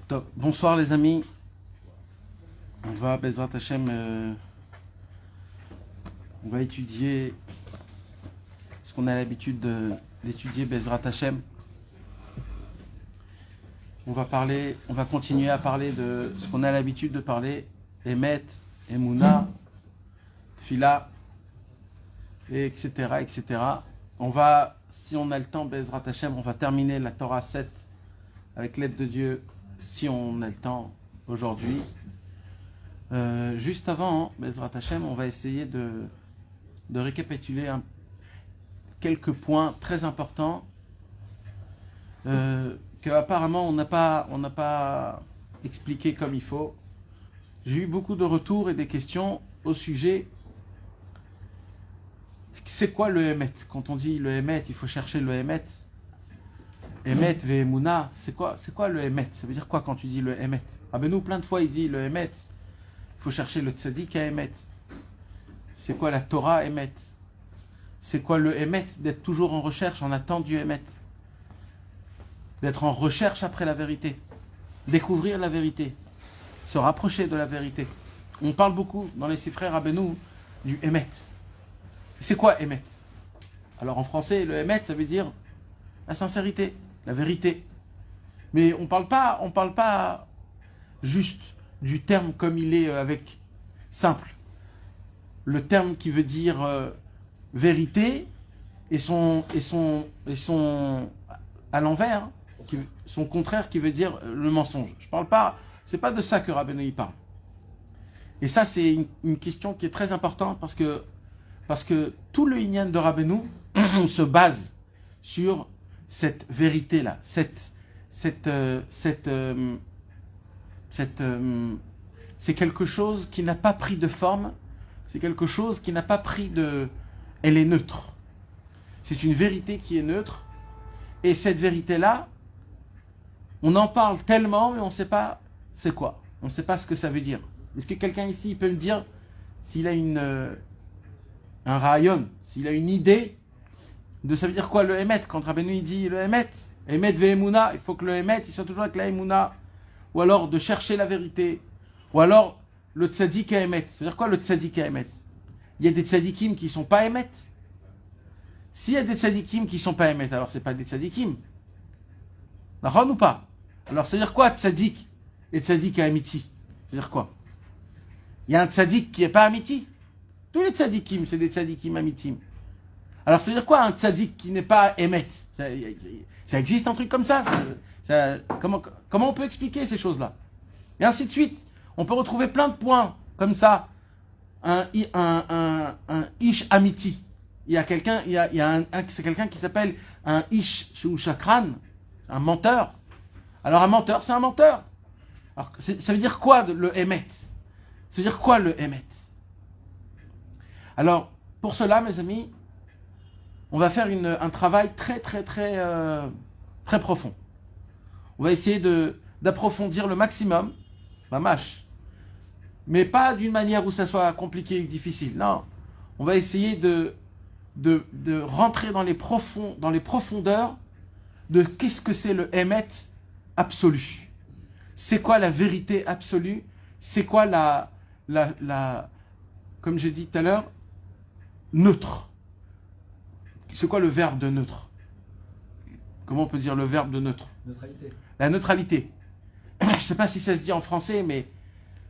Top. Bonsoir les amis. On va, Bezrat Hashem, on va étudier ce qu'on a l'habitude d'étudier, Bezrat Hashem. On va continuer à parler de ce qu'on a l'habitude de parler, Emet, Emouna, Tfila, etc., etc. On va, si on a le temps, Bezrat Hashem, on va terminer la Torah 7 avec l'aide de Dieu, si on a le temps aujourd'hui. Juste avant, Bezrat Hashem, on va essayer de récapituler quelques points très importants qu'apparemment on n'a pas expliqué comme il faut. J'ai eu beaucoup de retours et des questions au sujet. C'est quoi le Emet? Quand on dit le Emet, il faut chercher le Emet. Emet ve'emuna, c'est quoi le Emet? Ça veut dire quoi quand tu dis le Emet? Ah ben nous, plein de fois, il dit le Emet. Il faut chercher le Tzadik à Emet. C'est quoi la Torah Emet? C'est quoi le Emet? D'être toujours en recherche, en attente du Emet. D'être en recherche après la vérité. Découvrir la vérité. Se rapprocher de la vérité. On parle beaucoup dans les Sifrei Rabbeinu du Emet. C'est quoi Emet? Alors en français, le Emet, ça veut dire la sincérité, la vérité. Mais on parle pas juste du terme comme il est avec simple. Le terme qui veut dire vérité et son à l'envers, son contraire qui veut dire le mensonge. Je parle pas, c'est pas de ça que Rabbeinu y parle. Et ça c'est une question qui est très importante parce que tout le Inyan de Rabbeinu se base sur cette vérité-là, c'est quelque chose qui n'a pas pris de forme, c'est quelque chose qui n'a pas pris de... Elle est neutre. C'est une vérité qui est neutre, et cette vérité-là, on en parle tellement, mais on ne sait pas c'est quoi. On ne sait pas ce que ça veut dire. Est-ce que quelqu'un ici peut me dire s'il a un rayon, s'il a une idée de ça veut dire quoi le Emet? Quand Rabbeinu il dit le Emet, Emet ve'emuna, il faut que le Emet il soit toujours avec la Emuna, ou alors de chercher la vérité, ou alors le Tzadik à Emet. Ça veut dire quoi le Tzadik à Emet? Il y a des Tzadikim qui ne sont pas Emet. S'il y a des Tzadikim qui ne sont pas Emet, alors c'est pas des Tzadikim. D'accord ou pas? Alors ça veut dire quoi Tzadik et Tzadik à Amiti? Ça veut dire quoi? Il y a un Tzadik qui n'est pas Amiti. Tous les Tzadikim, c'est des Tzadikim Amitim. Alors, ça veut dire quoi un tzaddik qui n'est pas Emet? Ça existe un truc comme ça, comment on peut expliquer ces choses-là? Et ainsi de suite. On peut retrouver plein de points comme ça. Un Ish Amiti. Il y a quelqu'un, c'est quelqu'un qui s'appelle un Ish ou Shakran, un menteur. Alors, un menteur, c'est un menteur. Alors, ça veut dire quoi le Emet? Ça veut dire quoi le Emet? Alors, pour cela, mes amis, on va faire un travail très profond. On va essayer d'approfondir le maximum, la mâche, mais pas d'une manière où ça soit compliqué et difficile. Non, on va essayer de rentrer dans les profondeurs de qu'est-ce que c'est le Emet absolu. C'est quoi la vérité absolue? C'est quoi comme j'ai dit tout à l'heure, neutre? C'est quoi le verbe de neutre? Comment on peut dire le verbe de neutre? Neutralité. La neutralité. Je ne sais pas si ça se dit en français, mais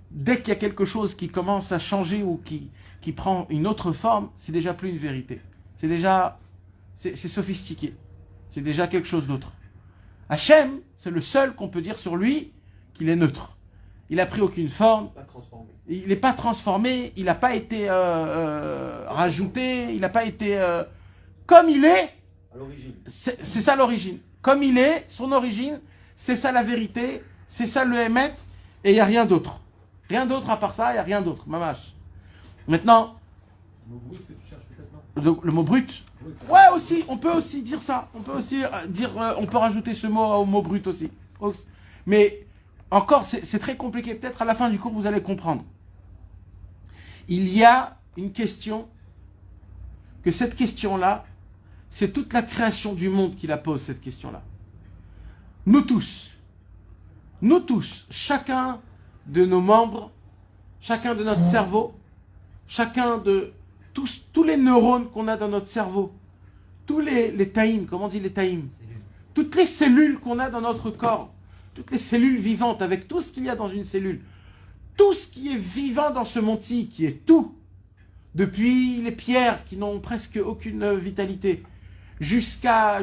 dès qu'il y a quelque chose qui commence à changer ou qui prend une autre forme, c'est déjà plus une vérité. C'est sophistiqué. C'est déjà quelque chose d'autre. Hachem, c'est le seul qu'on peut dire sur lui qu'il est neutre. Il n'a pris aucune forme. Pas transformé. Il n'est pas transformé. Il n'a pas été rajouté. Il n'a pas été... comme il est, à l'origine. C'est ça l'origine. Comme il est, son origine, c'est ça la vérité, c'est ça le Emet, et il n'y a rien d'autre. Rien d'autre à part ça, il n'y a rien d'autre, mamache. Maintenant, C'est le mot brut que tu cherches peut-être, non? le mot brut. Oui, Ouais, aussi, on peut aussi dire ça. On peut aussi on peut rajouter ce mot au mot brut aussi. Mais encore, c'est très compliqué. Peut-être à la fin du cours, vous allez comprendre. Il y a une question, que cette question-là, c'est toute la création du monde qui la pose, cette question-là. Nous tous, nous tous, chacun de nos membres, chacun de notre cerveau, chacun de tous les neurones qu'on a dans notre cerveau, tous les taïms, comment on dit les taïms, toutes les cellules qu'on a dans notre corps, toutes les cellules vivantes, avec tout ce qu'il y a dans une cellule, tout ce qui est vivant dans ce monde-ci, qui est tout, depuis les pierres qui n'ont presque aucune vitalité, jusqu'à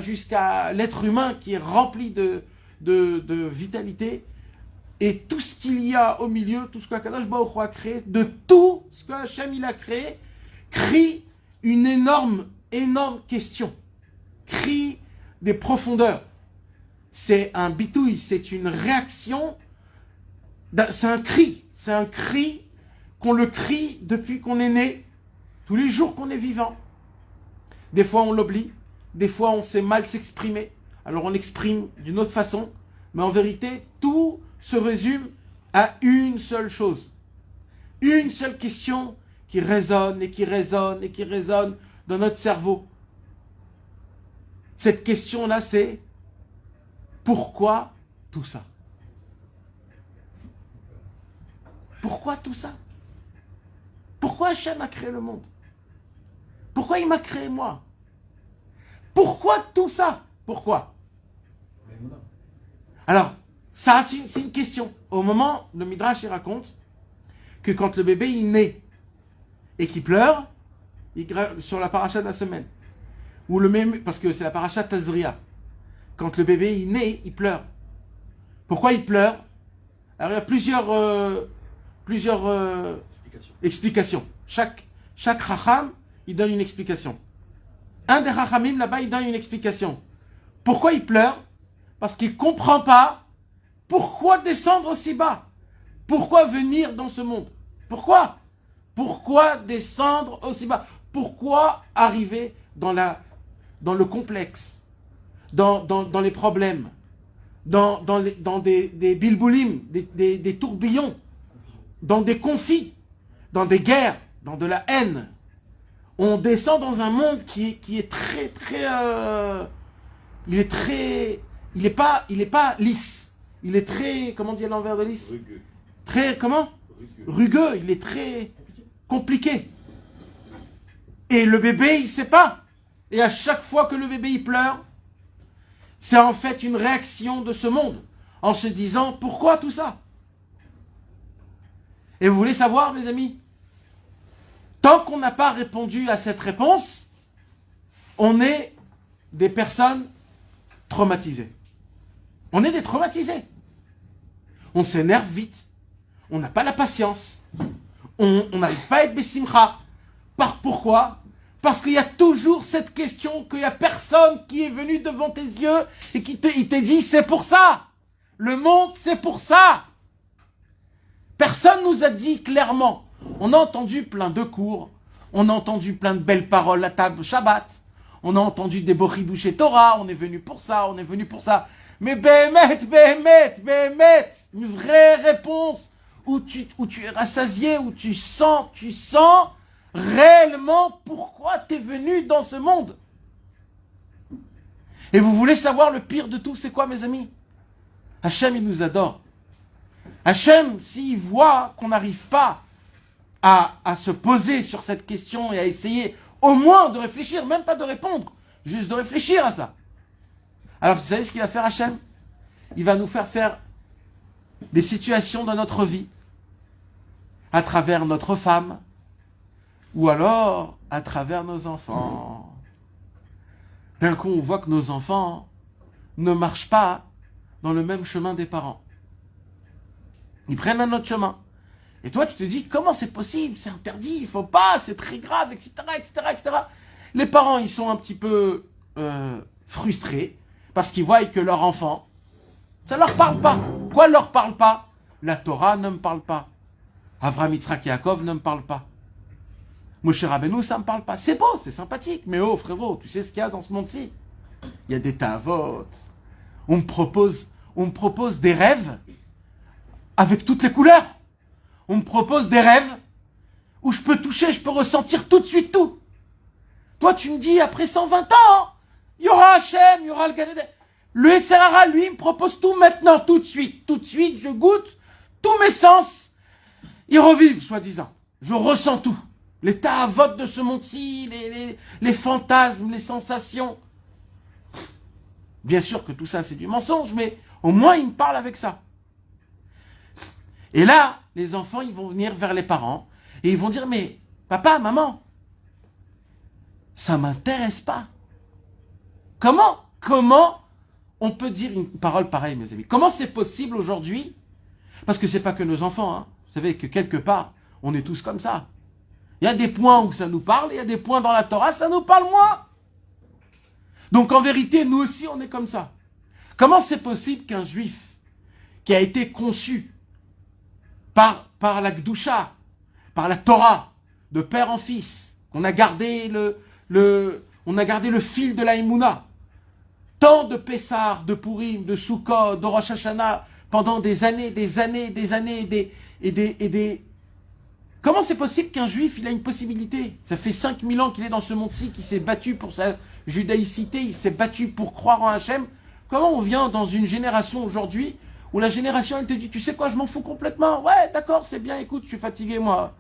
l'être humain qui est rempli de vitalité, et tout ce qu'il y a au milieu, tout ce qu'Akadosh Baruch Hu a créé, de tout ce que Hachem il a créé, crie une énorme question, crie des profondeurs. C'est un bitouille, c'est une réaction, c'est un cri qu'on le crie depuis qu'on est né, tous les jours qu'on est vivant. Des fois on l'oublie, des fois on sait mal s'exprimer, alors on l'exprime d'une autre façon, mais en vérité tout se résume à une seule chose, une seule question qui résonne et qui résonne et qui résonne dans notre cerveau. Cette question-là, c'est pourquoi tout ça? Pourquoi tout ça? Pourquoi Hachem a créé le monde? Pourquoi il m'a créé moi? Pourquoi tout ça? Pourquoi? Alors, ça, c'est une question. Au moment, le Midrash il raconte que quand le bébé il naît et qu'il pleure, sur la paracha de la semaine, ou le même, parce que c'est la paracha Tazria, quand le bébé il naît, il pleure. Pourquoi il pleure? Alors il y a plusieurs explications. Chaque racham, il donne une explication. Un des rachamim là-bas, il donne une explication. Pourquoi il pleure? Parce qu'il ne comprend pas pourquoi descendre aussi bas. Pourquoi venir dans ce monde? Pourquoi? Pourquoi descendre aussi bas? Pourquoi arriver dans le complexe, dans les problèmes, dans des bilboulim, des tourbillons, dans des conflits, dans des guerres, dans de la haine? On descend dans un monde qui est très il est pas lisse. Il est très, comment dire l'envers de lisse? Rugueux. Très, comment? Rugueux. Il est très compliqué. Et le bébé, il sait pas. Et à chaque fois que le bébé, il pleure, c'est en fait une réaction de ce monde, en se disant, pourquoi tout ça? Et vous voulez savoir, mes amis? Tant qu'on n'a pas répondu à cette réponse, on est des personnes traumatisées. On est des traumatisés. On s'énerve vite. On n'a pas la patience. On n'arrive pas à être bessimcha. Pourquoi? Parce qu'il y a toujours cette question qu'il n'y a personne qui est venu devant tes yeux et il t'a dit c'est pour ça. Le monde, c'est pour ça. Personne nous a dit clairement. On a entendu plein de cours. On a entendu plein de belles paroles à table Shabbat. On a entendu des bochidouches et Torah. On est venu pour ça, on est venu pour ça. Mais béhémet, une vraie réponse où tu es rassasié, où tu sens réellement pourquoi tu es venu dans ce monde. Et vous voulez savoir le pire de tout, c'est quoi, mes amis? Hachem, il nous adore. Hachem, s'il voit qu'on n'arrive pas à se poser sur cette question et à essayer au moins de réfléchir, même pas de répondre, juste de réfléchir à ça. Alors, vous savez ce qu'il va faire Hachem? Il va nous faire des situations dans notre vie, à travers notre femme, ou alors à travers nos enfants. D'un coup, on voit que nos enfants ne marchent pas dans le même chemin des parents. Ils prennent un autre chemin. Et toi, tu te dis, comment c'est possible? C'est interdit, il ne faut pas, c'est très grave, etc., etc., etc. Les parents, ils sont un petit peu frustrés, parce qu'ils voient que leur enfant, ça ne leur parle pas. Quoi ne leur parle pas? La Torah ne me parle pas. Avraham, Yitzhak et Yaakov ne me parlent pas. Moshe Rabbeinu, ça ne me parle pas. C'est beau, c'est sympathique, mais oh frérot, tu sais ce qu'il y a dans ce monde-ci? Il y a des tavot. On me propose des rêves avec toutes les couleurs. On me propose des rêves où je peux toucher, je peux ressentir tout de suite tout. Toi, tu me dis, après 120 ans, il y aura Hachem, il y aura le Gan Eden. Le Yetzer Hara, lui, me propose tout maintenant, tout de suite, je goûte, tous mes sens, ils revivent, soi-disant. Je ressens tout. Les ta'avot de ce monde-ci, les fantasmes, les sensations. Bien sûr que tout ça, c'est du mensonge, mais au moins, il me parle avec ça. Et là, les enfants, ils vont venir vers les parents et ils vont dire, mais papa, maman, ça m'intéresse pas. Comment on peut dire une parole pareille, mes amis? Comment c'est possible aujourd'hui? Parce que c'est pas que nos enfants, hein. Vous savez que quelque part, on est tous comme ça. Il y a des points où ça nous parle, il y a des points dans la Torah, ça nous parle moins. Donc en vérité, nous aussi, on est comme ça. Comment c'est possible qu'un juif qui a été conçu par la Gdusha, par la Torah, de père en fils, on a gardé le fil de la Emouna, tant de Pessar, de Purim, de Sukkot, de Rosh Hashanah, pendant des années, Comment c'est possible qu'un juif, il a une possibilité? Ça fait 5000 ans qu'il est dans ce monde-ci, qu'il s'est battu pour sa judaïcité, il s'est battu pour croire en Hachem. Comment on vient dans une génération aujourd'hui où la génération, elle te dit, tu sais quoi, je m'en fous complètement. Ouais, d'accord, c'est bien, écoute, je suis fatigué, moi.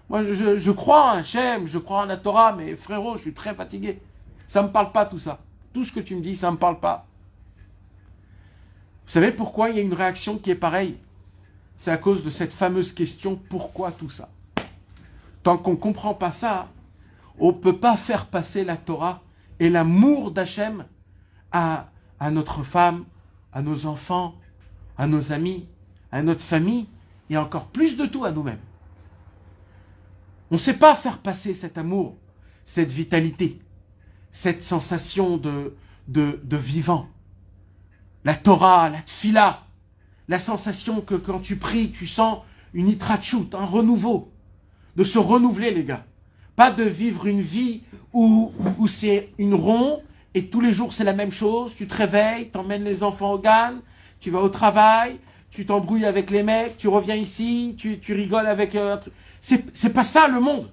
Moi, je crois en Hachem, je crois en la Torah, mais frérot, je suis très fatigué. Ça me parle pas, tout ça. Tout ce que tu me dis, ça me parle pas. Vous savez pourquoi il y a une réaction qui est pareille? C'est à cause de cette fameuse question, pourquoi tout ça? Tant qu'on ne comprend pas ça, on ne peut pas faire passer la Torah et l'amour d'Hachem à notre femme, à nos enfants, à nos amis, à notre famille, et encore plus de tout à nous-mêmes. On ne sait pas faire passer cet amour, cette vitalité, cette sensation de vivant. La Torah, la Tfila, la sensation que quand tu pries, tu sens une hitratchout, un renouveau, de se renouveler, les gars. Pas de vivre une vie où c'est une ronde et tous les jours c'est la même chose. Tu te réveilles, t'emmènes les enfants au GAN, tu vas au travail, tu t'embrouilles avec les mecs, tu reviens ici, tu rigoles avec un truc. C'est pas ça le monde.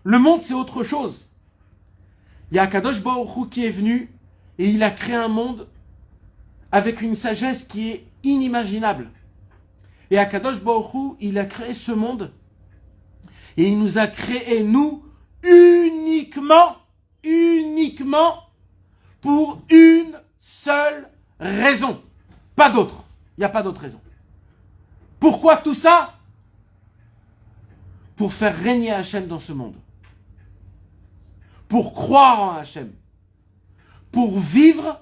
Le monde c'est autre chose. Il y a Kadosh Baruch Hu qui est venu et il a créé un monde avec une sagesse qui est inimaginable. Et Akadosh Baruch Hu, il a créé ce monde et il nous a créé, nous, uniquement pour une seule raison. Pas d'autre. Il n'y a pas d'autre raison. Pourquoi tout ça? Pour faire régner Hachem dans ce monde. Pour croire en Hachem. Pour vivre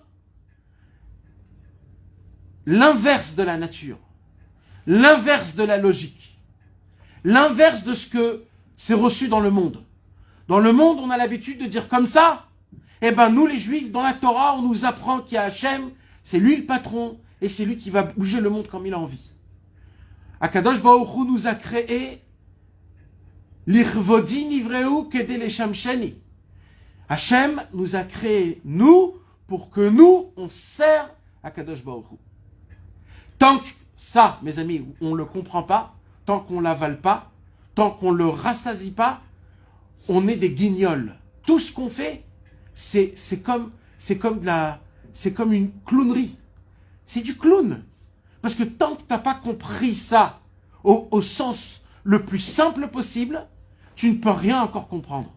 l'inverse de la nature. L'inverse de la logique. L'inverse de ce que c'est reçu dans le monde. Dans le monde, on a l'habitude de dire comme ça. Eh ben, nous les Juifs, dans la Torah, on nous apprend qu'il y a Hachem, c'est lui le patron, et c'est lui qui va bouger le monde comme il a envie. Akadosh Baruch Hu nous a créé l'Ichvodi Nivreu Kedei Leshamsheni. Hachem nous a créé, nous, pour que nous, on sert Akadosh Baruch Hu. Tant que ça, mes amis, on ne le comprend pas, tant qu'on ne l'avale pas, tant qu'on ne le rassasie pas, on est des guignols. Tout ce qu'on fait, c'est comme une clownerie. C'est du clown. Parce que tant que tu n'as pas compris ça au sens le plus simple possible, tu ne peux rien encore comprendre.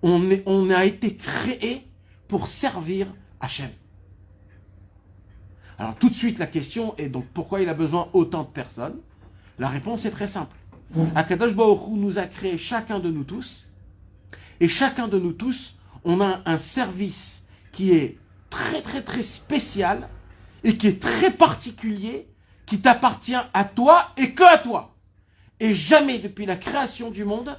On a été créé pour servir Hachem. Alors tout de suite, la question est donc pourquoi il a besoin autant de personnes? La réponse est très simple. Akadosh Baruch Hu nous a créé chacun de nous tous, et chacun de nous tous, on a un service qui est très très très spécial, et qui est très particulier, qui t'appartient à toi et que à toi. Et jamais depuis la création du monde,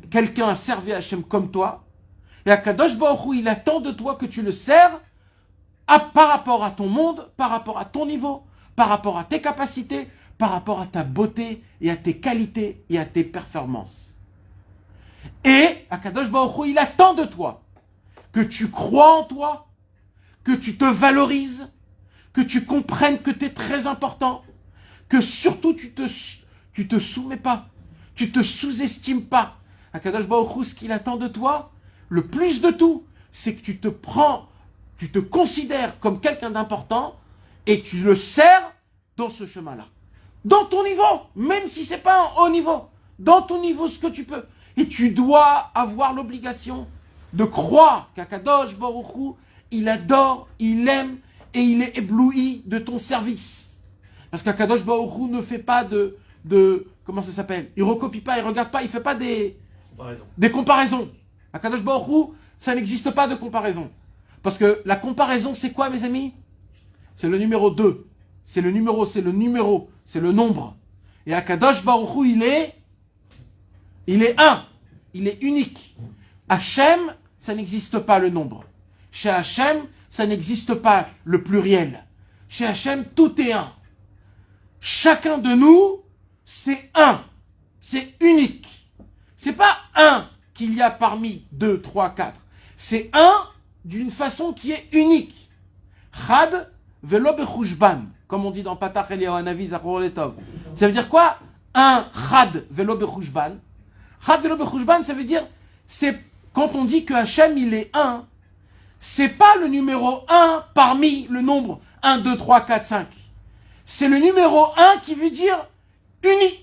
quelqu'un a servi Hachem comme toi, et Akadosh Baruch Hu, il attend de toi que tu le sers, par rapport à ton monde, par rapport à ton niveau, par rapport à tes capacités, par rapport à ta beauté et à tes qualités et à tes performances. Et Akadosh Baruch Hu, il attend de toi que tu crois en toi, que tu te valorises, que tu comprennes que tu es très important, que surtout tu te soumets pas, tu te sous-estimes pas. Akadosh Baruch Hu, ce qu'il attend de toi, le plus de tout, c'est que tu tu te considères comme quelqu'un d'important et tu le sers dans ce chemin-là. Dans ton niveau, même si c'est pas un haut niveau, dans ton niveau, ce que tu peux. Et tu dois avoir l'obligation de croire qu'Akadosh Baruch Hu, il adore, il aime et il est ébloui de ton service. Parce qu'Akadosh Baruch Hu ne fait pas comment ça s'appelle? Il recopie pas, il regarde pas, il fait pas des comparaisons. Akadosh Baruch Hu, ça n'existe pas de comparaison. Parce que la comparaison, c'est quoi, mes amis? C'est le numéro 2. C'est le numéro, c'est le nombre. Et Akadosh Baruch Hu, il est un. Il est unique. Hachem, ça n'existe pas le nombre. Chez Hachem, ça n'existe pas le pluriel. Chez Hachem, tout est un. Chacun de nous, c'est un. C'est unique. C'est pas un qu'il y a parmi 2, 3, 4. C'est un d'une façon qui est unique. Chad velo bechushban, comme on dit dans Patach Eliyahu Hanavi Zachor Letov. Ça veut dire quoi? Un chad velo bechushban. Chad velo bechushban, ça veut dire, c'est quand on dit que Hachem il est un, c'est pas le numéro 1 parmi le nombre 1, 2, 3, 4, 5. C'est le numéro 1 qui veut dire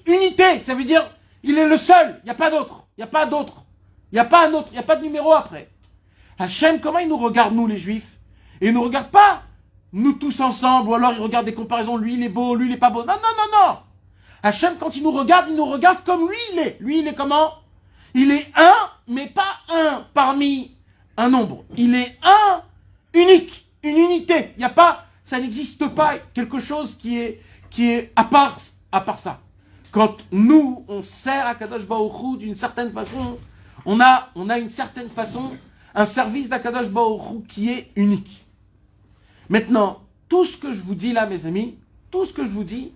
unité. Ça veut dire, il est le seul. Il n'y a pas d'autre. Il n'y a pas d'autre. Il n'y a pas un autre. Il n'y a pas de numéro après. Hachem, comment il nous regarde, nous, les Juifs? Et il ne nous regarde pas, nous tous ensemble, ou alors il regarde des comparaisons, lui, il est beau, lui, il n'est pas beau. Non, non, non, non. Hachem, quand il nous regarde comme lui, il est. Lui, il est comment? Il est un, mais pas un parmi un nombre. Il est un, unique, une unité. Il n'y a pas, ça n'existe pas quelque chose qui est à part ça. Quand nous, on sert à Kadosh Baruch Hu d'une certaine façon, on a une certaine façon, un service d'Akadosh Baruch Hu qui est unique. Maintenant, tout ce que je vous dis là, mes amis, tout ce que je vous dis,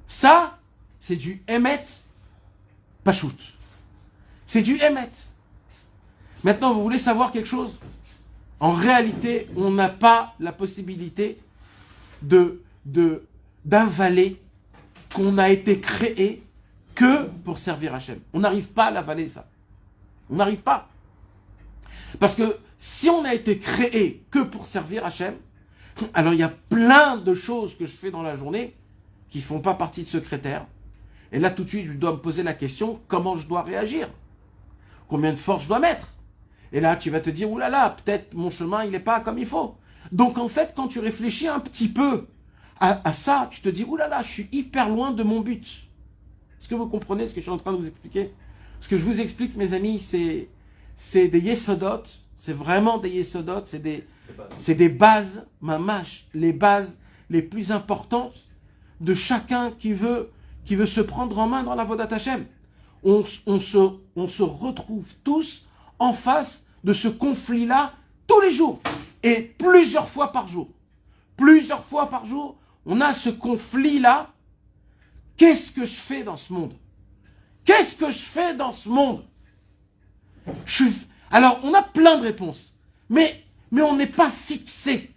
ça, c'est du Emet Pachout. C'est du Emet. Maintenant, vous voulez savoir quelque chose? En réalité, on n'a pas la possibilité d'avaler qu'on a été créé que pour servir Hachem. On n'arrive pas à l'avaler, ça. On n'arrive pas. Parce que si on a été créé que pour servir Hachem, alors il y a plein de choses que je fais dans la journée qui ne font pas partie de ce critère. Et là, tout de suite, je dois me poser la question, comment je dois réagir? Combien de force je dois mettre? Et là, tu vas te dire, oulala, peut-être mon chemin, il n'est pas comme il faut. Donc, en fait, quand tu réfléchis un petit peu à ça, tu te dis, oulala, je suis hyper loin de mon but. Est-ce que vous comprenez ce que je suis en train de vous expliquer? Ce que je vous explique, mes amis, c'est des yesodot, c'est vraiment des yesodot, c'est des bases, mamash, les bases les plus importantes de chacun qui veut se prendre en main dans la Vodat Hashem. On se retrouve tous en face de ce conflit-là tous les jours et plusieurs fois par jour. Plusieurs fois par jour, on a ce conflit-là. Qu'est-ce que je fais dans ce monde? Qu'est-ce que je fais dans ce monde? Alors, on a plein de réponses, mais on n'est pas fixé.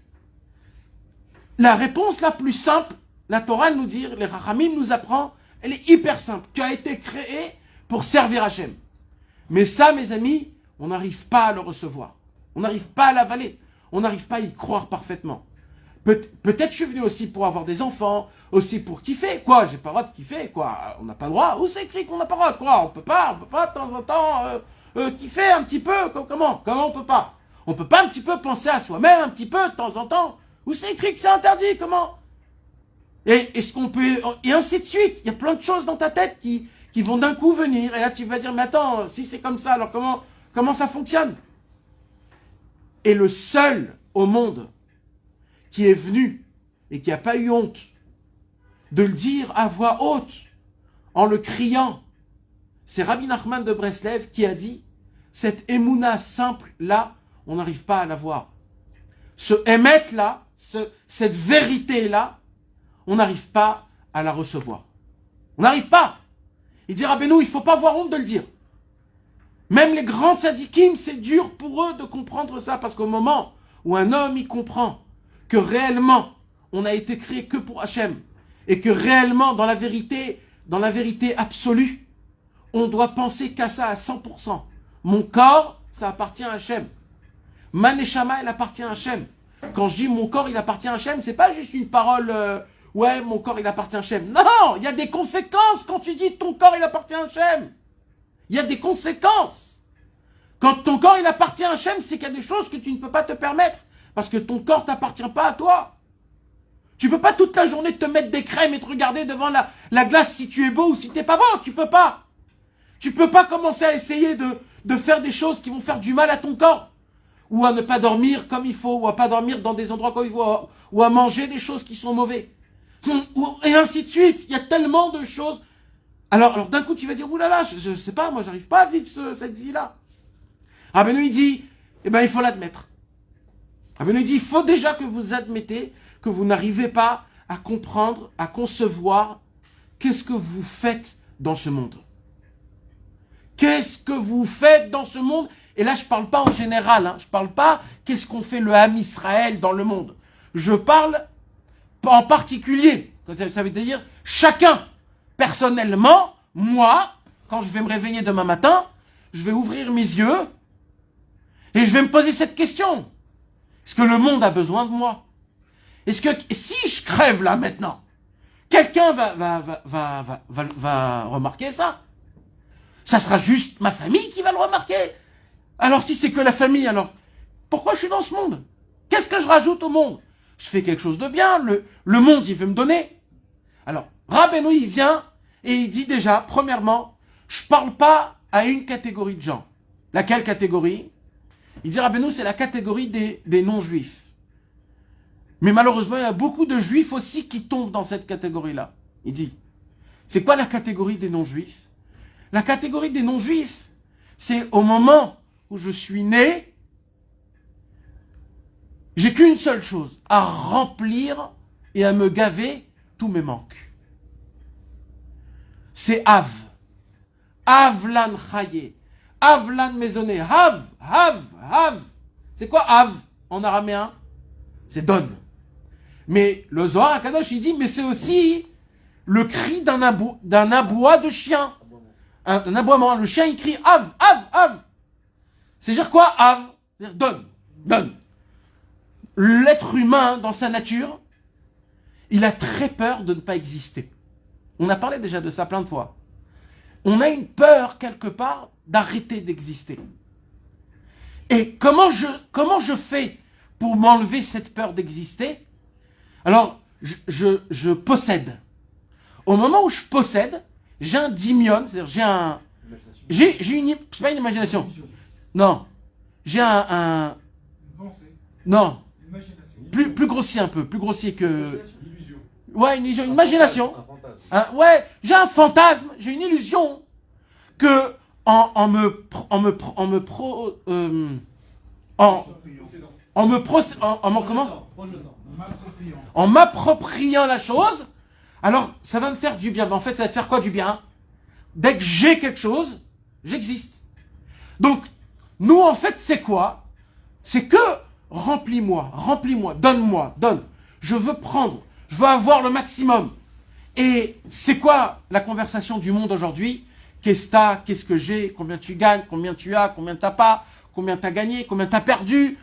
La réponse la plus simple, la Torah nous dit, les Rachamim nous apprend, elle est hyper simple. Tu as été créé pour servir Hachem. Mais ça, mes amis, on n'arrive pas à le recevoir. On n'arrive pas à l'avaler. On n'arrive pas à y croire parfaitement. Peut-être je suis venu aussi pour avoir des enfants, aussi pour kiffer. Quoi, j'ai pas le droit de kiffer, quoi. On n'a pas le droit. Où c'est écrit qu'on n'a pas le droit, quoi? On peut pas de temps en temps kiffer un petit peu. Comment on peut pas? On peut pas un petit peu penser à soi-même un petit peu de temps en temps? Où c'est écrit que c'est interdit? Comment? Et est-ce qu'on peut... Et ainsi de suite. Il y a plein de choses dans ta tête qui vont d'un coup venir. Et là, tu vas dire, mais attends, si c'est comme ça, alors comment ça fonctionne? Et le seul au monde qui est venu et qui n'a pas eu honte de le dire à voix haute, en le criant, c'est Rabbi Nachman de Breslev qui a dit, cette émouna simple-là, on n'arrive pas à la voir. Ce émet-là, cette vérité-là, on n'arrive pas à la recevoir. On n'arrive pas. Il dit, Rabbeinu, il ne faut pas avoir honte de le dire. Même les grands tzadikim, c'est dur pour eux de comprendre ça, parce qu'au moment où un homme y comprend que réellement, on a été créé que pour Hachem, et que réellement, dans la vérité absolue, on doit penser qu'à ça à 100%. Mon corps, ça appartient à Hachem. Ma neshama, elle appartient à Hachem. Quand je dis mon corps, il appartient à Hachem, c'est pas juste une parole, ouais, mon corps, il appartient à Hachem. Non, il y a des conséquences quand tu dis ton corps, il appartient à Hachem. Il y a des conséquences. Quand ton corps, il appartient à Hachem, c'est qu'il y a des choses que tu ne peux pas te permettre. Parce que ton corps t'appartient pas à toi. Tu peux pas toute la journée te mettre des crèmes et te regarder devant la glace si tu es beau ou si tu n'es pas beau. Tu peux pas. Tu peux pas commencer à essayer de faire des choses qui vont faire du mal à ton corps. Ou à ne pas dormir comme il faut, ou à pas dormir dans des endroits comme il faut, ou à manger des choses qui sont mauvais. Et ainsi de suite. Il y a tellement de choses. Alors d'un coup, tu vas dire, oulala, je sais pas, moi, j'arrive pas à vivre cette vie-là. Rabbeinu, il dit, eh ben, il faut l'admettre. Rabbeinu, il dit, il faut déjà que vous admettez que vous n'arrivez pas à comprendre, à concevoir qu'est-ce que vous faites dans ce monde. Qu'est-ce que vous faites dans ce monde? Et là, je ne parle pas en général, hein, je ne parle pas qu'est-ce qu'on fait le Ham Israël dans le monde. Je parle en particulier, ça veut dire chacun. Personnellement, moi, quand je vais me réveiller demain matin, je vais ouvrir mes yeux et je vais me poser cette question. Est-ce que le monde a besoin de moi? Est-ce que si je crève là maintenant, quelqu'un va remarquer ça? Ça sera juste ma famille qui va le remarquer. Alors si c'est que la famille, alors pourquoi je suis dans ce monde? Qu'est-ce que je rajoute au monde? Je fais quelque chose de bien, le monde il veut me donner. Alors, Rabbeinu il vient et il dit déjà, premièrement, je parle pas à une catégorie de gens. Laquelle catégorie? Il dit Rabbeinu, c'est la catégorie des non-juifs. Mais malheureusement, il y a beaucoup de juifs aussi qui tombent dans cette catégorie-là. Il dit, c'est quoi la catégorie des non-juifs? La catégorie des non-juifs, c'est au moment où je suis né, j'ai qu'une seule chose, à remplir et à me gaver tous mes manques. C'est Av. Avlan Chaye. Avlan Maisonné. Hav. C'est quoi Av en araméen? C'est donne. Mais le Zohar HaKadosh, il dit, mais c'est aussi le cri d'un aboi de chien. Un aboiement. Le chien, il crie Av. C'est-à-dire quoi, Av? C'est-à-dire donne. L'être humain, dans sa nature, il a très peur de ne pas exister. On a parlé déjà de ça plein de fois. On a une peur, quelque part, d'arrêter d'exister. Et comment je fais pour m'enlever cette peur d'exister? Alors, je possède. Au moment où je possède, j'ai un dimion, c'est-à-dire c'est pas une imagination. Non. J'ai un non. Plus grossier un peu, plus grossier que... Ouais, une illusion, une imagination. Ouais, j'ai un fantasme, j'ai une illusion que en m'appropriant la chose, alors ça va me faire du bien. Mais en fait, ça va te faire quoi du bien? Dès que j'ai quelque chose, j'existe. Donc, nous, en fait, c'est quoi? C'est que remplis-moi, donne. Je veux prendre, je veux avoir le maximum. Et c'est quoi la conversation du monde aujourd'hui? Qu'est-ce que t'as? Qu'est-ce que j'ai? Combien tu gagnes? Combien tu as? Combien t'as pas? Combien t'as gagné? Combien t'as perdu?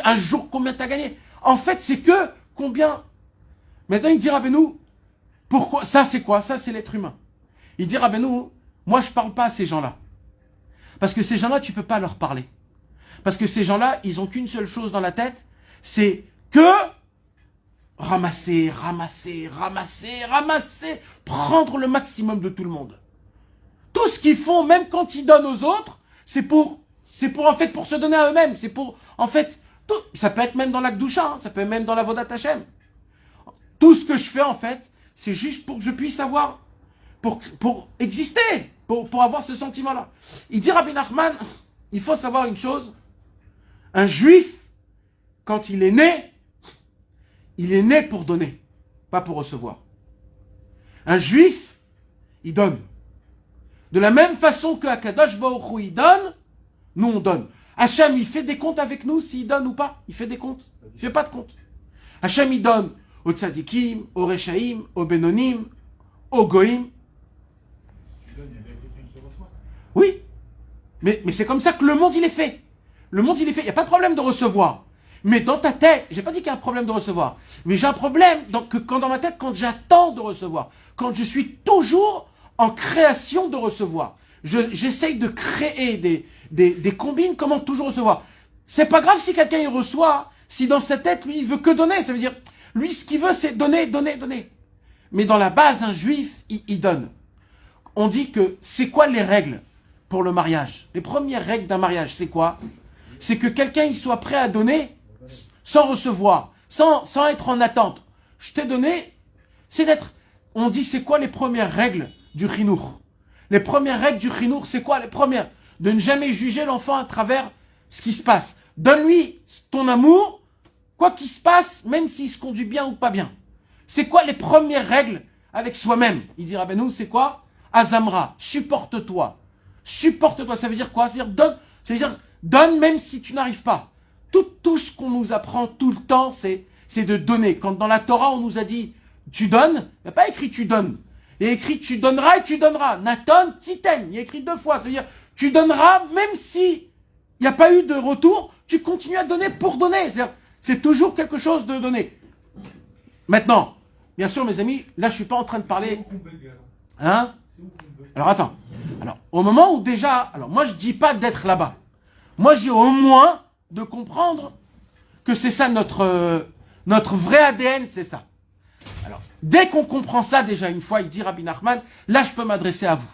Un jour, combien t'as gagné? En fait, c'est que combien. Maintenant, il dit Rabbeinu, pourquoi? Ça, c'est quoi? Ça, c'est l'être humain. Il dit Rabbeinu, moi, je parle pas à ces gens-là. Parce que ces gens-là, tu peux pas leur parler. Parce que ces gens-là, ils ont qu'une seule chose dans la tête, c'est que ramasser, prendre le maximum de tout le monde. Tout ce qu'ils font, même quand ils donnent aux autres, c'est pour en fait pour se donner à eux-mêmes. C'est pour, en fait, tout, ça peut être même dans l'Akdoucha, ça peut être même dans la Vodat Hashem. Tout ce que je fais, en fait, c'est juste pour que je puisse avoir, pour exister, pour avoir ce sentiment-là. Il dit Rabbi Nachman, il faut savoir une chose, un juif, quand il est né pour donner, pas pour recevoir. Un juif, il donne. De la même façon que Akadosh Baruch Hu, il donne, nous on donne. Hachem, il fait des comptes avec nous s'il donne ou pas. Il fait des comptes. Il fait pas de comptes. Hachem, il donne aux tzadikim, aux rechaim, aux benonim, aux goïm. Si tu donnes, il y a bien quelqu'un qui reçoit. Oui. Mais c'est comme ça que le monde, il est fait. Le monde, il est fait. Il n'y a pas de problème de recevoir. Mais dans ta tête, j'ai pas dit qu'il y a un problème de recevoir. Mais j'ai un problème quand dans ma tête, quand j'attends de recevoir. Quand je suis toujours en création de recevoir. J'essaye de créer des combines, comment toujours recevoir. C'est pas grave si quelqu'un il reçoit, si dans sa tête, lui, il veut que donner. Ça veut dire, lui, ce qu'il veut, c'est donner, donner, donner. Mais dans la base, un juif, il donne. On dit que, c'est quoi les règles pour le mariage? Les premières règles d'un mariage, c'est quoi? C'est que quelqu'un, il soit prêt à donner sans recevoir, sans être en attente. Je t'ai donné, c'est d'être... On dit, c'est quoi les premières règles du chinour? Les premières règles du chinour, c'est quoi les premières? De ne jamais juger l'enfant à travers ce qui se passe. Donne-lui ton amour, quoi qu'il se passe, même s'il se conduit bien ou pas bien. C'est quoi les premières règles avec soi-même? Il dira, ben nous, c'est quoi? Azamra, supporte-toi. Supporte-toi, ça veut dire quoi? Ça veut dire, donne même si tu n'arrives pas. Tout ce qu'on nous apprend tout le temps, c'est de donner. Quand dans la Torah, on nous a dit, tu donnes, il n'y a pas écrit tu donnes. Il y a écrit tu donneras et tu donneras. Naton, titen. Il y a écrit 2 fois. C'est-à-dire, tu donneras même si il n'y a pas eu de retour, tu continues à donner pour donner. C'est-à-dire, c'est toujours quelque chose de donner. Maintenant, bien sûr, mes amis, là, je ne suis pas en train de parler. Hein? Alors, attends. Alors, au moment où déjà, alors moi, je ne dis pas d'être là-bas. Moi, je dis au moins de comprendre que c'est ça notre vrai ADN, c'est ça. Alors, dès qu'on comprend ça déjà une fois, il dit Rabbi Nachman, là je peux m'adresser à vous.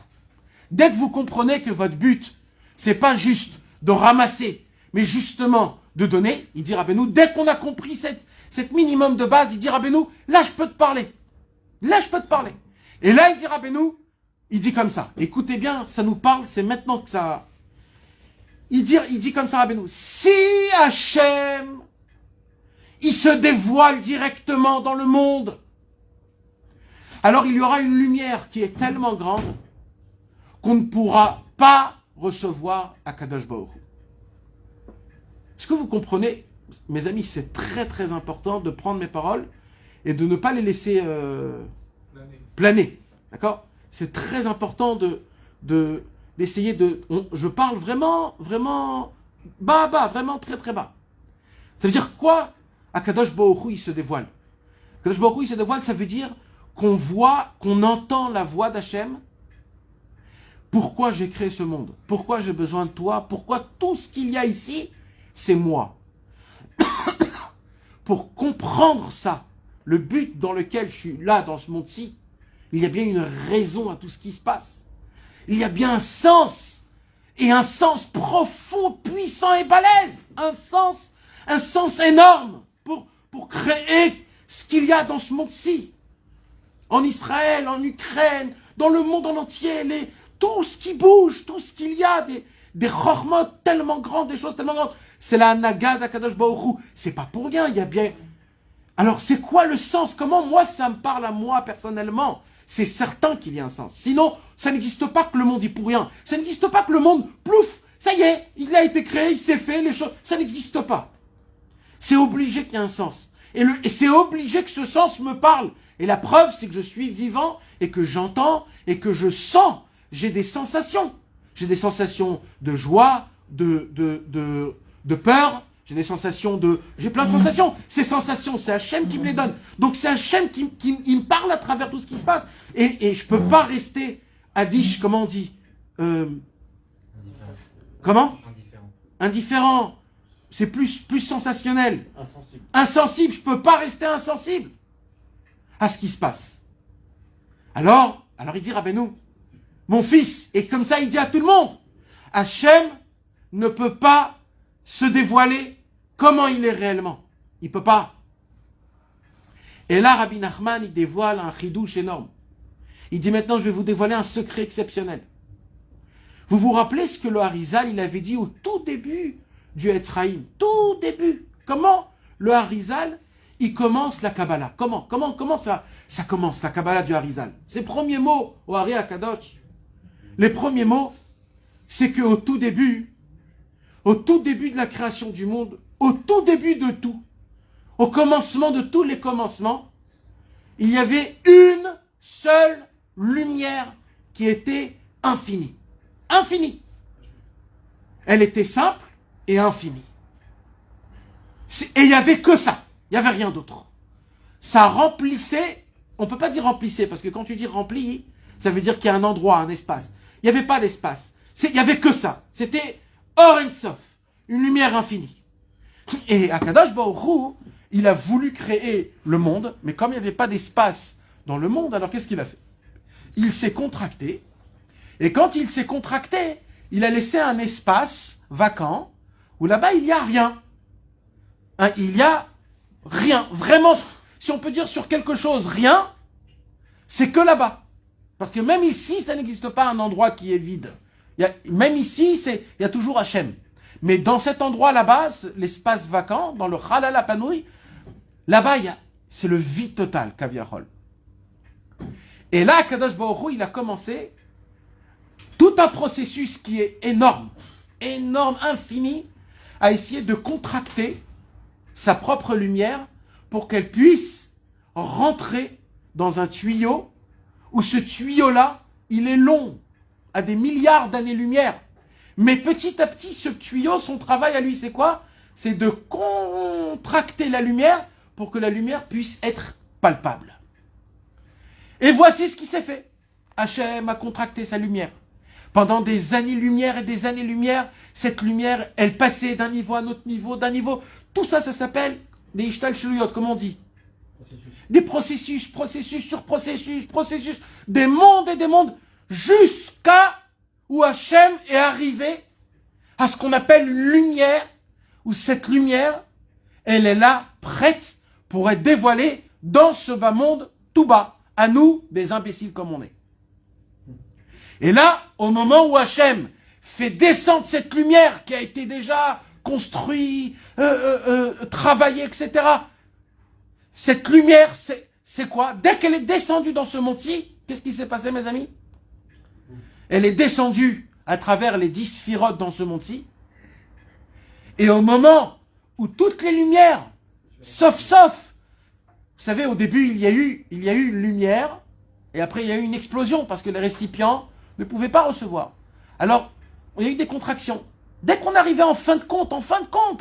Dès que vous comprenez que votre but, c'est pas juste de ramasser, mais justement de donner, il dit Rabbeinu, dès qu'on a compris cette minimum de base, il dit Rabbeinu, là je peux te parler. Là je peux te parler. Et là il dit Rabbeinu, il dit comme ça. Écoutez bien, ça nous parle, c'est maintenant que ça... Il dit comme ça Rabbeinu, si Hachem, il se dévoile directement dans le monde, alors il y aura une lumière qui est tellement grande qu'on ne pourra pas recevoir Akadosh Baruch Hu. Est-ce que vous comprenez, mes amis, c'est très très important de prendre mes paroles et de ne pas les laisser planer. D'accord? C'est très important d'essayer de... Je parle vraiment, vraiment bas, vraiment très très bas. Ça veut dire quoi? Akadosh Baruch Hu, il se dévoile. Akadosh Baruch Hu, il se dévoile, ça veut dire qu'on voit, qu'on entend la voix d'Hachem. Pourquoi j'ai créé ce monde? Pourquoi j'ai besoin de toi? Pourquoi tout ce qu'il y a ici, c'est moi? Pour comprendre ça, le but dans lequel je suis là, dans ce monde-ci, il y a bien une raison à tout ce qui se passe. Il y a bien un sens, et un sens profond, puissant et balèze. Un sens énorme pour créer ce qu'il y a dans ce monde-ci. En Israël, en Ukraine, dans le monde en entier, tout ce qui bouge, tout ce qu'il y a, des chormot tellement grands, des choses tellement grandes. C'est la Naga d'Akadosh Baruch Hu. C'est pas pour rien, il y a bien... Alors, c'est quoi le sens? Comment moi, ça me parle à moi, personnellement? C'est certain qu'il y a un sens. Sinon, ça n'existe pas que le monde est pour rien. Ça n'existe pas que le monde, plouf, ça y est, il a été créé, il s'est fait, les choses... Ça n'existe pas. C'est obligé qu'il y ait un sens. Et c'est obligé que ce sens me parle. Et la preuve, c'est que je suis vivant et que j'entends et que je sens. J'ai des sensations. J'ai des sensations de joie, de peur. J'ai des sensations de... J'ai plein de sensations. Ces sensations, c'est Hachem qui me les donne. Donc c'est Hachem qui me parle à travers tout ce qui se passe. Et je ne peux pas rester adish, comment on dit Comment Indifférent. C'est plus sensationnel. Insensible. Je ne peux pas rester insensible à ce qui se passe. Alors il dit Rabbeinu, mon fils, et comme ça il dit à tout le monde, Hachem ne peut pas se dévoiler comment il est réellement. Il ne peut pas. Et là, Rabbi Nachman, il dévoile un chidouche énorme. Il dit maintenant, je vais vous dévoiler un secret exceptionnel. Vous vous rappelez ce que le Harizal, il avait dit au tout début du Etzraïm, tout début. Comment le Harizal, il commence la Kabbalah. Comment ça commence la Kabbalah du Harizal? Ses premiers mots au Hari Akadosh, les premiers mots, c'est qu'au tout début de la création du monde, au tout début de tout, au commencement de tous les commencements, il y avait une seule lumière qui était infinie. Infinie. Elle était simple, et infini. Et il n'y avait que ça. Il n'y avait rien d'autre. Ça remplissait, on ne peut pas dire remplissait, parce que quand tu dis rempli, ça veut dire qu'il y a un endroit, un espace. Il n'y avait pas d'espace. Il n'y avait que ça. C'était Or en Sof, une lumière infinie. Et Akadosh Baruch Hu, il a voulu créer le monde, mais comme il n'y avait pas d'espace dans le monde, alors qu'est-ce qu'il a fait? Il s'est contracté, et quand il s'est contracté, il a laissé un espace vacant, où là-bas il n'y a rien. Hein, il n'y a rien. Vraiment, si on peut dire sur quelque chose rien, c'est que là-bas. Parce que même ici, ça n'existe pas un endroit qui est vide. Même ici, il y a toujours Hachem. Mais dans cet endroit là-bas, l'espace vacant, dans le Halal Apanoui, là-bas, c'est le vide total, Kaviarol. Et là, Kadosh Baruch Hu, il a commencé tout un processus qui est énorme, énorme, infini, à essayer de contracter sa propre lumière pour qu'elle puisse rentrer dans un tuyau où ce tuyau-là, il est long, à des milliards d'années-lumière. Mais petit à petit, ce tuyau, son travail à lui, c'est quoi? C'est de contracter la lumière pour que la lumière puisse être palpable. Et voici ce qui s'est fait. Hachem a contracté sa lumière. Pendant des années-lumière et des années-lumière, cette lumière, elle passait d'un niveau à un autre niveau, d'un niveau. Tout ça, ça s'appelle des ishtal shuluyot, comme on dit. Des processus, processus sur processus, processus, des mondes et des mondes, jusqu'à où Hachem est arrivé à ce qu'on appelle une lumière, où cette lumière, elle est là, prête pour être dévoilée dans ce bas monde tout bas, à nous, des imbéciles comme on est. Et là, au moment où Hachem fait descendre cette lumière qui a été déjà construite, travaillée, etc., cette lumière, c'est quoi? Dès qu'elle est descendue dans ce monti, qu'est-ce qui s'est passé, mes amis? Elle est descendue à travers les 10 sphirotes dans ce monti. Et au moment où toutes les lumières, sauf, vous savez, au début, il y a eu une lumière, et après, il y a eu une explosion, parce que les récipients ne pouvaient pas recevoir. Alors, il y a eu des contractions. Dès qu'on arrivait en fin de compte,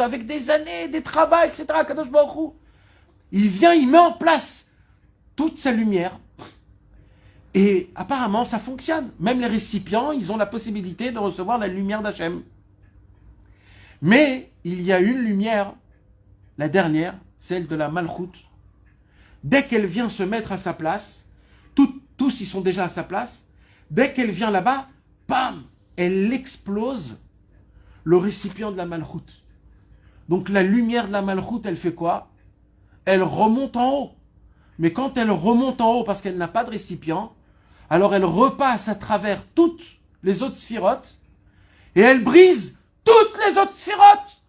avec des années, des travaux, etc., Kadosh Baruch Hu, il vient, il met en place toute sa lumière. Et apparemment, ça fonctionne. Même les récipients, ils ont la possibilité de recevoir la lumière d'Hachem. Mais il y a une lumière, la dernière, celle de la Malchut. Dès qu'elle vient se mettre à sa place, tous ils sont déjà à sa place, dès qu'elle vient là-bas, bam, elle explose le récipient de la Malchut. Donc la lumière de la Malchut, elle fait quoi? Elle remonte en haut. Mais quand elle remonte en haut parce qu'elle n'a pas de récipient, alors elle repasse à travers toutes les autres sphirotes et elle brise toutes les autres sphirotes.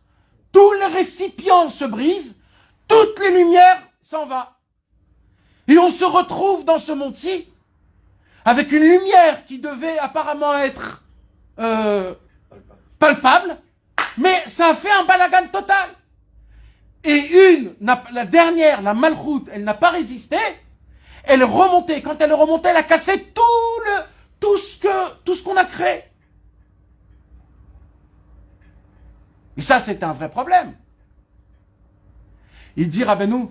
Tous les récipients se brisent, toutes les lumières s'en vont. Et on se retrouve dans ce monde-ci avec une lumière qui devait apparemment être palpable, mais ça a fait un balagan total. Et la dernière, la Malchut, elle n'a pas résisté. Elle est remontée. Quand elle est remontée, elle a cassé tout ce qu'on a créé. Et ça, c'est un vrai problème. Il dit Rabbeinu,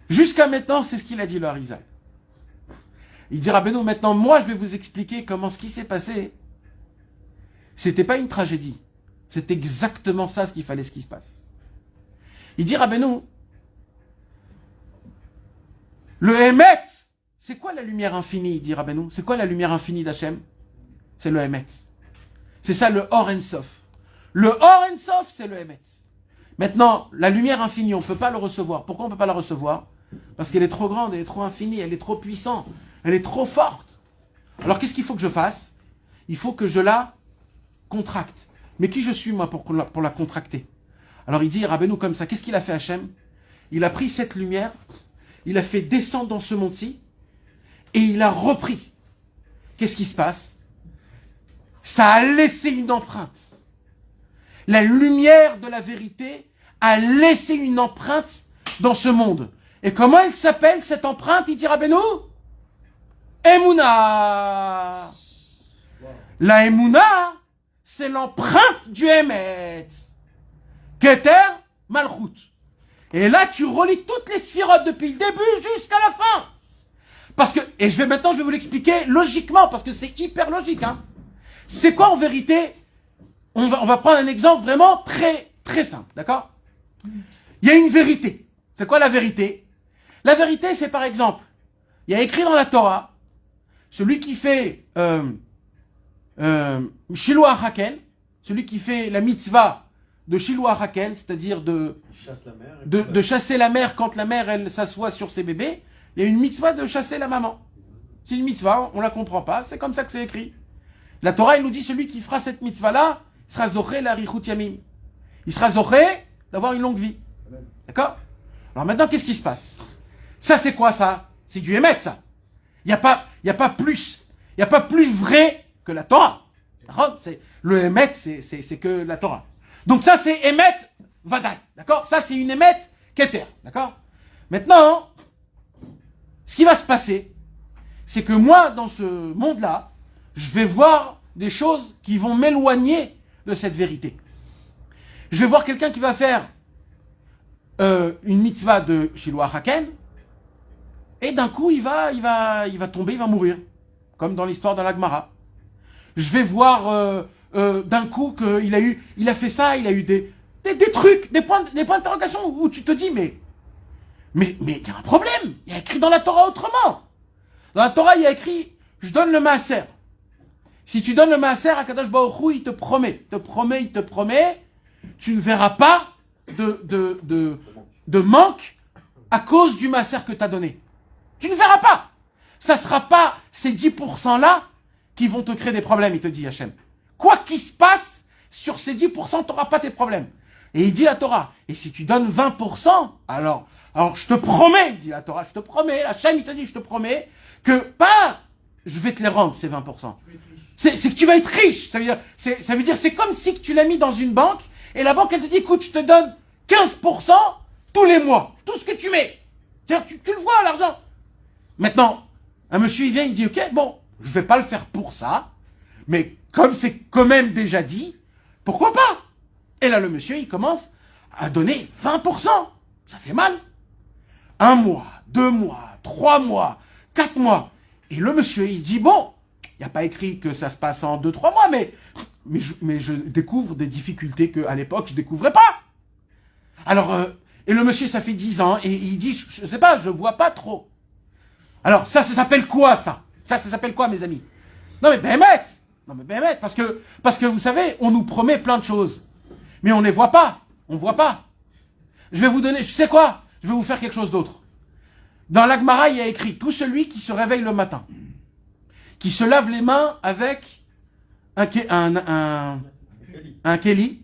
jusqu'à maintenant, c'est ce qu'il a dit le Harizal. Il dit Rabbeinu, maintenant, moi, je vais vous expliquer comment ce qui s'est passé. C'était pas une tragédie. C'est exactement ça ce qu'il fallait ce qui se passe. Il dit Rabbeinu, le Emet, c'est quoi la lumière infinie, il dit Rabbeinu? C'est quoi la lumière infinie d'Hachem? C'est le Emet. C'est ça le Or en Sof. Le Or en Sof, c'est le Emet. Maintenant, la lumière infinie, on ne peut pas le recevoir. Pourquoi on ne peut pas la recevoir? Parce qu'elle est trop grande, elle est trop infinie, elle est trop puissante, elle est trop forte. Alors qu'est-ce qu'il faut que je fasse? Il faut que je la contracte. Mais qui je suis, moi, pour la contracter? Alors il dit, Rabbeinu, comme ça, qu'est-ce qu'il a fait Hachem? Il a pris cette lumière, il a fait descendre dans ce monde-ci, et il a repris. Qu'est-ce qui se passe? Ça a laissé une empreinte. La lumière de la vérité a laissé une empreinte dans ce monde. Et comment elle s'appelle, cette empreinte? Il dit, Rabbeinu, Emouna. La Emouna, c'est l'empreinte du Emet. Keter, Malchut. Et là, tu relis toutes les sphirotes depuis le début jusqu'à la fin. Parce que, et maintenant, je vais vous l'expliquer logiquement, parce que c'est hyper logique, hein. C'est quoi en vérité? On va prendre un exemple vraiment très, très simple, d'accord? Il y a une vérité. C'est quoi la vérité? La vérité, c'est par exemple, il y a écrit dans la Torah, celui qui fait Shiloh HaKel, celui qui fait la mitzvah de Shiloh HaKel, c'est-à-dire de chasser la mère quand la mère elle s'assoit sur ses bébés, il y a une mitzvah de chasser la maman. C'est une mitzvah, on la comprend pas, c'est comme ça que c'est écrit. La Torah, elle nous dit, celui qui fera cette mitzvah-là, sera zoché l'arichut yamim. Il sera zoché d'avoir une longue vie. D'accord? Alors maintenant, qu'est-ce qui se passe? Ça, c'est quoi ça? C'est du émet, ça. Il n'y a pas plus vrai que la Torah. D'accord? Le émet, c'est que la Torah. Donc ça, c'est émet vadaï. D'accord? Ça, c'est une émet keter. D'accord? Maintenant, ce qui va se passer, c'est que moi, dans ce monde-là, je vais voir des choses qui vont m'éloigner de cette vérité. Je vais voir quelqu'un qui va faire une mitzvah de Shiloh HaKel, et d'un coup, il va tomber, il va mourir. Comme dans l'histoire de la Gemara. Je vais voir d'un coup qu'il a fait ça, il a eu des trucs, des points d'interrogation où tu te dis, mais il y a un problème. Il y a écrit dans la Torah autrement. Dans la Torah, il y a écrit, je donne le maaser. Si tu donnes le maaser, Akadosh Baruch Hu, il te promet, tu ne verras pas de manque à cause du maaser que tu as donné. Tu ne verras pas. Ça ne sera pas ces 10%-là qui vont te créer des problèmes, il te dit Hachem. Quoi qu'il se passe, sur ces 10%, tu n'auras pas tes problèmes. Et il dit la Torah, et si tu donnes 20%, alors je te promets, dit la Torah, je te promets, Hachem il te dit, je te promets, que pas, je vais te les rendre, ces 20%. C'est que tu vas être riche. Ça veut dire, c'est comme si tu l'as mis dans une banque, et la banque, elle te dit, écoute, je te donne 15% tous les mois. Tout ce que tu mets. Tu le vois, l'argent. Maintenant, un monsieur, il vient, il dit, ok, bon, je vais pas le faire pour ça, mais comme c'est quand même déjà dit, pourquoi pas? Et là, le monsieur, il commence à donner 20%. Ça fait mal. 1 mois, 2 mois, 3 mois, 4 mois. Et le monsieur, il dit, bon, il n'y a pas écrit que ça se passe en 2-3 mois, mais je découvre des difficultés qu'à l'époque, je découvrais pas. Alors, et le monsieur, ça fait 10 ans, et il dit, je sais pas, je vois pas trop. Alors, ça s'appelle quoi, ça? Ça s'appelle quoi, mes amis? Non, mais Béhémet! Non, mais Béhémet, parce que, vous savez, on nous promet plein de choses. Mais on ne les voit pas. On ne voit pas. Je vais vous donner, tu sais quoi? Je vais vous faire quelque chose d'autre. Dans la Gemara, il y a écrit, tout celui qui se réveille le matin, qui se lave les mains avec un keli,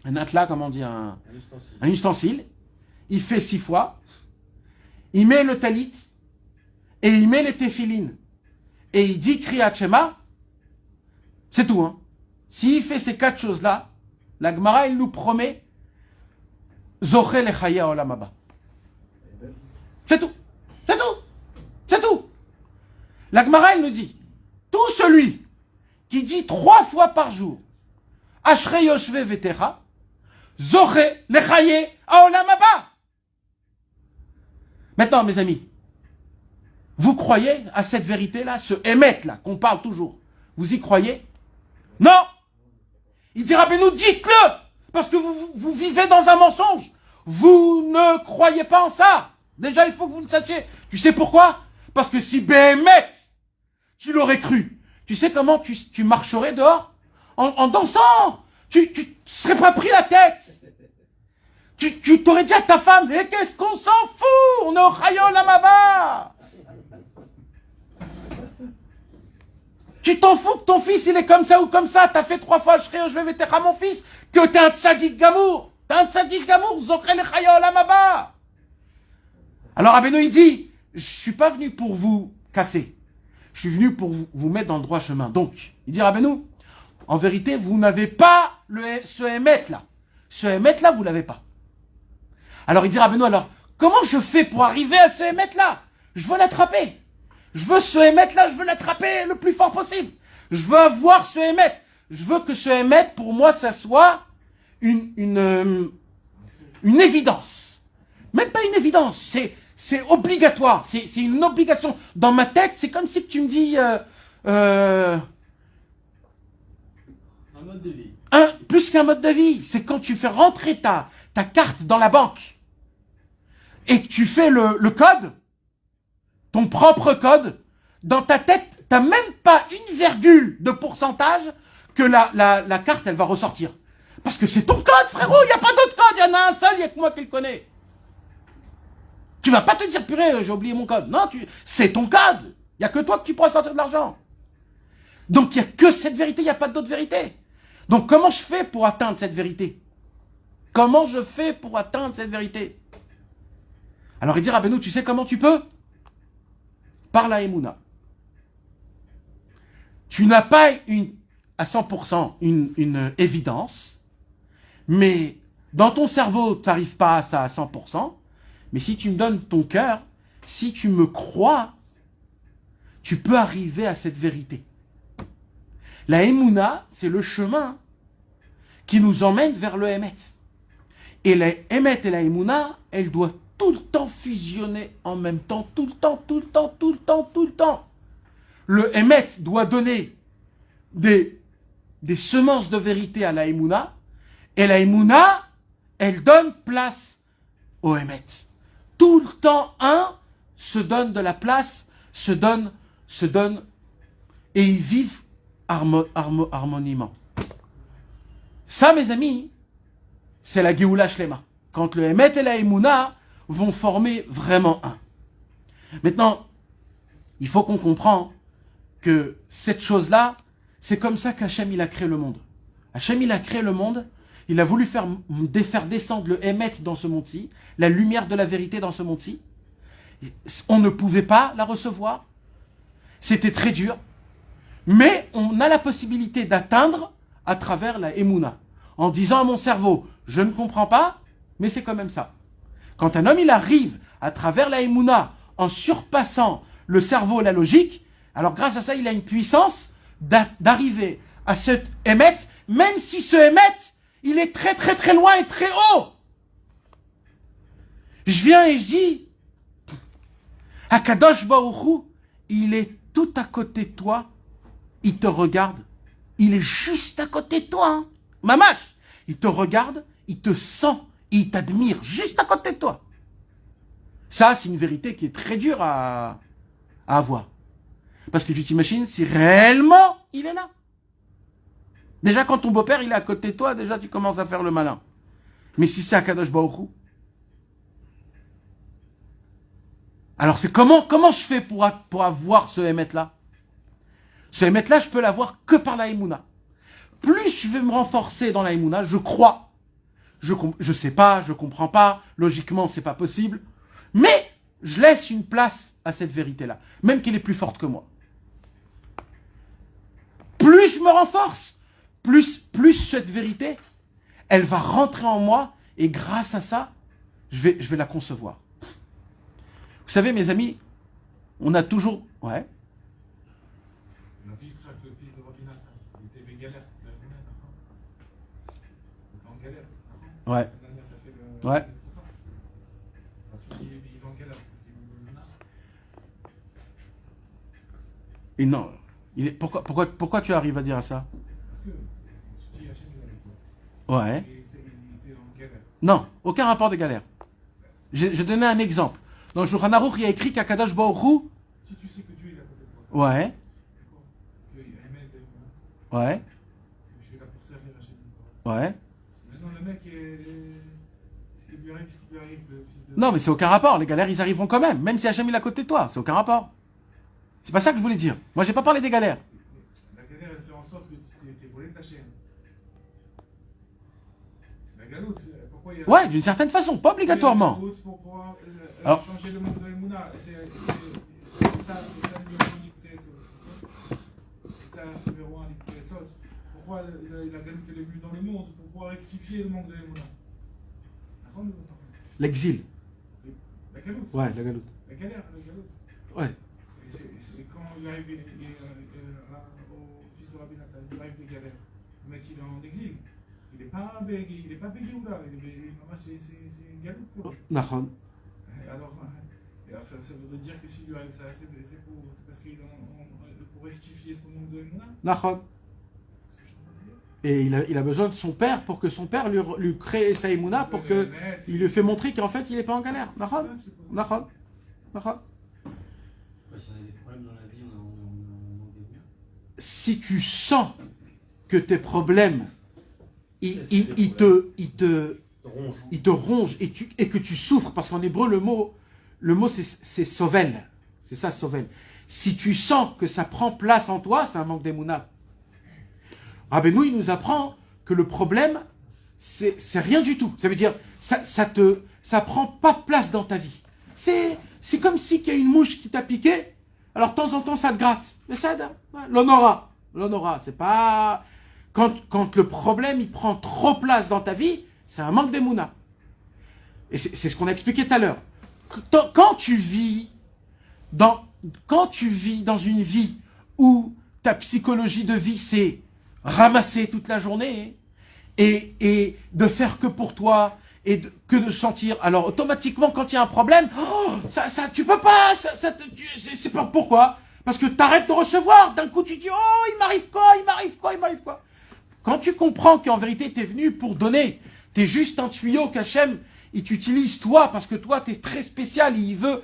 un atla, comment on dit, un ustensile, il fait 6 fois, il met le talit, et il met les téphilines, et il dit Kriyat Shema, c'est tout, hein. S'il fait ces 4 choses-là, la Gemara, il nous promet Zoché lechaya olam haba. C'est tout. C'est tout. C'est tout. La Gemara, elle nous dit, tout celui qui dit 3 fois par jour, Ashrei Yoshve Vetecha, Zoché lechaya olam haba. Maintenant, mes amis, vous croyez à cette vérité-là, ce émet-là, qu'on parle toujours? Vous y croyez? Non! Il dira, mais nous dites-le! Parce que vous vivez dans un mensonge. Vous ne croyez pas en ça. Déjà, il faut que vous le sachiez. Tu sais pourquoi? Parce que si Béhémet, tu l'aurais cru, tu sais comment tu marcherais dehors? En dansant. Tu serais pas pris la tête. Tu t'aurais dit à ta femme, mais qu'est-ce qu'on s'en fout? On est au Chayo Lamaba. Tu t'en fous que ton fils il est comme ça ou comme ça? T'as fait 3 fois je vais mettre à mon fils que t'es un tzadik gamour. T'es un tzadik gamour, Zokhel Chayo Lamaba. Alors Rabbeinu il dit, je suis pas venu pour vous casser. Je suis venu pour vous mettre dans le droit chemin. Donc, il dit Rabbeinu, en vérité, vous n'avez pas ce émet là. Ce émet là, vous l'avez pas. Alors il dit Rabbeinu, alors, comment je fais pour arriver à ce émet là? Je veux l'attraper. Je veux ce émet là, je veux l'attraper le plus fort possible. Je veux avoir ce émet. je veux que ce Emet, pour moi, ça soit une évidence. Même pas une évidence, c'est obligatoire, c'est une obligation. Dans ma tête, c'est comme si tu me dis... Un mode de vie. Plus qu'un mode de vie, c'est quand tu fais rentrer ta carte dans la banque et que tu fais le code, ton propre code, dans ta tête, t'as même pas une virgule de pourcentage que la carte, elle va ressortir. Parce que c'est ton code, frérot, il n'y a pas d'autre code, il y en a un seul, il n'y a que moi qui le connais. Tu vas pas te dire, purée, j'ai oublié mon code. Non, c'est ton code. Il n'y a que toi que tu pourras sortir de l'argent. Donc il n'y a que cette vérité, il n'y a pas d'autre vérité. Donc comment je fais pour atteindre cette vérité? Comment je fais pour atteindre cette vérité? Alors il dit, Rabbeinu, tu sais comment tu peux? Par la Emouna. Tu n'as pas à 100% une évidence, mais dans ton cerveau, tu n'arrives pas à ça à 100%, mais si tu me donnes ton cœur, si tu me crois, tu peux arriver à cette vérité. La Emouna, c'est le chemin qui nous emmène vers le Emet. Et la Emet et la Emouna, elles doivent tout le temps fusionner en même temps, tout le temps, tout le temps, tout le temps, tout le temps. Le Emet doit donner des semences de vérité à la Emouna, et la Emouna, elle donne place au Emet. Tout le temps, un se donne de la place, se donne, et ils vivent harmonieusement. Ça, mes amis, c'est la Géoula Shlema. Quand le Emet et la Emouna vont former vraiment un. Maintenant, il faut qu'on comprenne que cette chose-là, c'est comme ça qu'Hachem il a créé le monde. Hachem il a créé le monde, il a voulu faire descendre le Emet dans ce monde-ci, la lumière de la vérité dans ce monde-ci. On ne pouvait pas la recevoir, c'était très dur, mais on a la possibilité d'atteindre à travers la Emouna, en disant à mon cerveau, je ne comprends pas, mais c'est quand même ça. Quand un homme il arrive à travers la Emouna, en surpassant le cerveau et la logique, alors grâce à ça, il a une puissance d'arriver à ce Emet, même si ce Emet, il est très très très loin et très haut. Je viens et je dis, Akadosh Baruch Hu, il est tout à côté de toi, il te regarde, il est juste à côté de toi, hein. Mamash, il te regarde, il te sent, il t'admire juste à côté de toi. Ça, c'est une vérité qui est très dure à avoir. Parce que tu t'imagines si réellement il est là. Déjà, quand ton beau-père il est à côté de toi, déjà tu commences à faire le malin. Mais si c'est Akadosh Baruch Hu, alors c'est comment je fais pour avoir ce Emet-là? Ce Emet-là, je peux l'avoir que par la Emouna. Plus je vais me renforcer dans la Emouna, je crois. Je sais pas, je comprends pas, logiquement c'est pas possible. Mais je laisse une place à cette vérité-là, même qu'elle est plus forte que moi. Plus je me renforce, plus cette vérité, elle va rentrer en moi, et grâce à ça, je vais la concevoir. Vous savez, mes amis, on a toujours... Ouais. On a dit ça que le fils de Rabbi Nathan, il était en galère. Il était en galère. Ouais. Ouais. Il est en galère parce qu'il Et non. Pourquoi tu arrives à dire ça? Parce que je dis Hachem il est avec toi. Ouais. Il était en galère. Non, aucun rapport de galère. Je donnais un exemple. Dans le Shulchan Aruch, il y a écrit qu'Akadosh Baruch Hu... Si tu sais que Dieu est à côté de toi. Ouais. D'accord. Qu'il y a un mec avec moi. Ouais. Que je suis là pour servir Hachem. Ouais. Maintenant le mec ce qui lui arrive, le fils de... Non, mais c'est aucun rapport. Les galères, ils arriveront quand même. Même si Hachem il est à côté de toi. C'est aucun rapport. C'est pas ça que je voulais dire. Moi, j'ai pas parlé des galères. La galère, elle fait en sorte que tu t'es volé de ta chaîne. C'est la galoute. Pourquoi il y a... Ouais, d'une certaine façon. Pas obligatoirement. Pour pouvoir Alors... changer le monde de l'Emouna. C'est ça numéro 1 l'écouter ça numéro 1 l'écouter ça. Pourquoi la galoute elle est venue dans le monde? Pour pouvoir rectifier le monde de l'Emouna. L'exil. La galoute. Ouais, la galoute. La galère, la galoute. Ouais. Et quand il arrive au fils de Rabbi Nathan, il arrive des galères. le mec il est en exil. Il n'est pas bégué ou là, c'est une galoupe quoi. Nahon. Alors ça voudrait dire que s'il lui arrive ça, c'est parce qu'il est pour rectifier son nom de Emouna. Nahon. Et il a besoin de son père pour que son père lui crée sa Emouna, pour qu'il lui fait montrer qu'en fait il n'est pas en galère. Nahon. Nahon. Nahon. Si tu sens que tes problèmes ils te rongent et que tu souffres, parce qu'en hébreu le mot c'est sovel, c'est ça sovel. Si tu sens que ça prend place en toi, c'est un manque d'émouna. Rabbeinu il nous apprend que le problème c'est rien du tout. Ça veut dire ça prend pas place dans ta vie. C'est comme si qu'il y a une mouche qui t'a piqué. Alors, de temps en temps, ça te gratte. Mais ça, l'honora, c'est pas... Quand le problème, il prend trop place dans ta vie, c'est un manque d'émouna. Et c'est ce qu'on a expliqué tout à l'heure. Quand tu vis dans une vie où ta psychologie de vie, c'est ramasser toute la journée et de faire que pour toi, que de sentir. Alors, automatiquement, quand il y a un problème, tu peux pas, c'est pas pourquoi. Parce que tu arrêtes de recevoir. D'un coup, tu dis, oh, il m'arrive quoi. Quand tu comprends qu'en vérité, tu es venu pour donner, tu es juste un tuyau qu'Hachem, il t'utilise toi, parce que toi, tu es très spécial. Il veut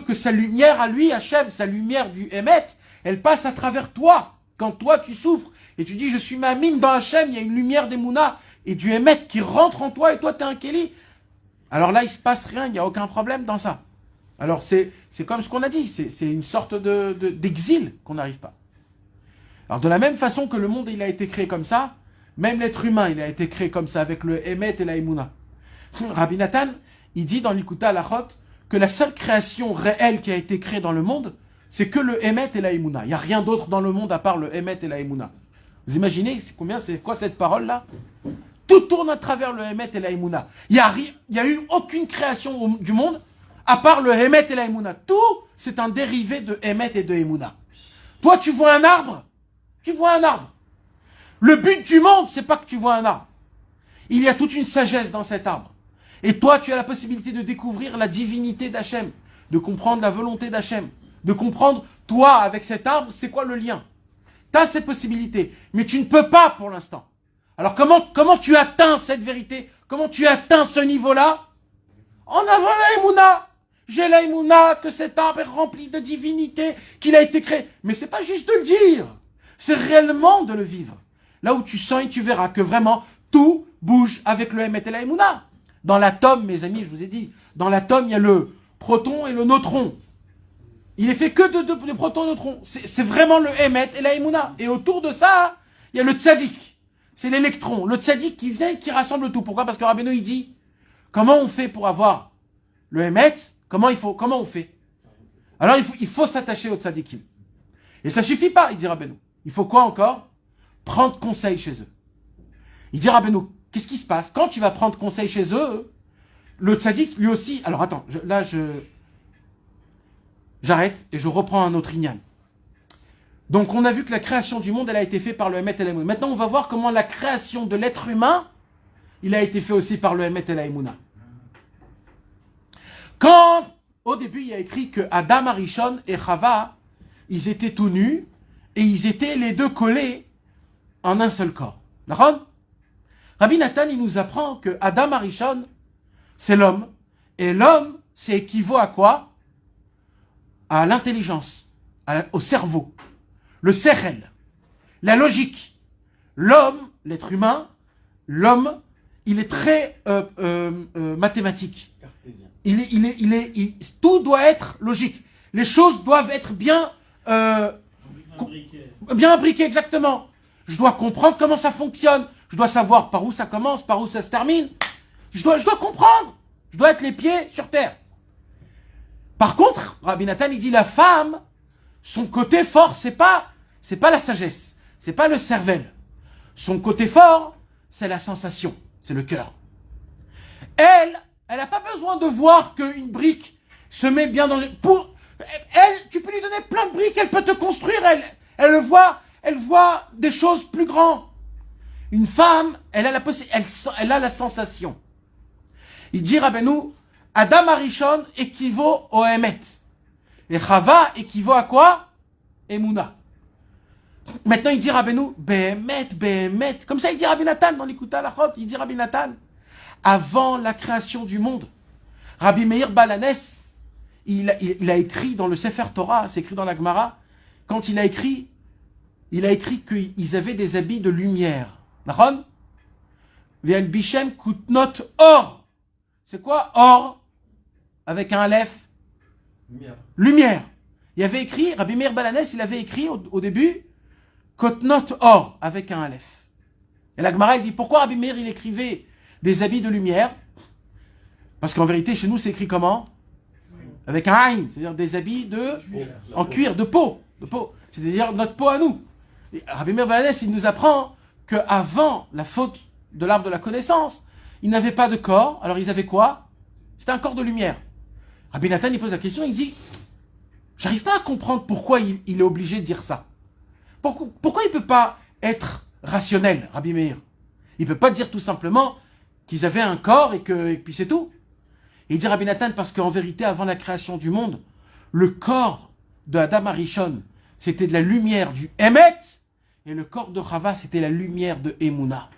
que sa lumière à lui, Hachem, sa lumière du Emet, elle passe à travers toi. Quand toi, tu souffres, et tu dis, je suis ma mine dans Hachem, il y a une lumière d'Emouna, et du Emet qui rentre en toi, et toi, tu es un Kéli. Alors là, il se passe rien, il n'y a aucun problème dans ça. Alors, c'est comme ce qu'on a dit, c'est une sorte d'exil qu'on n'arrive pas. Alors, de la même façon que le monde, il a été créé comme ça, même l'être humain, il a été créé comme ça, avec le Emet et la Emouna. Rabbi Nathan, il dit dans l'Ikuta Halachot que la seule création réelle qui a été créée dans le monde, c'est que le Emet et la Emouna. Il n'y a rien d'autre dans le monde à part le Emet et la Emouna. Vous imaginez, c'est quoi cette parole-là? Tout tourne à travers le Emet et la Emouna. Il n'y a eu aucune création du monde à part le Emet et la Emouna. Tout, c'est un dérivé de Emet et de Emouna. Toi, tu vois un arbre. Le but du monde, c'est pas que tu vois un arbre. Il y a toute une sagesse dans cet arbre. Et toi, tu as la possibilité de découvrir la divinité d'Hachem, de comprendre la volonté d'Hachem, de comprendre, toi, avec cet arbre, c'est quoi le lien. Tu as cette possibilité, mais tu ne peux pas pour l'instant. Alors comment tu atteins cette vérité? Comment tu atteins ce niveau-là? En avant la Emouna. J'ai la Emouna que cet arbre est rempli de divinité, qu'il a été créé. Mais c'est pas juste de le dire. C'est réellement de le vivre. Là où tu sens et tu verras que vraiment tout bouge avec le Emet et la Emouna. Dans l'atome, mes amis, je vous ai dit, dans l'atome, il y a le proton et le neutron. Il est fait que de protons et neutrons. C'est vraiment le Emet et la Emouna. Et autour de ça, il y a le tzaddik. C'est l'électron. Le tzaddik qui vient et qui rassemble tout. Pourquoi? Parce que Rabbeinu, il dit, comment on fait pour avoir le Emet? Comment on fait? Alors, il faut s'attacher au tzaddikim. Et ça suffit pas, il dit Rabbeinu. Il faut quoi encore? Prendre conseil chez eux. Il dit Rabbeinu, qu'est-ce qui se passe? Quand tu vas prendre conseil chez eux, le tzaddik, lui aussi... Alors, attends, j'arrête et je reprends un autre inyan. Donc, on a vu que la création du monde, elle a été faite par le Emet et la Emouna. Maintenant, on va voir comment la création de l'être humain, il a été fait aussi par le Emet et la Emouna. Quand, au début, il y a écrit que Adam Arishon et Chava, ils étaient tout nus et ils étaient les deux collés en un seul corps. D'accord? Rabbi Nathan, il nous apprend que Adam Arishon, c'est l'homme. Et l'homme, c'est équivaut à quoi? À l'intelligence, au cerveau, le sechel, la logique. L'homme, l'être humain, l'homme, il est très mathématique. Tout doit être logique. Les choses doivent être bien imbriquées, exactement. Je dois comprendre comment ça fonctionne. Je dois savoir par où ça commence, par où ça se termine. Je dois comprendre. Je dois être les pieds sur terre. Par contre, Rabbi Nathan, il dit la femme, son côté fort, c'est pas la sagesse, c'est pas le cervelle. Son côté fort, c'est la sensation, c'est le cœur. Elle n'a pas besoin de voir qu'une brique se met bien dans une... tu peux lui donner plein de briques, elle peut te construire, elle voit des choses plus grandes. une femme, elle a la sensation. Il dit Rabbeinu, Adam Arishon équivaut au Emet. Et Chava équivaut à quoi? Emouna. Maintenant il dit Rabbeinu, Behemet. Comme ça il dit Rabbi Nathan dans l'Ikuta Lachot, il dit Rabbi Nathan, avant la création du monde, Rabbi Meir Balanes, il a écrit dans le Sefer Torah, c'est écrit dans la Gemara, quand il a écrit qu'ils avaient des habits de lumière. Nachon? Vian Bichem Kutnot Or. C'est quoi Or? Avec un aleph. Lumière. Il avait écrit, Rabbi Meir Balanes, il avait écrit au début, Kutnot Or, avec un aleph. Et la Gemara, il dit, pourquoi Rabbi Meir, il écrivait des habits de lumière? Parce qu'en vérité, chez nous, c'est écrit comment? Avec un aïn, c'est-à-dire des habits en cuir, de peau. C'est-à-dire notre peau à nous. Et Rabbi Meir Balanes, il nous apprend qu'avant la faute de l'arbre de la connaissance, ils n'avaient pas de corps, alors ils avaient quoi? C'était un corps de lumière. Rabbi Nathan, il pose la question, il dit, j'arrive pas à comprendre pourquoi il est obligé de dire ça. Pourquoi il ne peut pas être rationnel, Rabbi Meir? Il ne peut pas dire tout simplement qu'ils avaient un corps et puis c'est tout. Et il dit Rabbi Nathan, parce qu'en vérité, avant la création du monde, le corps de Adam Arishon, c'était de la lumière du Emet, et le corps de Chava, c'était la lumière de Emouna.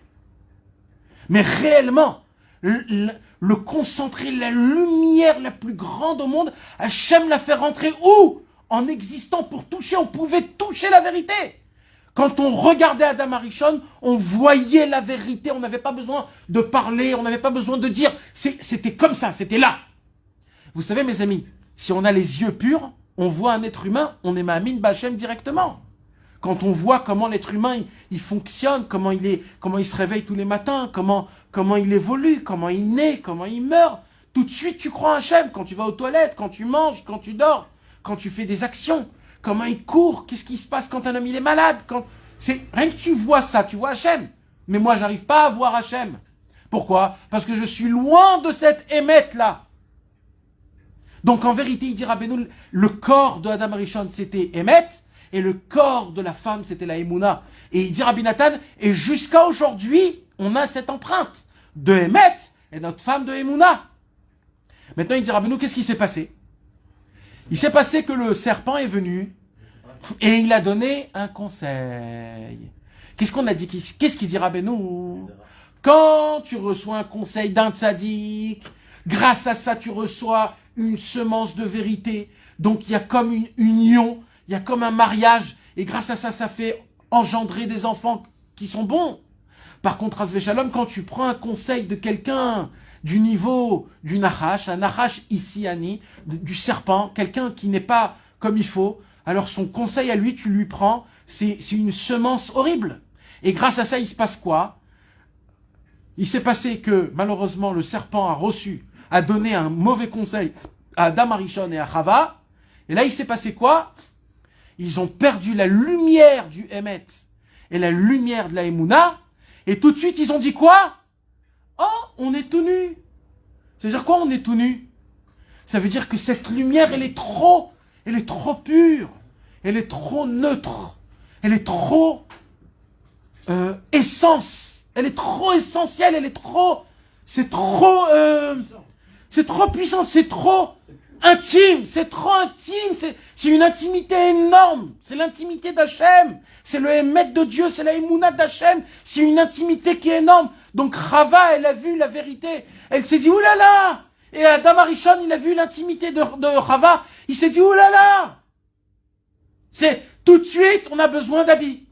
Mais réellement, le concentré, la lumière la plus grande au monde, Hachem l'a fait rentrer où? En existant pour toucher, on pouvait toucher la vérité. Quand on regardait Adam Arishon, on voyait la vérité, on n'avait pas besoin de parler, on n'avait pas besoin de dire, c'était comme ça, c'était là. Vous savez mes amis, si on a les yeux purs, on voit un être humain, on est Ma'amin B'Hashem directement. Quand on voit comment l'être humain il fonctionne, comment il se réveille tous les matins, comment il évolue, comment il naît, comment il meurt, tout de suite tu crois en Hachem quand tu vas aux toilettes, quand tu manges, quand tu dors, quand tu fais des actions, comment il court, qu'est-ce qui se passe quand un homme il est malade, rien que tu vois ça, tu vois Hachem. Mais moi j'arrive pas à voir Hachem. Pourquoi? Parce que je suis loin de cette émette là. Donc en vérité, il dit Rabbeinu, le corps de Adam Arishon c'était Emet, et le corps de la femme c'était la Emouna. Et il dit Rabbi Nathan, et jusqu'à aujourd'hui, on a cette empreinte de Emet et notre femme de Emouna. Maintenant il dit Rabbeinu, qu'est-ce qui s'est passé? Il s'est passé que le serpent est venu et il a donné un conseil. Qu'est-ce qu'on a dit? Qu'est-ce qu'il dit Rabbeinu? Quand tu reçois un conseil d'un tzaddik, grâce à ça tu reçois une semence de vérité. Donc il y a comme une union, il y a comme un mariage, et grâce à ça, ça fait engendrer des enfants qui sont bons. Par contre, Hasvé Shalom, quand tu prends un conseil de quelqu'un du niveau du Nachash, un Nachash ici, Annie, du serpent, quelqu'un qui n'est pas comme il faut, alors son conseil à lui, tu lui prends, c'est une semence horrible. Et grâce à ça, il se passe quoi? Il s'est passé que, malheureusement, le serpent a donné un mauvais conseil à Adam Arishon et à Chava. Et là, il s'est passé quoi? Ils ont perdu la lumière du Emet et la lumière de la Emouna. Et tout de suite, ils ont dit quoi? Oh, on est tout nu. Ça veut dire quoi, on est tout nu? Ça veut dire que cette lumière, elle est trop pure. Elle est trop neutre. Elle est trop essence. Elle est trop essentielle. C'est trop puissant. C'est trop intime. C'est trop intime. C'est une intimité énorme. C'est l'intimité d'Hachem. C'est le Emet de Dieu. C'est la Emouna d'Hachem. C'est une intimité qui est énorme. Donc Chava, elle a vu la vérité. Elle s'est dit, oulala. Et Adam Arishon, il a vu l'intimité de Chava. Il s'est dit, oulala. C'est tout de suite, on a besoin d'habits.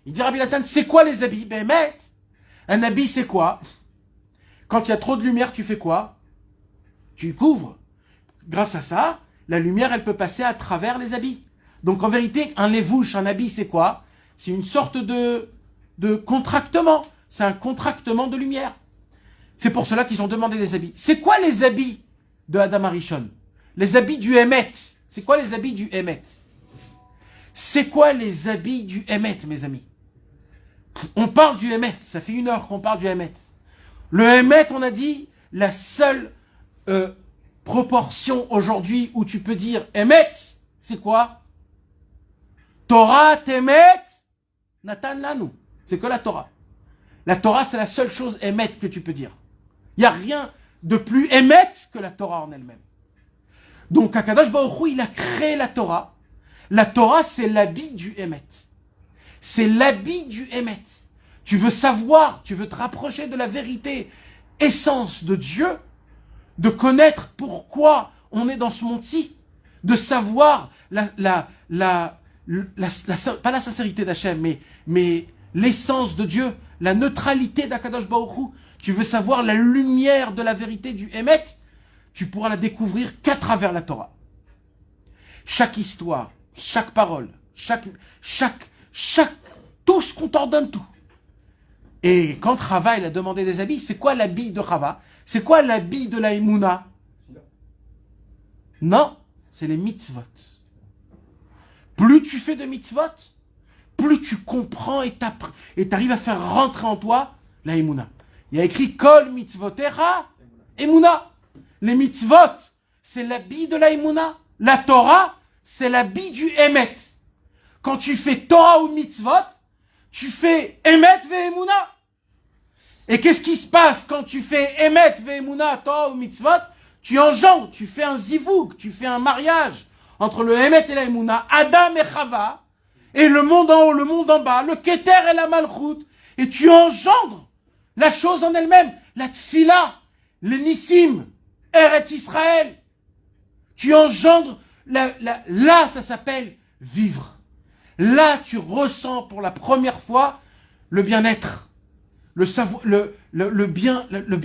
Il dit Rabbi Nathan, c'est quoi les habits? Ben, un habit, c'est quoi? Quand il y a trop de lumière, tu fais quoi? Tu couvres. Grâce à ça, la lumière, elle peut passer à travers les habits. Donc en vérité, un lévouche, un habit, c'est quoi? C'est une sorte de contractement. C'est un contractement de lumière. C'est pour cela qu'ils ont demandé des habits. C'est quoi les habits de Adam Arishon? Les habits du Emet. C'est quoi les habits du Emet? C'est quoi les habits du Emet, mes amis? On parle du Emet. Ça fait 1 heure qu'on parle du Emet. Le Emet, on a dit, la seule proportion aujourd'hui où tu peux dire Emet, c'est quoi? Torah, Temet, Natan Lanu. C'est que la Torah. La Torah, c'est la seule chose émettre que tu peux dire. Il n'y a rien de plus émettre que la Torah en elle-même. Donc, Akadosh Baruch Hu, il a créé la Torah. La Torah, c'est l'habit du émet. C'est l'habit du émet. Tu veux savoir, tu veux te rapprocher de la vérité, essence de Dieu, de connaître pourquoi on est dans ce monde-ci, de savoir pas la sincérité d'Hachem, mais l'essence de Dieu, la neutralité d'Akadosh Baruch Hu. Tu veux savoir la lumière de la vérité du émet, tu pourras la découvrir qu'à travers la Torah. Chaque histoire, chaque parole, tout ce qu'on t'ordonne, tout. Et quand Chava, il a demandé des habits, c'est quoi l'habit de Chava? C'est quoi l'habit de la Emouna? Non, c'est les mitzvot. Plus tu fais de mitzvot, plus tu comprends et t'arrives à faire rentrer en toi la Emouna. Il y a écrit Kol mitzvotecha Emouna. Les mitzvot, c'est l'habit de la Emouna. La Torah, c'est l'habit du Emet. Quand tu fais Torah ou mitzvot, tu fais Emet ve Emouna. Et qu'est-ce qui se passe quand tu fais Emet ve Emouna, Torah ou mitzvot? Tu engendres, tu fais un zivouk, tu fais un mariage entre le Emet et la Emouna, Adam et Chava, et le monde en haut, le monde en bas, le Keter et la Malchut, et tu engendres la chose en elle-même, la Tfila, le Nissim, Eretz Israël. Tu engendres, là ça s'appelle vivre. Là tu ressens pour la première fois le bien-être, le savoir, le bien, la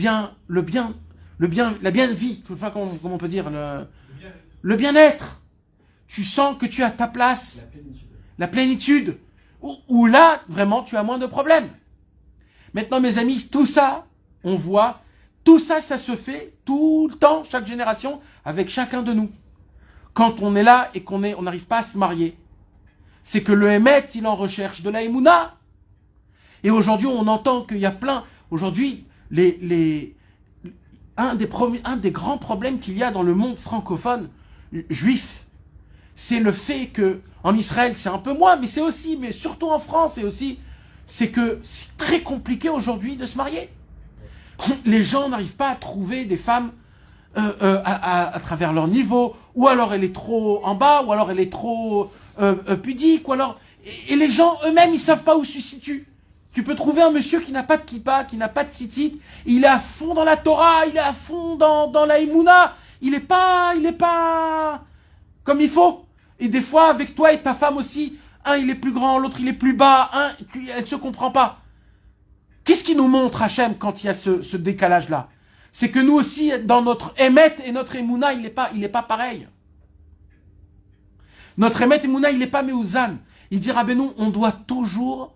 bien-vie, je sais pas comment on peut dire, le bien-être. Tu sens que tu as ta place, la plénitude, où là, vraiment, tu as moins de problèmes. Maintenant, mes amis, tout ça, on voit, tout ça, ça se fait tout le temps, chaque génération, avec chacun de nous. Quand on est là et qu'on n'arrive pas à se marier, c'est que le Emet, il en recherche de la Emouna. Et aujourd'hui, on entend qu'il y a plein, aujourd'hui, un des grands problèmes qu'il y a dans le monde francophone juif, c'est le fait que, en Israël, c'est un peu moins, mais surtout en France, c'est que c'est très compliqué aujourd'hui de se marier. Les gens n'arrivent pas à trouver des femmes à travers leur niveau, ou alors elle est trop en bas, ou alors elle est trop pudique, ou alors... Et les gens eux-mêmes, ils savent pas où se situent. Tu peux trouver un monsieur qui n'a pas de kippa, qui n'a pas de tzitzit, il est à fond dans la Torah, il est à fond dans la Emouna, il est pas comme il faut. Et des fois, avec toi et ta femme aussi, un il est plus grand, l'autre il est plus bas, elle ne se comprend pas. Qu'est-ce qui nous montre Hachem quand il y a ce décalage-là? C'est que nous aussi, dans notre Emet et notre Emouna, il est pas pareil. Notre Emet et Emouna, il n'est pas Meouzan. Il dit, Rabbeinu, on doit toujours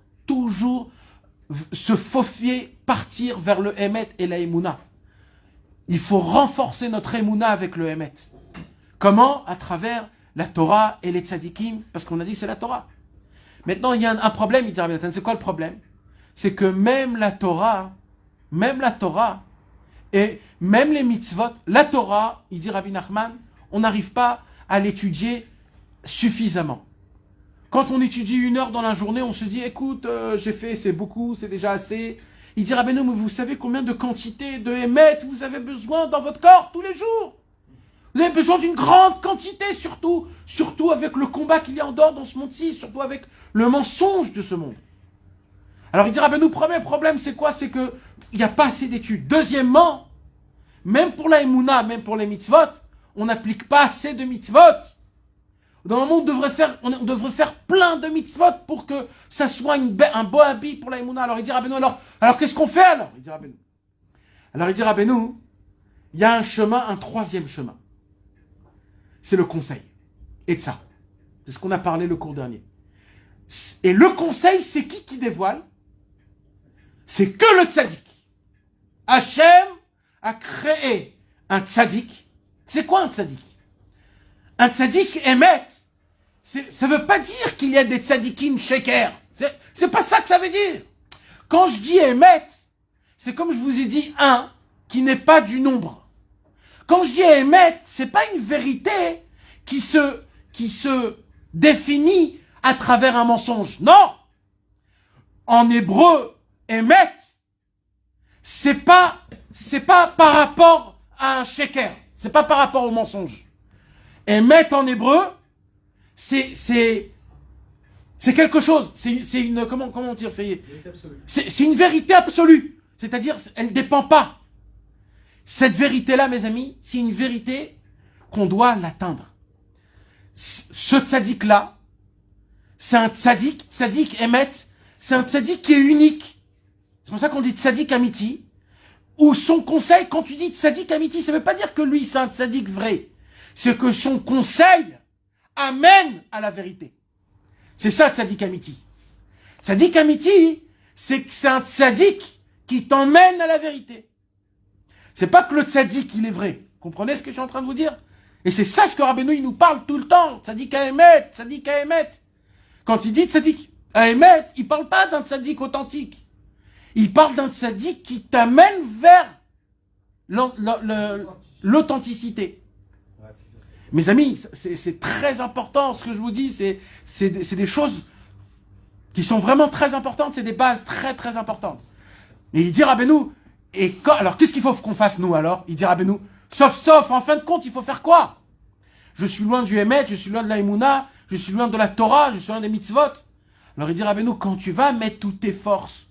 se faufier, partir vers le Emet et la Emouna. Il faut renforcer notre Emouna avec le Emet. Comment? À travers la Torah et les tzadikim, parce qu'on a dit c'est la Torah. Maintenant, il y a un problème, il dit Rabbi Nathan, c'est quoi le problème? C'est que même la Torah, et même les mitzvot, la Torah, il dit Rabbi Nachman, on n'arrive pas à l'étudier suffisamment. Quand on étudie 1 heure dans la journée, on se dit, écoute, j'ai fait, c'est beaucoup, c'est déjà assez. Il dit, Rabbeinu, mais vous savez combien de quantité de émet vous avez besoin dans votre corps tous les jours? Vous avez besoin d'une grande quantité, surtout avec le combat qu'il y a en dehors dans ce monde-ci, surtout avec le mensonge de ce monde. Alors il dit, Rabbeinu, premier problème, c'est quoi? C'est qu'il n'y a pas assez d'études. Deuxièmement, même pour la Emouna, même pour les mitzvot, on n'applique pas assez de mitzvot. Dans le monde, on devrait faire plein de mitzvot pour que ça soit un beau habit pour la Emouna. Alors il dit, Rabbeinu, alors qu'est-ce qu'on fait alors? Il dit, Rabbeinu, il y a un chemin, un troisième chemin. C'est le conseil. Et de ça. C'est ce qu'on a parlé le cours dernier. Et le conseil, c'est qui dévoile? C'est que le tzaddik. Hachem a créé un tzaddik. C'est quoi un tzaddik? Un tzaddik émet. Ça ne veut pas dire qu'il y a des tzaddikim sheker. C'est pas ça que ça veut dire. Quand je dis émet, c'est comme je vous ai dit un qui n'est pas du nombre. Quand je dis émet, c'est pas une vérité qui se définit à travers un mensonge. Non! En hébreu, émet, c'est pas par rapport à un sheker. C'est pas par rapport au mensonge. Emet en hébreu, c'est quelque chose. C'est une, comment dire, c'est une vérité absolue. C'est-à-dire, elle ne dépend pas. Cette vérité-là, mes amis, c'est une vérité qu'on doit l'atteindre. Ce tzaddik-là, c'est un tzaddik Emet, c'est un tzaddik qui est unique. C'est pour ça qu'on dit tzaddik amiti, ou son conseil, quand tu dis tzaddik amiti, ça ne veut pas dire que lui, c'est un tzaddik vrai. C'est que son conseil amène à la vérité. C'est ça, tzaddik amiti. Tzaddik amiti, c'est un tzaddik qui t'emmène à la vérité. C'est pas que le tzaddik, il est vrai. Comprenez ce que je suis en train de vous dire? Et c'est ça ce que Rabbeinu, il nous parle tout le temps. Tzaddik à Emet, tzaddik à Emet. Quand il dit tzaddik à Emet, il parle pas d'un tzaddik authentique. Il parle d'un tzaddik qui t'amène vers l'authenticité. Mes amis, c'est très important ce que je vous dis. C'est des choses qui sont vraiment très importantes. C'est des bases très très importantes. Et il dit Rabbeinu, alors qu'est-ce qu'il faut qu'on fasse nous alors? Il dit Rabbeinu, sauf, en fin de compte, il faut faire quoi? Je suis loin du Emet, je suis loin de la Emouna, je suis loin de la Torah, je suis loin des mitzvot. Alors il dit Rabbeinu, quand tu vas mettre toutes tes forces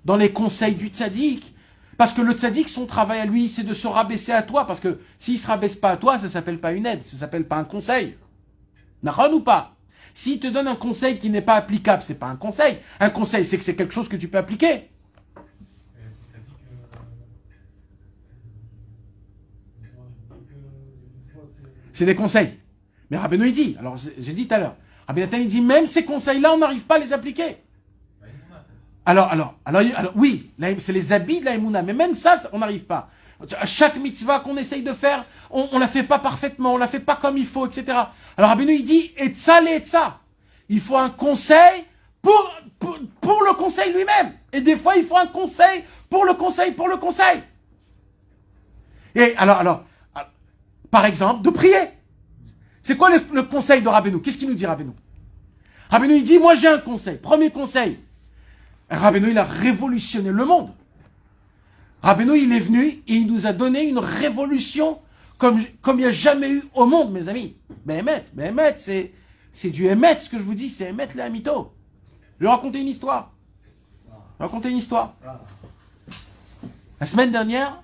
dans les conseils du tzaddik, parce que le tzaddik, son travail à lui, c'est de se rabaisser à toi, parce que s'il se rabaisse pas à toi, ça s'appelle pas une aide, ça s'appelle pas un conseil. Nachon ou pas? S'il te donne un conseil qui n'est pas applicable, c'est pas un conseil. Un conseil, c'est que c'est quelque chose que tu peux appliquer. C'est des conseils. Mais Rabbeinu, il dit, alors j'ai dit tout à l'heure, Rabbi Nathan, il dit, même ces conseils-là, on n'arrive pas à les appliquer. Alors, oui, c'est les habits de la Emouna, mais même ça, on n'arrive pas. À chaque mitzvah qu'on essaye de faire, on la fait pas parfaitement, on la fait pas comme il faut, etc. Alors Rabbeinu, il dit, et ça. Il faut un conseil pour le conseil lui-même. Et des fois, il faut un conseil pour le conseil. Et alors, par exemple, de prier. C'est quoi le conseil de Rabbeinu? Qu'est-ce qu'il nous dit, Rabbeinu? Rabbeinu, il dit, moi j'ai un conseil. Premier conseil. Rabbeinu, il a révolutionné le monde. Rabbeinu, il est venu et il nous a donné une révolution comme il n'y a jamais eu au monde, mes amis. Emet, c'est du Emet, ce que je vous dis, c'est Emet le Hamito. Je vais raconter une histoire. La semaine dernière,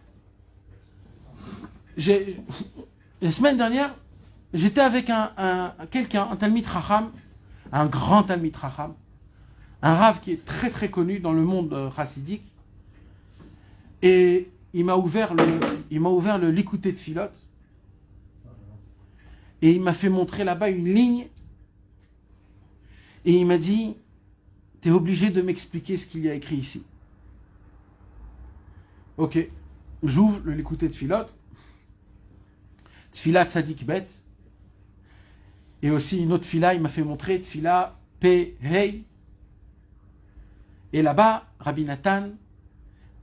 j'étais avec quelqu'un, un Talmid Chacham, un grand Talmid Chacham, un Rav qui est très très connu dans le monde chassidique, et il m'a ouvert le Likutei Tfilot, et il m'a fait montrer là-bas une ligne, et il m'a dit, t'es obligé de m'expliquer ce qu'il y a écrit ici. Ok, j'ouvre le Likutei Tfilot, Tfila Tzadik Bet, et aussi une autre Tfila, il m'a fait montrer Tfila Pe Hei. Et là-bas, Rabbi Nathan,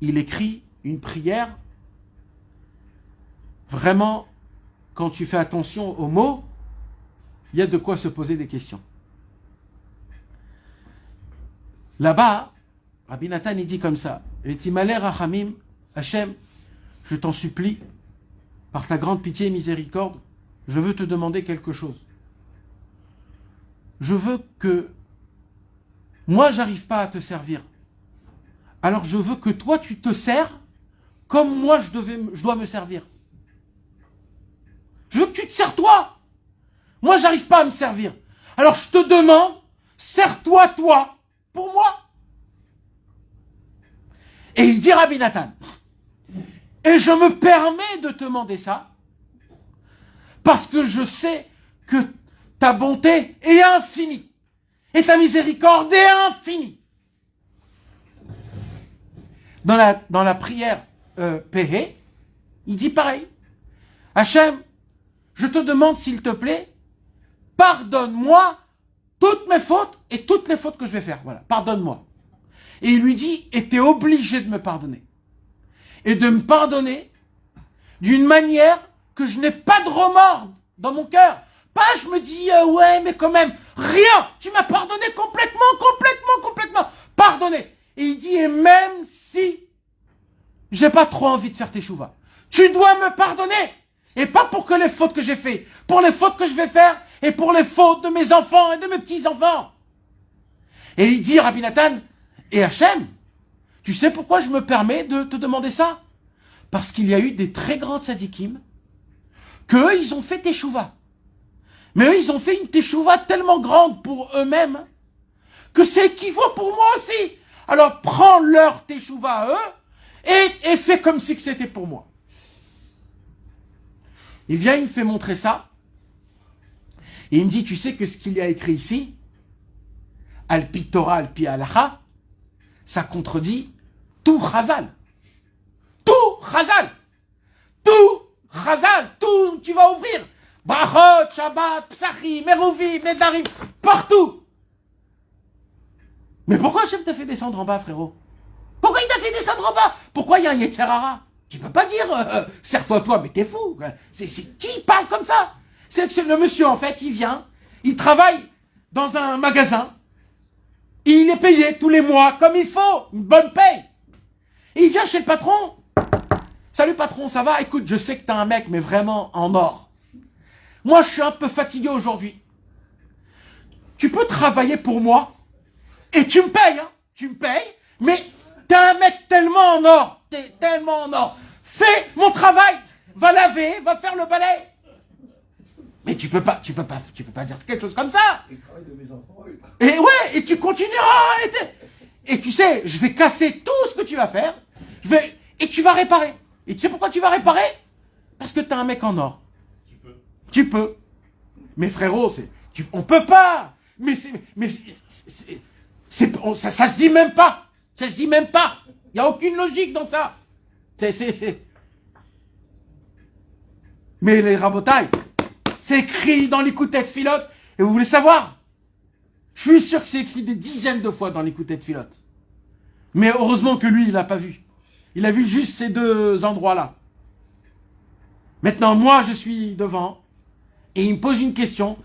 il écrit une prière. Vraiment, quand tu fais attention aux mots, il y a de quoi se poser des questions. Là-bas, Rabbi Nathan, il dit comme ça, Vetimaleh Rachamim, Hachem, je t'en supplie, par ta grande pitié et miséricorde, je veux te demander quelque chose. Je veux que moi, j'arrive pas à te servir. Alors, je veux que toi, tu te sers comme moi, je dois me servir. Je veux que tu te sers toi. Moi, j'arrive pas à me servir. Alors, je te demande, sers-toi, toi, pour moi. Et il dit Rabbi Nathan, et je me permets de te demander ça, parce que je sais que ta bonté est infinie, et ta miséricorde est infinie. Dans la prière Péhé, il dit pareil. Hachem, je te demande s'il te plaît, pardonne-moi toutes mes fautes et toutes les fautes que je vais faire. Voilà, pardonne-moi. Et il lui dit, et tu es obligé de me pardonner. Et de me pardonner d'une manière que je n'ai pas de remords dans mon cœur. Pas je me dis, ouais, mais quand même, rien. Tu m'as pardonné complètement. Pardonné. Et il dit, et même si j'ai pas trop envie de faire teshuva. Tu dois me pardonner. Et pas pour que les fautes que j'ai fait, pour les fautes que je vais faire et pour les fautes de mes enfants et de mes petits-enfants. Et il dit, Rabbi Nathan, et Hachem, tu sais pourquoi je me permets de te demander ça? Parce qu'il y a eu des très grands tzadikim, qu'eux, ils ont fait teshuva. Mais eux, ils ont fait une teshuva tellement grande pour eux-mêmes, que c'est équivaut pour moi aussi. Alors prends leur teshuva à eux, et fais comme si que c'était pour moi. Il vient, il me fait montrer ça, et il me dit, tu sais que ce qu'il y a écrit ici, Alpi Torah, Alpi Halacha, ça contredit tout Chazal. Tout Chazal. Tout Chazal. Tout, tu vas ouvrir. Brachot, Shabbat, Psachim, Meruvim, Nedarim, partout. Mais pourquoi Hachem t'a fait descendre en bas, frérot? Pourquoi il t'a fait descendre en bas? Pourquoi il y a un Yetzer Hara? Tu peux pas dire, serre-toi, toi, mais t'es fou. C'est qui parle comme ça? C'est que le monsieur, en fait, il vient, il travaille dans un magasin, il est payé tous les mois comme il faut, une bonne paye. Et il vient chez le patron. Salut patron, ça va? Écoute, je sais que t'as un mec, mais vraiment en or. Moi, je suis un peu fatigué aujourd'hui. Tu peux travailler pour moi et tu me payes, hein? Tu me payes, mais t'as un mec tellement en or. T'es tellement en or. Fais mon travail. Va laver, va faire le balai. Mais tu peux pas dire quelque chose comme ça. Et ouais, et tu continueras. Et tu sais, je vais casser tout ce que tu vas faire. Et tu vas réparer. Et tu sais pourquoi tu vas réparer? Parce que t'as un mec en or. Tu peux. Mais frérot, on peut pas. Ça se dit même pas. Ça se dit même pas. Il y a aucune logique dans ça. Mais les rabotailles, c'est écrit dans l'écoutette filote. Et vous voulez savoir? Je suis sûr que c'est écrit des dizaines de fois dans l'écoutette filote. Mais heureusement que lui, il n'a pas vu. Il a vu juste ces deux endroits-là. Maintenant, moi, je suis devant. Et il me pose une question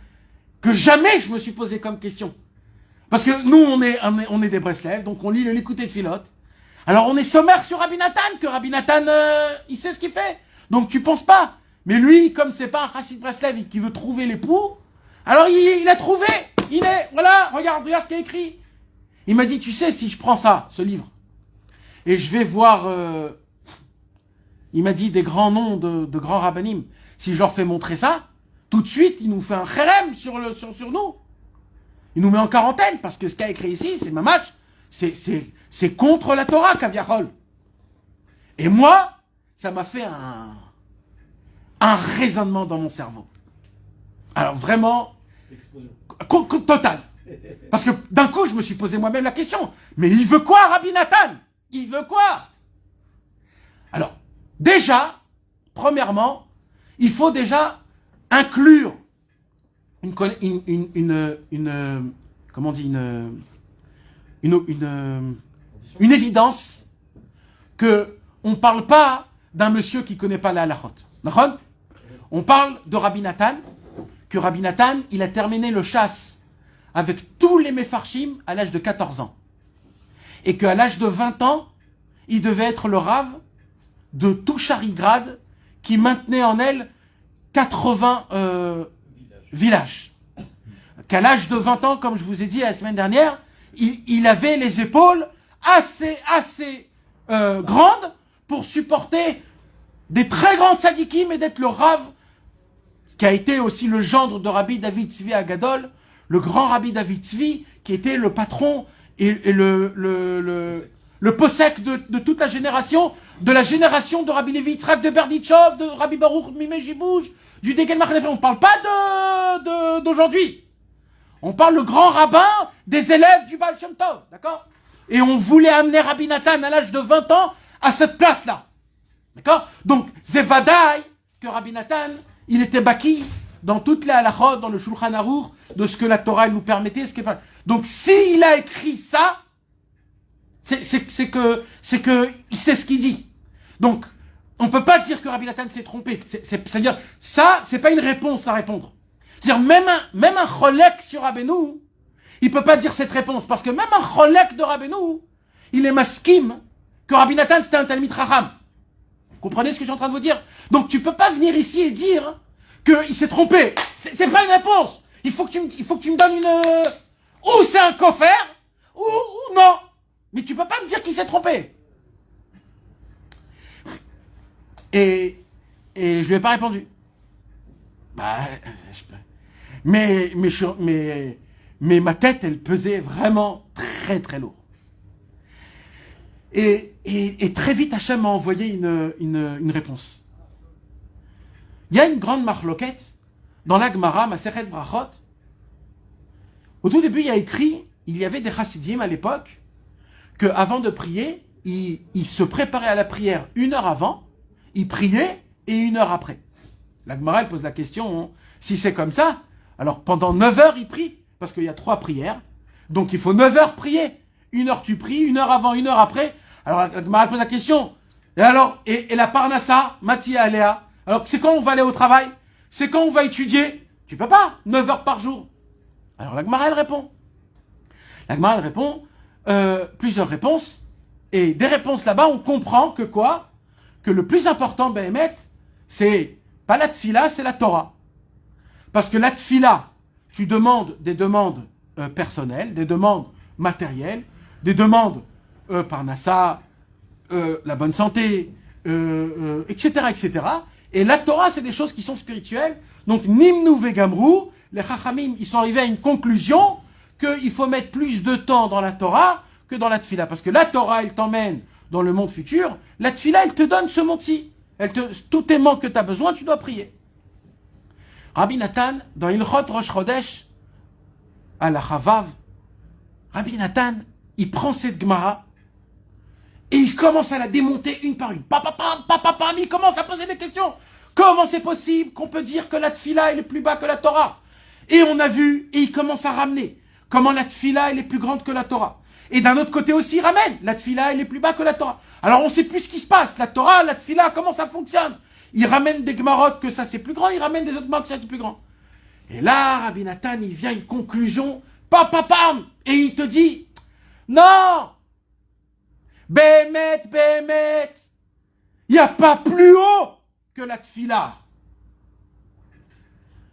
que jamais je me suis posée comme question. Parce que nous, on est des Breslev, donc on lit l'écoutette filote. Alors on est sommaire sur Rabbi Nathan, que Rabbi Nathan, il sait ce qu'il fait. Donc tu penses pas. Mais lui, comme c'est pas un chassid Breslev qui veut trouver l'époux, alors il a trouvé. Voilà, regarde ce qu'il y a écrit. Il m'a dit, tu sais, si je prends ça, ce livre, et je vais voir, il m'a dit des grands noms de grands rabbinim, si je leur fais montrer ça, tout de suite, il nous fait un chérem sur nous. Il nous met en quarantaine, parce que ce qu'il y a écrit ici, c'est mamash, c'est contre la Torah, Kaviachol. Et moi, ça m'a fait un raisonnement dans mon cerveau. Alors vraiment, total. Parce que d'un coup, je me suis posé moi-même la question. Mais il veut quoi, Rabbi Nathan? Il veut quoi? Alors, déjà, premièrement, il faut déjà inclure une évidence que on parle pas d'un monsieur qui connaît pas la halachot. On parle de Rabbi Nathan, que Rabbi Nathan, il a terminé le chasse avec tous les mefarshim à l'âge de 14 ans. Et qu'à l'âge de 20 ans, il devait être le rave de tout Charigrad qui maintenait en elle 80 villages. Qu'à l'âge de 20 ans, comme je vous ai dit la semaine dernière, il avait les épaules assez grandes pour supporter des très grandes tzadikim et d'être le rave, qui a été aussi le gendre de Rabbi David Tzvi Agadol, le grand Rabbi David Tzvi, qui était le patron et le possèque de toute la génération, de Rabbi Levi Yitzhak de Berditchov, de Rabbi Baruch Mimé Jibouj, du Degel Machanef. On ne parle pas d'aujourd'hui. On parle le grand rabbin des élèves du Baal Shem Tov, d'accord? Et on voulait amener Rabbi Nathan à l'âge de 20 ans à cette place-là. D'accord? Donc, Zevadaï, que Rabbi Nathan, il était baki dans toutes les halachot, dans le Shulchan Aruch, de ce que la Torah nous permettait. Donc, s'il a écrit ça, c'est que il sait ce qu'il dit. Donc, on peut pas dire que Rabbi Nathan s'est trompé. C'est-à-dire, ça, c'est pas une réponse à répondre. C'est-à-dire, même un cholek sur Rabbeinu, il peut pas dire cette réponse, parce que même un cholek de Rabbeinu, il est maskim que Rabbi Nathan c'était un Talmid Chacham. Vous comprenez ce que je suis en train de vous dire? Donc tu peux pas venir ici et dire qu'il s'est trompé. C'est pas une réponse. Il faut que tu me donnes une... Ou c'est un coffre, ou non. Mais tu peux pas me dire qu'il s'est trompé. Et je lui ai pas répondu. Bah, mais ma tête, elle pesait vraiment très très lourd. Et très vite, Hachem m'a envoyé une réponse. Il y a une grande marloquette dans la Gemara, Masechet Brachot. Au tout début, il y avait des chassidim à l'époque, qu'avant de prier, ils se préparaient à la prière 1 heure avant, ils priaient et 1 heure après. La Gemara, elle pose la question, si c'est comme ça, alors pendant 9 heures, ils prient, parce qu'il y a 3 prières, donc il faut 9 heures prier. 1 heure tu pries, 1 heure avant, 1 heure après. Alors la Gemara pose la question, et alors, et la Parnassa, Matia Aléa, alors c'est quand on va aller au travail? C'est quand on va étudier? Tu peux pas, 9 heures par jour. Alors la Gemara, elle répond. La Gemara, elle répond, plusieurs réponses, et des réponses là-bas, on comprend que quoi? Que le plus important, Béhémet, c'est pas la tfila, c'est la Torah. Parce que la tfila, tu demandes des demandes personnelles, des demandes matérielles, des demandes parnassa, la bonne santé, etc., etc. Et la Torah, c'est des choses qui sont spirituelles. Donc, Nimnu Vegamru, les Chachamim, ils sont arrivés à une conclusion qu'il faut mettre plus de temps dans la Torah que dans la tfila. Parce que la Torah, elle t'emmène dans le monde futur. La tfila, elle te donne ce monde-ci. Tous tes manques que tu as besoin, tu dois prier. Rabbi Nathan, dans Ilchot Rosh Chodesh, à la Chavav, Rabbi Nathan, il prend cette Gemara et il commence à la démonter une par une. Il commence à poser des questions. Comment c'est possible qu'on peut dire que la tfila elle est plus bas que la Torah? Et on a vu, et il commence à ramener comment la tfila elle est plus grande que la Torah. Et d'un autre côté aussi, il ramène la tfila elle est plus bas que la Torah. Alors on ne sait plus ce qui se passe. La Torah, la tfila, comment ça fonctionne? Il ramène des Gemarot que ça c'est plus grand, il ramène des autres Gemarot que ça c'est plus grand. Et là, Rabbi Nathan, il vient à une conclusion, et il te dit, non, Béhémet, il n'y a pas plus haut que la tfila.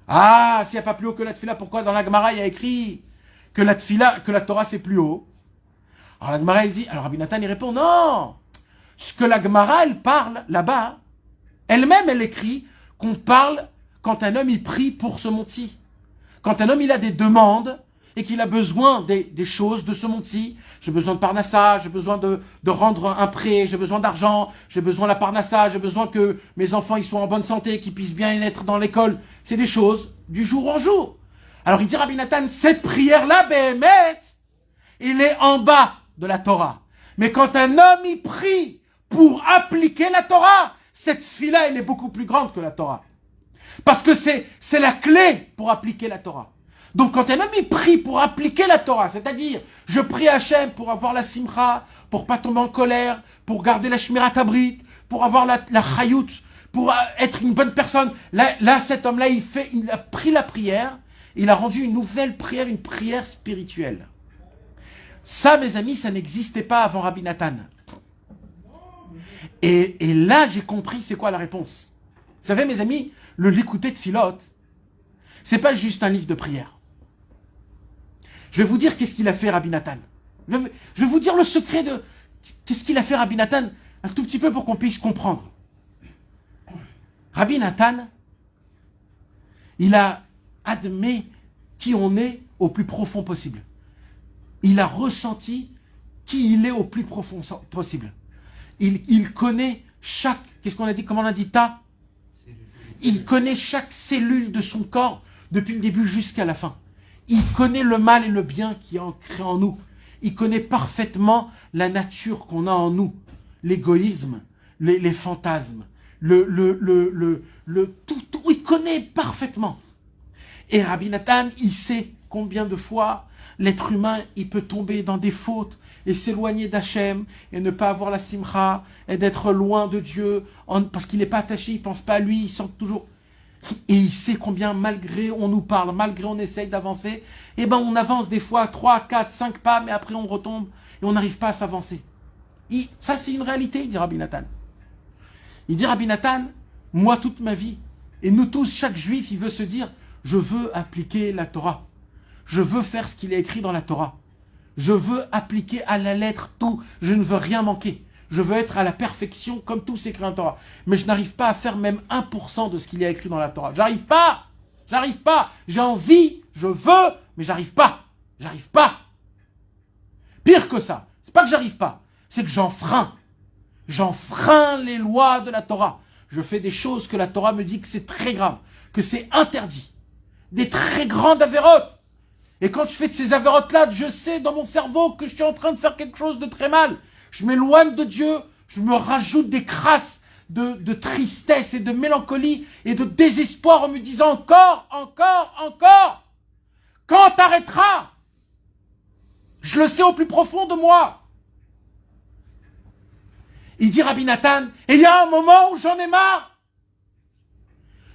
Ah, s'il n'y a pas plus haut que la tfila, pourquoi dans la Gemara il y a écrit que la tfila, que la Torah c'est plus haut? Alors la Gemara, elle dit, alors Rabbi Nathan, il répond, non, ce que la Gemara, elle parle là-bas, elle-même, elle écrit qu'on parle quand un homme, il prie pour ce monde-ci. Quand un homme, il a des demandes et qu'il a besoin des choses de ce monde-ci. J'ai besoin de parnassa, j'ai besoin de rendre un prêt, j'ai besoin d'argent, j'ai besoin de la parnassa, j'ai besoin que mes enfants, ils soient en bonne santé, qu'ils puissent bien être dans l'école. C'est des choses du jour en jour. Alors il dit Rabbi Nathan, cette prière-là, Béhémet, il est en bas de la Torah. Mais quand un homme, il prie pour appliquer la Torah, cette fille-là, elle est beaucoup plus grande que la Torah. Parce que c'est la clé pour appliquer la Torah. Donc quand un homme il prie pour appliquer la Torah, c'est-à-dire je prie Hachem pour avoir la simcha, pour pas tomber en colère, pour garder la shmirat habrit, pour avoir la chayut, pour être une bonne personne. Là cet homme-là, il a pris la prière, il a rendu une nouvelle prière, une prière spirituelle. Ça, mes amis, ça n'existait pas avant Rabbi Nathan. Et là, j'ai compris c'est quoi la réponse. Vous savez, mes amis, le Likutei Tfilot, c'est pas juste un livre de prière. Je vais vous dire qu'est-ce qu'il a fait Rabbi Nathan. Je vais vous dire le secret de qu'est-ce qu'il a fait Rabbi Nathan, un tout petit peu pour qu'on puisse comprendre. Rabbi Nathan, il a admis qui on est au plus profond possible. Il a ressenti qui il est au plus profond possible. Il connaît chaque, qu'est-ce qu'on a dit, comment on a dit, il connaît chaque cellule de son corps depuis le début jusqu'à la fin. Il connaît le mal et le bien qui est ancré en nous. Il connaît parfaitement la nature qu'on a en nous. L'égoïsme, les fantasmes, tout, il connaît parfaitement. Et Rabbi Nathan, il sait combien de fois l'être humain, il peut tomber dans des fautes et s'éloigner d'Hachem et ne pas avoir la simcha et d'être loin de Dieu parce qu'il n'est pas attaché, il ne pense pas à lui, il sent toujours... Et il sait combien, malgré on nous parle, malgré on essaye d'avancer, eh ben on avance des fois 3, 4, 5 pas, mais après on retombe et on n'arrive pas à s'avancer. Ça c'est une réalité, dit Rabbi Nathan. Il dit Rabbi Nathan, moi toute ma vie, et nous tous, chaque juif, il veut se dire, je veux appliquer la Torah. Je veux faire ce qu'il est écrit dans la Torah. Je veux appliquer à la lettre tout. Je ne veux rien manquer. Je veux être à la perfection comme tout s'écrit dans la Torah. Mais je n'arrive pas à faire même 1% de ce qu'il y a écrit dans la Torah. J'arrive pas. J'arrive pas. J'ai envie, je veux, mais j'arrive pas. J'arrive pas. Pire que ça. C'est pas que j'arrive pas. C'est que j'enfreins. J'enfreins les lois de la Torah. Je fais des choses que la Torah me dit que c'est très grave, que c'est interdit. Des très grandes avérotes. Et quand je fais de ces avérotes-là, je sais dans mon cerveau que je suis en train de faire quelque chose de très mal. Je m'éloigne de Dieu, je me rajoute des crasses de tristesse et de mélancolie et de désespoir en me disant encore, encore, encore. Quand t'arrêteras? Je le sais au plus profond de moi. Il dit Rabbi Nathan, et il y a un moment où j'en ai marre.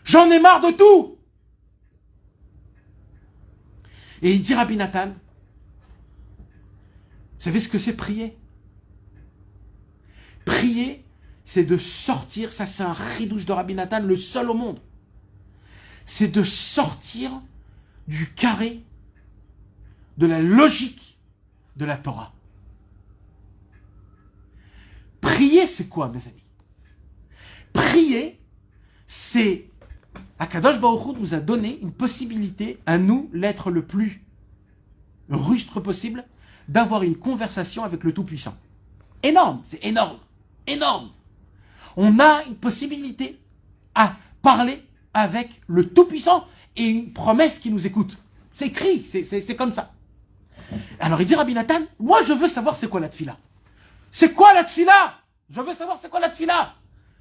J'en ai marre de tout. Et il dit Rabbi Nathan, vous savez ce que c'est prier? Prier, c'est de sortir, ça c'est un ridouche de Rabbi Nathan, le seul au monde. C'est de sortir du carré, de la logique de la Torah. Prier, c'est quoi, mes amis? Prier, c'est... Akadosh Baruch Hu nous a donné une possibilité, à nous, l'être le plus rustre possible, d'avoir une conversation avec le Tout-Puissant. Énorme, c'est énorme, énorme. On a une possibilité à parler avec le Tout-Puissant et une promesse qui nous écoute. C'est écrit, c'est comme ça. Alors il dit Rabbi Nathan, moi je veux savoir c'est quoi la tfila. C'est quoi la tfila? Je veux savoir c'est quoi la tfila.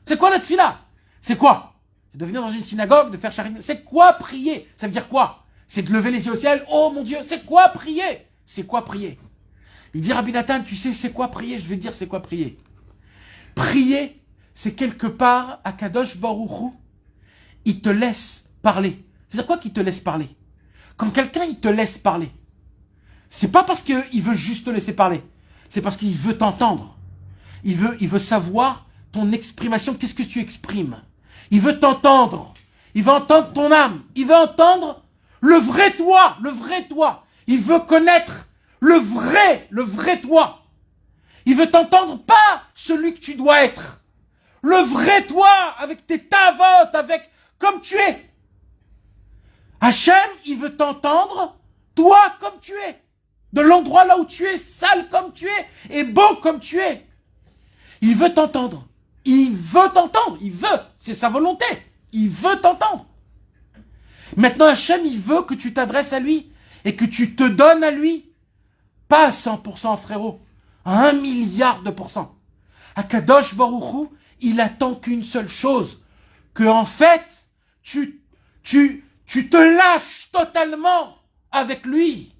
C'est quoi la tfila? C'est quoi? C'est de venir dans une synagogue, de faire charité. C'est quoi prier? Ça veut dire quoi? C'est de lever les yeux au ciel. Oh mon Dieu, c'est quoi prier? C'est quoi prier? Il dit Rabbi Nathan, tu sais c'est quoi prier? Je vais te dire c'est quoi prier. Prier, c'est quelque part, Akadosh Baruch Hu, il te laisse parler. C'est-à-dire quoi qu'il te laisse parler? Quand quelqu'un il te laisse parler, c'est pas parce qu'il veut juste te laisser parler. C'est parce qu'il veut t'entendre. Il veut savoir ton exprimation. Qu'est-ce que tu exprimes? Il veut t'entendre. Il veut entendre ton âme. Il veut entendre le vrai toi. Le vrai toi. Il veut connaître le vrai toi. Il veut t'entendre pas celui que tu dois être. Le vrai toi, avec tes tavotes, avec comme tu es. Hachem, il veut t'entendre, toi comme tu es. De l'endroit là où tu es, sale comme tu es, et beau comme tu es. Il veut t'entendre. Il veut t'entendre. Il veut. C'est sa volonté. Il veut t'entendre. Maintenant, Hachem, il veut que tu t'adresses à lui et que tu te donnes à lui. Pas à 100%, frérot. À 1 milliard de pourcents. Akadosh Baruch Hu, il attend qu'une seule chose. Que, en fait, tu te lâches totalement avec lui.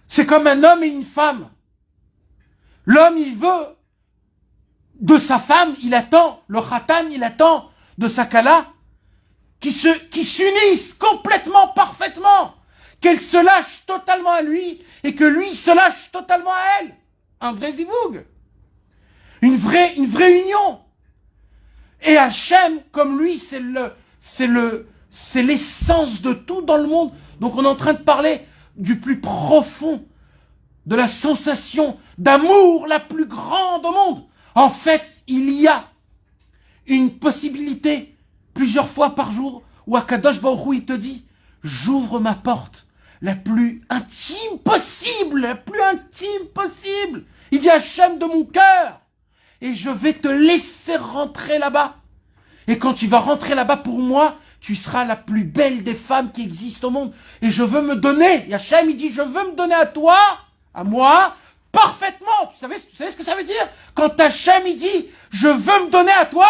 C'est comme un homme et une femme. L'homme, il veut de sa femme, il attend, le khatan, il attend de sa kala, qui s'unissent complètement, parfaitement, qu'elle se lâche totalement à lui, et que lui se lâche totalement à elle. Un vrai zivoug. Une vraie union. Et Hachem, comme lui, c'est l'essence de tout dans le monde. Donc on est en train de parler du plus profond, de la sensation d'amour la plus grande au monde. En fait, il y a une possibilité, plusieurs fois par jour, où Akadosh Baruch Hu, il te dit, j'ouvre ma porte la plus intime possible, la plus intime possible. Il dit Hachem de mon cœur, et je vais te laisser rentrer là-bas. Et quand tu vas rentrer là-bas pour moi, tu seras la plus belle des femmes qui existent au monde. Et je veux me donner. Et Hachem, il dit, je veux me donner à toi, à moi, parfaitement. Tu savez ce que ça veut dire? Quand Hachem, il dit, je veux me donner à toi.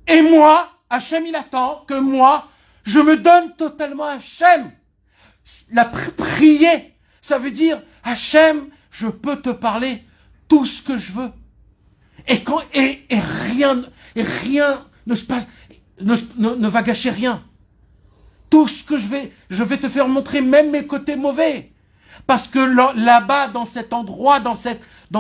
Et moi, Hachem, il attend que moi, je me donne totalement à Hachem. Prier, ça veut dire, Hachem, je peux te parler tout ce que je veux. Et rien ne se passe, ne va gâcher rien. Tout ce que je vais te faire montrer même mes côtés mauvais. Parce que là-bas, dans cet endroit, dans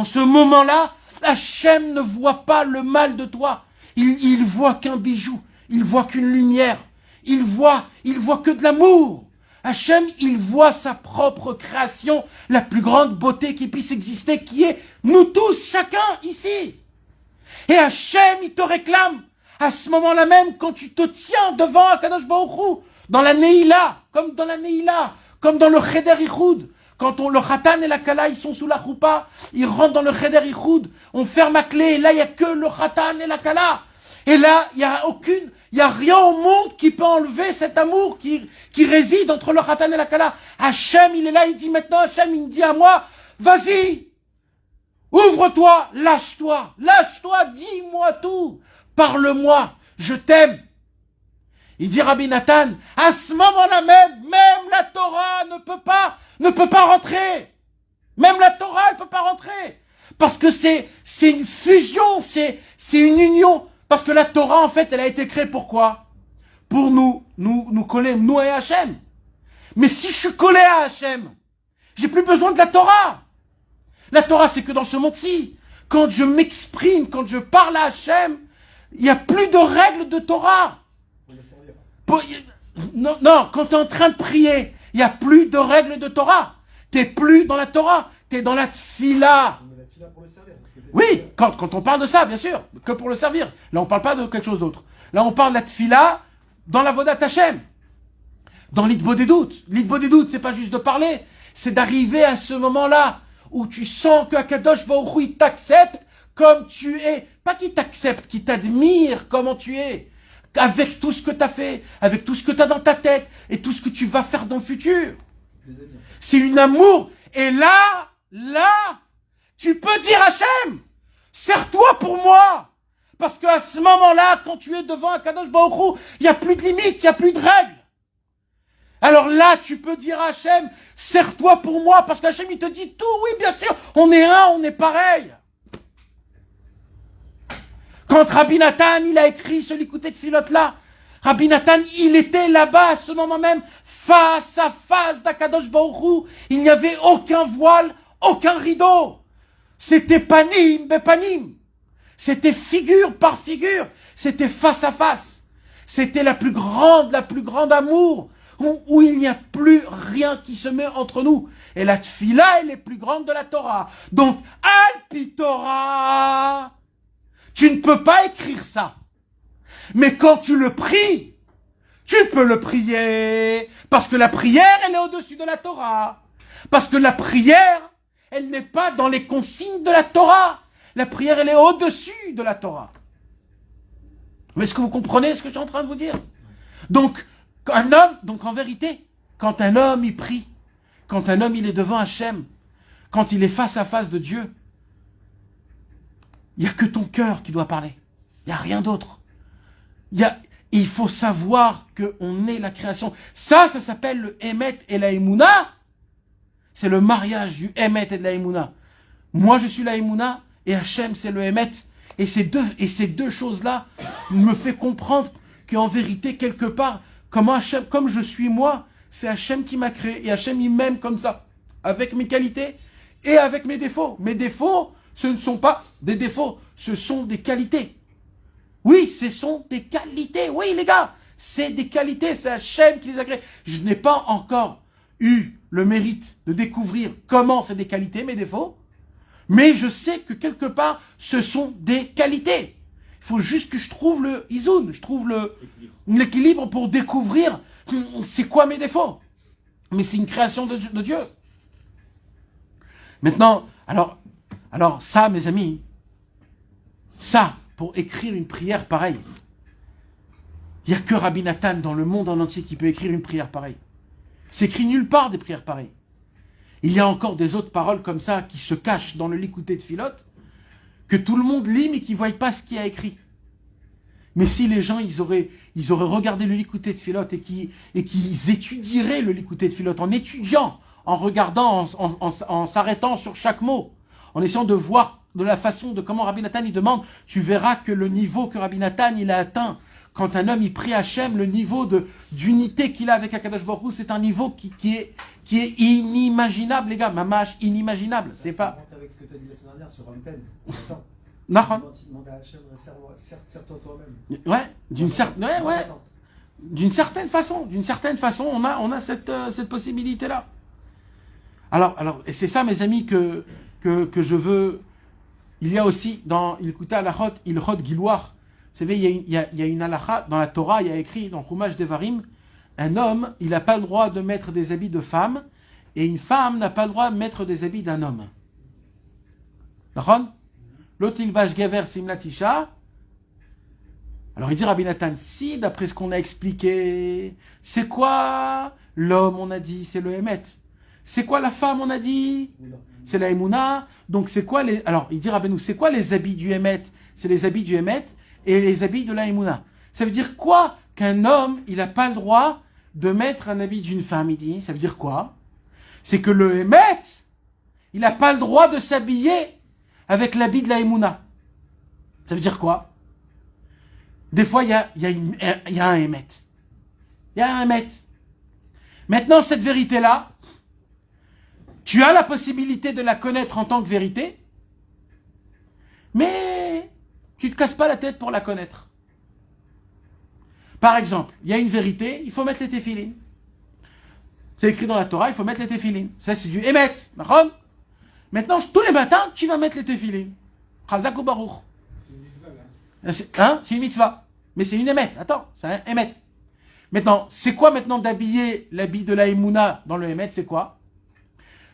ce moment-là, Hachem ne voit pas le mal de toi. Il voit qu'un bijou. Il voit qu'une lumière. Il voit que de l'amour. Hachem, il voit sa propre création, la plus grande beauté qui puisse exister, qui est nous tous, chacun ici. Et Hachem, il te réclame, à ce moment-là même, quand tu te tiens devant Akadosh Baruch Hu, dans la Neila, comme dans le Cheder Ichud, quand le Khatan et la Kala, ils sont sous la choupa, ils rentrent dans le Cheder Ichud, on ferme la clé, et là, il n'y a que le Khatan et la Kala. Et là, il y a rien au monde qui peut enlever cet amour qui réside entre le Khatan et la Kala. Hachem, il est là, il dit maintenant, Hachem, il me dit à moi, vas-y, ouvre-toi, lâche-toi, dis-moi tout, parle-moi, je t'aime. Il dit Rabbi Nathan, à ce moment-là même la Torah ne peut pas rentrer. Même la Torah, elle ne peut pas rentrer. Parce que c'est une fusion, c'est une union. Parce que la Torah, en fait, elle a été créée pour quoi? Pour nous coller, nous et Hachem. Mais si je suis collé à Hachem, j'ai plus besoin de la Torah. La Torah, c'est que dans ce monde-ci, quand je m'exprime, quand je parle à Hachem, il n'y a plus de règles de Torah. Non, quand tu es en train de prier, il n'y a plus de règles de Torah. Tu n'es plus dans la Torah, tu es dans la tfila. Oui, quand on parle de ça, bien sûr, que pour le servir. Là, on ne parle pas de quelque chose d'autre. Là, on parle de la tfila dans la vodat Hachem. Dans l'itbo des doutes. L'itbo des doutes, c'est pas juste de parler, c'est d'arriver à ce moment-là où tu sens que Akadosh Baruch Hu, il t'accepte comme tu es. Pas qu'il t'accepte, qu'il t'admire comment tu es. Avec tout ce que tu as fait, avec tout ce que tu as dans ta tête et tout ce que tu vas faire dans le futur. C'est une amour. Et là, tu peux dire Hachem, sers-toi pour moi. Parce qu'à ce moment-là, quand tu es devant Akadosh Baruch Hu, il n'y a plus de limites, il n'y a plus de règles. Alors là, tu peux dire Hachem, sers-toi pour moi. Parce qu'Hachem, il te dit tout. Oui, bien sûr, on est un, on est pareil. Quand Rabbi Nathan, il a écrit ce Likutei Tfilot là, Rabbi Nathan, il était là-bas à ce moment même, face à face d'Akadosh Baruch Hu. Il n'y avait aucun voile, aucun rideau. C'était panim bepanim. C'était figure par figure. C'était face à face. C'était la plus grande amour, où il n'y a plus rien qui se met entre nous. Et la tfila, elle est plus grande de la Torah. Donc, Al-Pi Torah, tu ne peux pas écrire ça. Mais quand tu le pries, tu peux le prier. Parce que la prière, elle est au-dessus de la Torah. Parce que la prière, elle n'est pas dans les consignes de la Torah. La prière, elle est au-dessus de la Torah. Mais est-ce que vous comprenez ce que je suis en train de vous dire? Donc en vérité, quand un homme, il prie, quand un homme, il est devant Hachem, quand il est face à face de Dieu, il n'y a que ton cœur qui doit parler. Il n'y a rien d'autre. Il faut savoir qu'on est la création. Ça s'appelle le Emet et la Emouna. C'est le mariage du Emet et de la Emouna. Moi, je suis la Emouna et Hachem, c'est le Emet. Et ces deux choses-là me fait comprendre qu'en vérité, quelque part, comme je suis moi, c'est Hachem qui m'a créé. Et Hachem, il m'aime comme ça. Avec mes qualités et avec mes défauts. Mes défauts, ce ne sont pas des défauts, ce sont des qualités. Oui, ce sont des qualités. Oui, les gars, c'est des qualités. C'est Hachem qui les a créées. Je n'ai pas encore eu le mérite de découvrir comment c'est des qualités, mes défauts. Mais je sais que quelque part, ce sont des qualités. Il faut juste que je trouve le izoun, je trouve l'équilibre pour découvrir c'est quoi mes défauts. Mais c'est une création de Dieu. Maintenant, alors ça, mes amis, ça, pour écrire une prière pareille, il n'y a que Rabbi Nathan dans le monde en entier qui peut écrire une prière pareille. C'est écrit nulle part des prières pareilles. Il y a encore des autres paroles comme ça qui se cachent dans le Likutei Tfilot, que tout le monde lit mais qui ne voient pas ce qu'il y a écrit. Mais si les gens ils auraient regardé le Likutei Tfilot et qu'ils étudieraient le Likutei Tfilot en étudiant, en regardant, en s'arrêtant sur chaque mot, en essayant de voir de la façon de comment Rabbi Nathan il demande, tu verras que le niveau que Rabbi Nathan il a atteint, quand un homme il prie Hachem, le niveau d'unité qu'il a avec Akadosh Baruch Hu, c'est un niveau qui est inimaginable, les gars, mamash inimaginable. C'est pas. avec ce que tu as dit la semaine dernière sur Ramten. Attends. Nahon. Il demande à Hachem, serre-toi toi-même. Ouais, d'une certaine façon, on a cette possibilité-là. Alors, et c'est ça, mes amis, que je veux. Il y a aussi, dans Ilkuta Alachot, Ilchot Giloir, vous savez, il y a une halakha, dans la Torah, il y a écrit, dans Chumash Devarim, un homme, il n'a pas le droit de mettre des habits de femme, et une femme n'a pas le droit de mettre des habits d'un homme. D'accord? L'otilvash Gever Simlatisha. Alors il dit Rabbi Nathan, si d'après ce qu'on a expliqué, c'est quoi l'homme, on a dit, c'est le Hémet. C'est quoi la femme, on a dit? C'est la Emouna. Donc c'est quoi les... Alors il dit Rabbeinu, c'est quoi les habits du Hémet? C'est les habits du Hémet et les habits de la Emouna. Ça veut dire quoi qu'un homme, il n'a pas le droit de mettre un habit d'une femme, il dit? Ça veut dire quoi? C'est que le Hémet, il n'a pas le droit de s'habiller avec l'habit de la Emouna. Ça veut dire quoi? Des fois, il y a un Hémet. Il y a un Hémet. Maintenant, cette vérité-là, tu as la possibilité de la connaître en tant que vérité, mais tu ne te casses pas la tête pour la connaître. Par exemple, il y a une vérité, il faut mettre les téphilines. C'est écrit dans la Torah, il faut mettre les téphilines. Ça, c'est du Hémet. Maintenant, tous les matins, tu vas mettre les téphilines. Chazak ou Baruch. C'est une mitzvah, là. C'est une mitzvah. Mais c'est une Hémet. Attends, c'est un Hémet. Maintenant, c'est quoi maintenant d'habiller l'habit de la Emouna dans le Hémet? C'est quoi?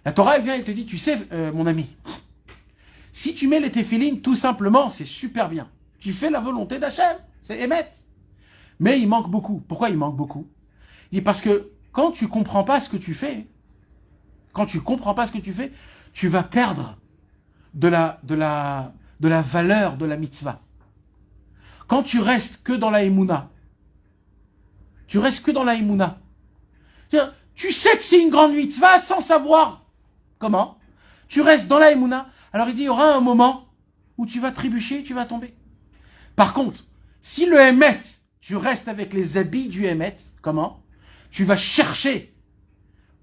La Torah, elle vient et te dit, tu sais, mon ami, si tu mets les téphilines, tout simplement, c'est super bien. Tu fais la volonté d'Hachem. C'est Hémet. Mais il manque beaucoup. Pourquoi il manque beaucoup? Il dit parce que quand tu comprends pas ce que tu fais, tu vas perdre de la valeur de la mitzvah. Quand tu restes que dans la Emouna, tu sais que c'est une grande mitzvah sans savoir comment. Tu restes dans la Emouna. Alors il dit, il y aura un moment où tu vas trébucher, tu vas tomber. Par contre, si le Hémet, tu restes avec les habits du Hémet, comment? Tu vas chercher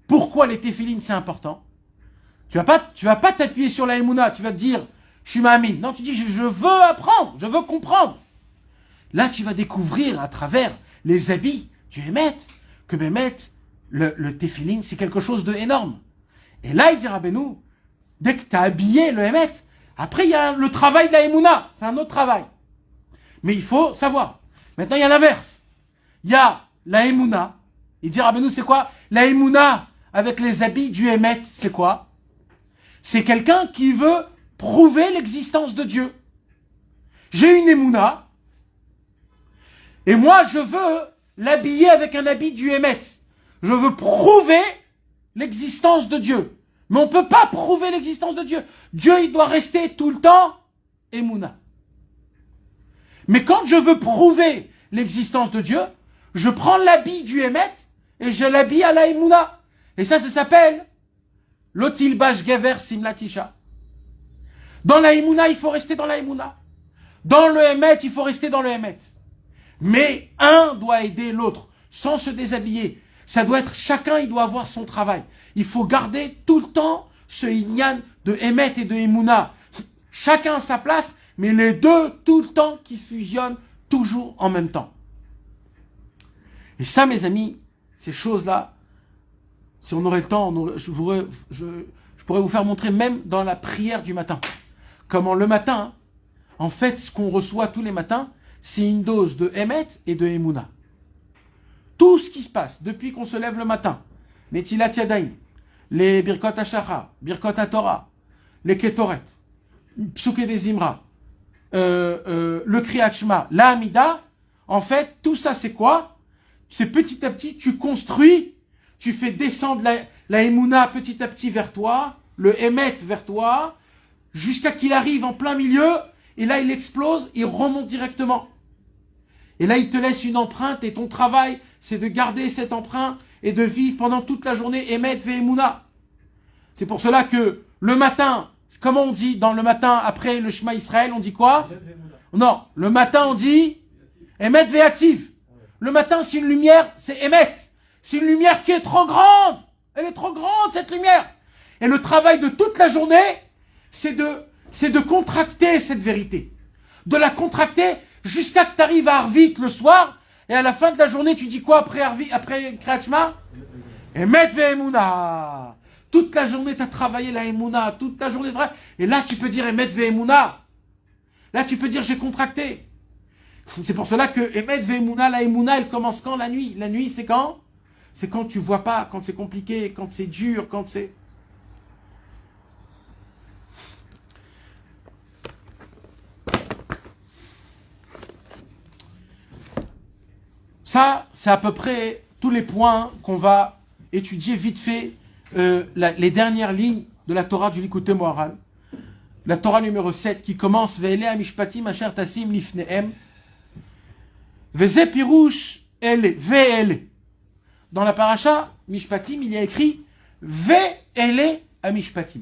pourquoi les téphilines c'est important. Tu vas pas t'appuyer sur la Emouna, tu vas te dire, je suis ma amie. Non, tu dis, je veux apprendre, je veux comprendre. Là, tu vas découvrir à travers les habits du Hémet, que Bémet, le téphilin, c'est quelque chose d'énorme. Et là, il dit Rabbeinu, dès que tu as habillé le Hémet, après, il y a le travail de la Emouna, c'est un autre travail. Mais il faut savoir. Maintenant, il y a l'inverse. Il y a la Emouna. Il dit Rabbeinu, c'est quoi? La Emouna avec les habits du Hémet, c'est quoi? C'est quelqu'un qui veut prouver l'existence de Dieu. J'ai une Emouna, et moi, je veux l'habiller avec un habit du Hémet. Je veux prouver l'existence de Dieu. Mais on ne peut pas prouver l'existence de Dieu. Dieu, il doit rester tout le temps Emouna. Mais quand je veux prouver l'existence de Dieu, je prends l'habit du Hémet et je l'habille à la Emouna. Et ça s'appelle l'otilbash gever simlatisha. Dans la Emouna, il faut rester dans la Emouna. Dans le Hémet, il faut rester dans le Hémet. Mais un doit aider l'autre, sans se déshabiller. Ça doit être, chacun, il doit avoir son travail. Il faut garder tout le temps ce inyan de Hémet et de Emouna. Chacun à sa place, mais les deux, tout le temps, qui fusionnent toujours en même temps. Et ça, mes amis, ces choses-là, si on aurait le temps, je pourrais vous faire montrer même dans la prière du matin. Comment le matin, en fait, ce qu'on reçoit tous les matins, c'est une dose de Hémet et de Emouna. Tout ce qui se passe depuis qu'on se lève le matin, les Tilat Yadayim, les Birkot HaShachar, Birkot HaTorah, les Ketoret, Psuké des Imra, le Kriyat Shema, la Hamida, en fait, tout ça c'est quoi? C'est petit à petit, tu construis, tu fais descendre la Emouna petit à petit vers toi, le Hémet vers toi, jusqu'à qu'il arrive en plein milieu, et là il explose, il remonte directement. Et là, il te laisse une empreinte et ton travail, c'est de garder cette empreinte et de vivre pendant toute la journée Hémet ve'Emouna. C'est pour cela que le matin, comment on dit dans le matin après le Shema Israël, on dit quoi? Non, le matin on dit Hémet ve'Atziv. Le matin, c'est une lumière, c'est Hémet. C'est une lumière qui est trop grande. Elle est trop grande, cette lumière. Et le travail de toute la journée, c'est de contracter cette vérité. De la contracter jusqu'à que tu arrives à Arvit le soir, et à la fin de la journée, tu dis quoi après Kriyat Shema? Emet ve'emuna. Toute la journée, tu as travaillé la emuna, toute la journée, et là, tu peux dire Emet ve'emuna. Là, tu peux dire j'ai contracté. C'est pour cela que Emet ve'emuna, la emuna, elle commence quand? La nuit. La nuit, c'est quand? C'est quand tu vois pas, quand c'est compliqué, quand c'est dur, quand c'est... Ça, c'est à peu près tous les points qu'on va étudier vite fait, les dernières lignes de la Torah du Likutei Moharan. La Torah numéro 7 qui commence Ve'ele mishpatim asher tasim lifnehem Veze pirouche ele ve'ele. Dans la paracha Mishpatim, il y a écrit Ve'ele mishpatim.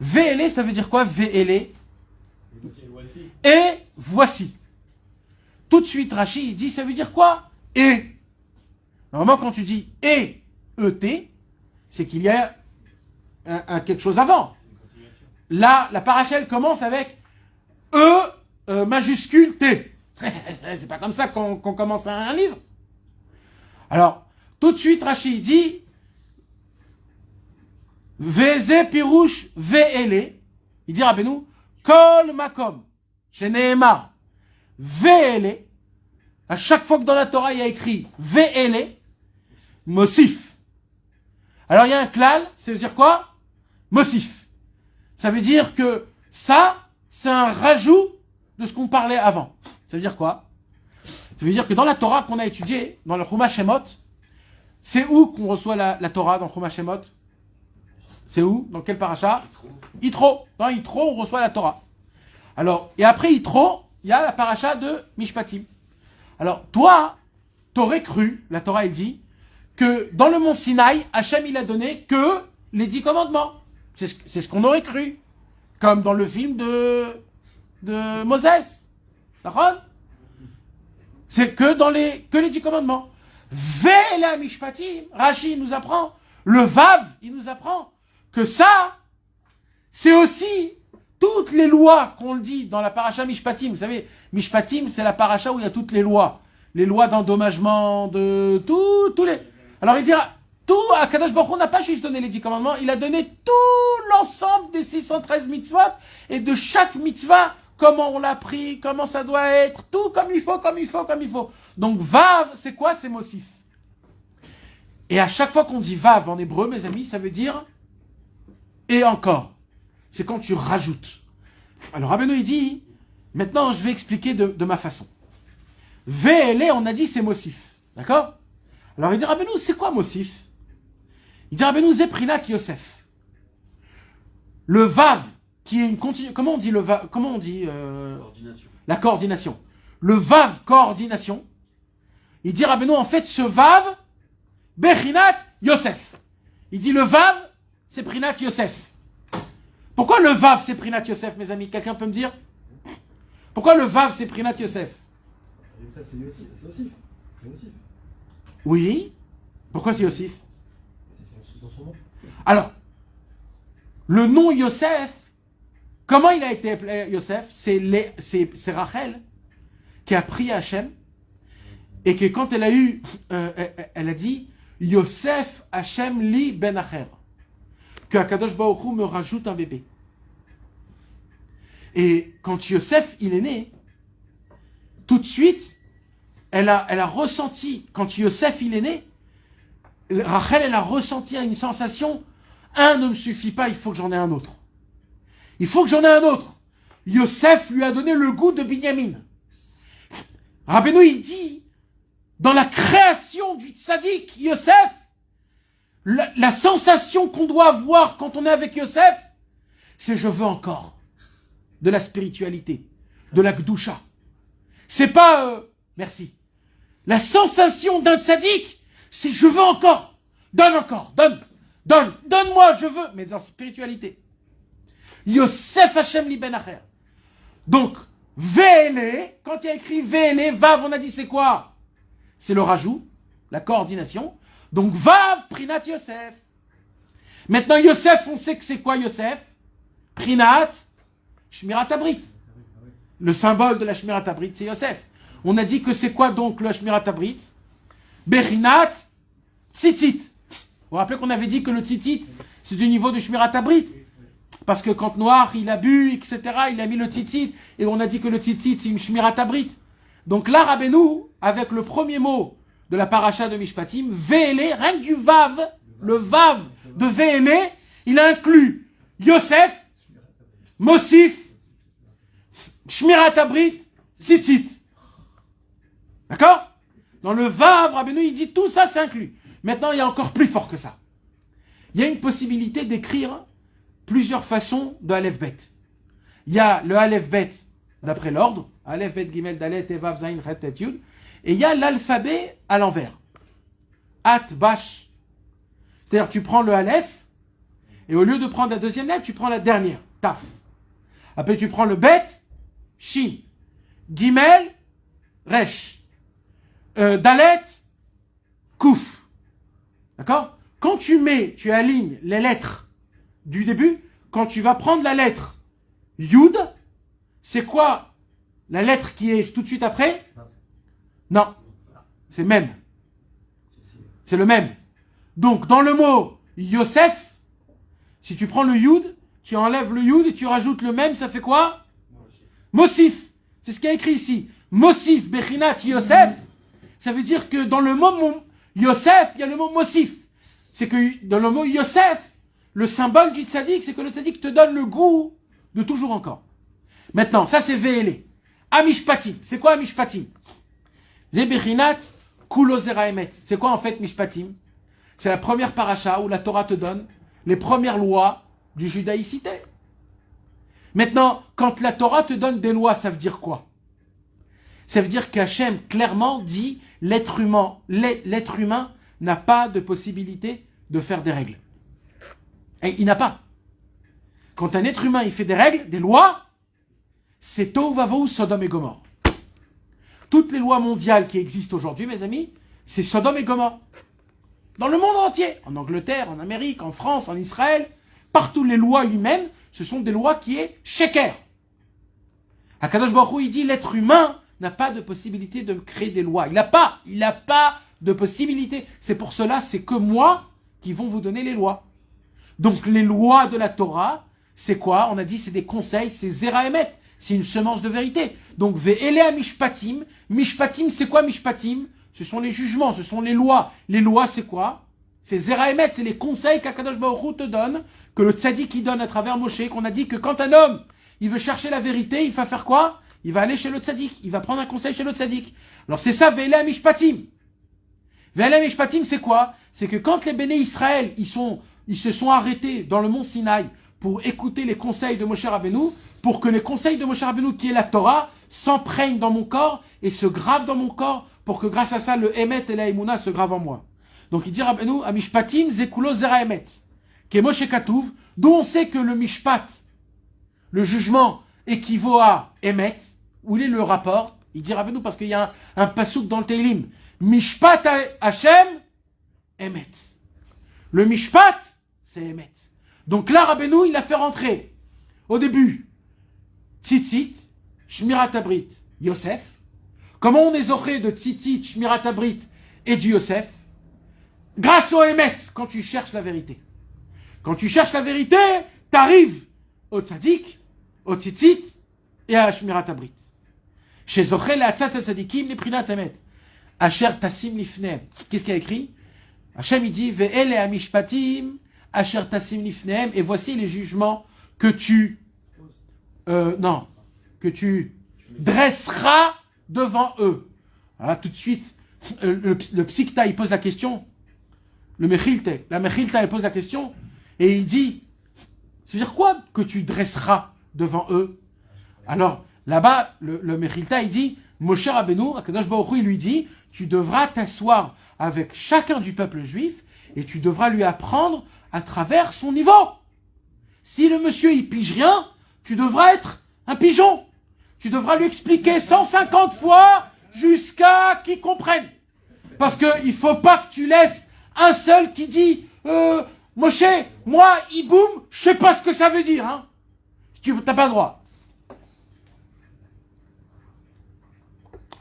Ve'ele, ça veut dire quoi? Ve'ele. Et voici. Tout de suite, Rashi, il dit, ça veut dire quoi? Et. Normalement, quand tu dis et, et, c'est qu'il y a quelque chose avant. Là, la paracha, elle commence avec majuscule T. C'est pas comme ça qu'on commence un livre. Alors, tout de suite, Rashi dit Veze pirouche ve'ele. Il dit Rabbeinu Kol makom sheneemar ve'ele. À chaque fois que dans la Torah il y a écrit ve'ele, mosif. Alors il y a un klal, ça veut dire quoi? Mosif. Ça veut dire que ça, c'est un rajout de ce qu'on parlait avant. Ça veut dire quoi? Ça veut dire que dans la Torah qu'on a étudiée, dans le Chumash Shemot, c'est où qu'on reçoit la Torah dans le Chumash Shemot? C'est où? Dans quel paracha? Yitro. Dans Yitro, on reçoit la Torah. Alors, et après Yitro, il y a la paracha de Mishpatim. Alors, toi, t'aurais cru, la Torah elle dit, que dans le mont Sinaï, Hachem il a donné que les 10 commandements. C'est ce qu'on aurait cru. Comme dans le film de Moses. D'accord? C'est que les 10 commandements. Ve'ela mishpatim, Rashi nous apprend, le Vav, il nous apprend que ça, c'est aussi toutes les lois qu'on le dit dans la paracha Mishpatim. Vous savez, Mishpatim, c'est la paracha où il y a toutes les lois. Les lois d'endommagement, de tous les... Alors il dira, tout, Akadosh Baruch Hu n'a pas juste donné les 10 commandements, il a donné tout l'ensemble des 613 mitzvot, et de chaque mitzvah, comment on l'a pris, comment ça doit être, tout comme il faut, comme il faut, comme il faut. Donc Vav, c'est quoi? C'est Mosif. Et à chaque fois qu'on dit Vav en hébreu, mes amis, ça veut dire et encore. C'est quand tu rajoutes. Alors Rabbeinu il dit, maintenant je vais expliquer de ma façon. Ve'ele, on a dit c'est Mosif. D'accord? Alors il dit Rabbeinu, c'est quoi Mosif? Il dit Rabbeinu, Zeprinat Yosef. Le Vav, qui est une continuation. Comment on dit le Vav? Comment on dit Coordination. La coordination. Le Vav, coordination. Il dit Rabbeinu, en fait, ce Vav, Bechinat Yosef. Il dit le Vav, c'est Prinat Yosef. Pourquoi le Vav, c'est Prinat Yosef, mes amis? Quelqu'un peut me dire? Pourquoi le Vav, c'est Prinat Yosef? Ça, c'est Yosif. Yosif. Oui. Pourquoi c'est Yosif? C'est dans son nom. Alors, le nom Yosef, comment il a été appelé Yosef? C'est Rachel qui a prié Hachem et que quand elle a eu, elle a dit Yosef Hachem li ben acher, que Akadosh Baruch Hu me rajoute un bébé. Et quand Yosef il est né, tout de suite, elle a ressenti, quand Yosef il est né, Rachel elle a ressenti une sensation, un ne me suffit pas, il faut que j'en ai un autre. Il faut que j'en ai un autre. Yosef lui a donné le goût de Binyamin. Rabbeinu il dit, dans la création du tzaddik, Yosef, la sensation qu'on doit avoir quand on est avec Yosef, c'est je veux encore de la spiritualité, de la gdusha. C'est pas merci. La sensation d'un tzaddik, c'est je veux encore, donne-moi, je veux, mais dans la spiritualité. Yosef Hashem li ben acher. Donc, Ve'ele, quand il y a écrit Ve'ele, Vav, on a dit c'est quoi? C'est le rajout, la coordination. Donc Vav, Prinat Yosef. Maintenant Yosef, on sait que c'est quoi Yosef? Prinat, Shmirat Abrit. Le symbole de la Shmirat Abrit, c'est Yosef. On a dit que c'est quoi donc le Shmirat Abrit? Berinat, Tzitzit. Vous vous rappelez qu'on avait dit que le Tzitzit, c'est du niveau du Shmirat Abrit. Parce que quand Noir, il a bu, etc., il a mis le Tzitzit, et on a dit que le Tzitzit, c'est une Shmirat Abrit. Donc là, Rabbeinu, avec le premier mot de la paracha de Mishpatim, Ve'ele, rien que du Vav, le Vav de Ve'ele, il inclut Yosef, Mosif, Shmirat Abrit, Tzitzit. D'accord? Dans le Vav, Rabbeinu, il dit tout ça, c'est inclus. Maintenant, il y a encore plus fort que ça. Il y a une possibilité d'écrire plusieurs façons de Aleph Bet. Il y a le Aleph Bet d'après l'ordre, Aleph Bet Gimel Dalet Vav Zayin Chet Tet Yud, et il y a l'alphabet à l'envers. At Bash. C'est-à-dire tu prends le Aleph, et au lieu de prendre la deuxième lettre, tu prends la dernière, Taf. Après tu prends le Bet, Shin. Gimel, Resh. Dalet, Kouf. D'accord? Quand tu alignes les lettres du début, quand tu vas prendre la lettre Yud, c'est quoi la lettre qui est tout de suite après? Non, c'est même. C'est le même. Donc, dans le mot Yosef, si tu prends le Yud, tu enlèves le Yud et tu rajoutes le même, ça fait quoi? Mosif. C'est ce qu'il y a écrit ici. Mosif, Bechinat, Yosef. Ça veut dire que dans le mot Yosef, il y a le mot Mosif. C'est que dans le mot Yosef, le symbole du tzaddik, c'est que le tzaddik te donne le goût de toujours encore. Maintenant, ça c'est Ve'ele. Amishpatim. C'est quoi Amishpatim? Zebechinat, Kulo Zera Emet. C'est quoi en fait Mishpatim? C'est la première paracha où la Torah te donne les premières lois du judaïcité. Maintenant, quand la Torah te donne des lois, ça veut dire quoi? Ça veut dire qu'Hachem clairement dit l'être humain n'a pas de possibilité de faire des règles. Et il n'a pas. Quand un être humain il fait des règles, des lois, c'est Tohu Vavohu, Sodome et Gomorrhe. Toutes les lois mondiales qui existent aujourd'hui, mes amis, c'est Sodome et Gomorrhe. Dans le monde entier, en Angleterre, en Amérique, en France, en Israël, partout les lois humaines, ce sont des lois qui est sheker. Akadosh Baruch Hu, il dit l'être humain n'a pas de possibilité de créer des lois. Il n'a pas de possibilité. C'est pour cela, c'est que moi qui vont vous donner les lois. Donc les lois de la Torah, c'est quoi? On a dit c'est des conseils, c'est Zera Emet, c'est une semence de vérité. Donc Ve'ele Mishpatim. Mishpatim, c'est quoi Mishpatim? Ce sont les jugements, ce sont les lois. Les lois, c'est quoi? C'est Zera Emet, c'est les conseils qu'Akadosh Baruch Hu te donne, que le tzaddik il donne à travers Moshe, qu'on a dit que quand un homme, il veut chercher la vérité, il va faire quoi? Il va aller chez le tzaddik, il va prendre un conseil chez le tzaddik. Alors c'est ça, Ve'ele Mishpatim. Ve'ele Mishpatim, c'est quoi? C'est que quand les béné Israël, ils se sont arrêtés dans le mont Sinaï pour écouter les conseils de Moshe Rabbeinu, pour que les conseils de Moshe Rabbeinu, qui est la Torah, s'emprègnent dans mon corps et se gravent dans mon corps, pour que grâce à ça, le Emet et la Emouna se gravent en moi. Donc il dit Rabbeinu, à Mishpatim, Zekulo Zera Emet, qui est Moshe Katouv, d'où on sait que le Mishpat, le jugement, équivaut à Emet. Où il est le rapport? Il dit Rabbeinu parce qu'il y a un pasouk dans le Teilim. Mishpat Hashem, Emet. Le Mishpat, c'est Emet. Donc là, Rabbeinu, il a fait rentrer, au début, Tzitzit, Shmirat Abrit, Yosef. Comment on est zoré de Tzitzit, Shmirat Abrit et du Yosef? Grâce au Emet, quand tu cherches la vérité. Quand tu cherches la vérité, t'arrives au Tzadik, au Tzitzit et à Shmirat Abrit. Chez Zochel, Atzat Tzadikim, les Prinat Emet. Asher Tassim Lifneem. Qu'est-ce qu'il y a écrit? Hachem, il dit, Ve'ele Amishpatim, Asher Tassim Lifneem, et voici les jugements que tu dresseras devant eux. Voilà, tout de suite, le Psikta, il pose la question. Le Mechilte, la Mechilta, elle pose la question, et il dit, c'est-à-dire quoi que tu dresseras devant eux? Alors, là-bas, le Mechilta, il dit, Moshe Rabbeinu, Akadosh Baruch Hu, il lui dit, tu devras t'asseoir avec chacun du peuple juif et tu devras lui apprendre à travers son niveau. Si le monsieur, il pige rien, tu devras être un pigeon. Tu devras lui expliquer 150 fois jusqu'à qu'il comprenne. Parce que il faut pas que tu laisses un seul qui dit, Moshe, moi, Iboum, je sais pas ce que ça veut dire, hein. Tu n'as pas le droit.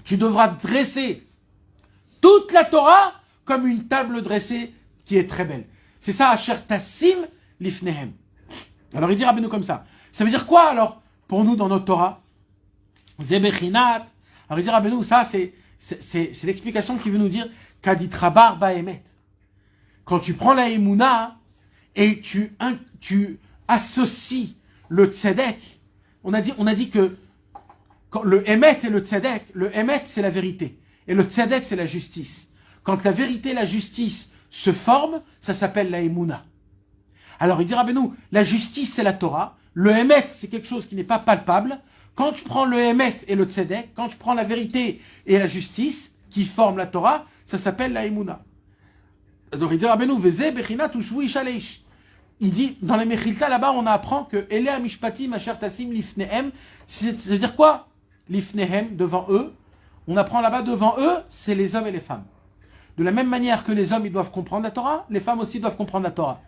Tu devras dresser toute la Torah comme une table dressée qui est très belle. C'est ça, Asher Tassim Lifnehem. Alors il dit Rabbeinu comme ça. Ça veut dire quoi alors pour nous dans notre Torah? Zebechinat. Alors il dit Rabbeinu, ça c'est l'explication qui veut nous dire Kadit Rabar Baemet. Quand tu prends la Emouna et tu associes le Tzedek, on a dit que quand le Emet et le Tzedek, le Emet c'est la vérité et le Tzedek c'est la justice. Quand la vérité et la justice se forment, ça s'appelle la Emouna. Alors il dit Rabbeinu, la justice c'est la Torah, le Emet c'est quelque chose qui n'est pas palpable. Quand tu prends le Emet et le Tzedek, quand tu prends la vérité et la justice qui forment la Torah, ça s'appelle la Emouna. Donc il dit Rabbeinu, Veze Bechinat Ushvu Shaleish. Il dit, dans les Mechilta, là-bas, on apprend que Elea Mishpatim Asher Tassim Lifnehem, ça veut dire quoi? Lifnehem, devant eux. On apprend là-bas, devant eux, c'est les hommes et les femmes. De la même manière que les hommes, ils doivent comprendre la Torah, les femmes aussi doivent comprendre la Torah.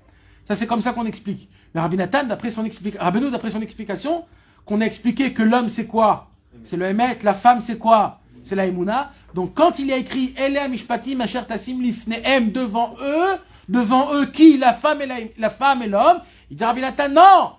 Ça, c'est comme ça qu'on explique. Mais Rabbi Nathan, d'après son explication, qu'on a expliqué que l'homme, c'est quoi? C'est le Emet, la femme, c'est quoi? C'est la Emouna. Donc, quand il y a écrit Elea Mishpatim Asher Tassim Lifnehem, devant eux qui? La femme et l'homme. Il dit Rabbi Nathan, non!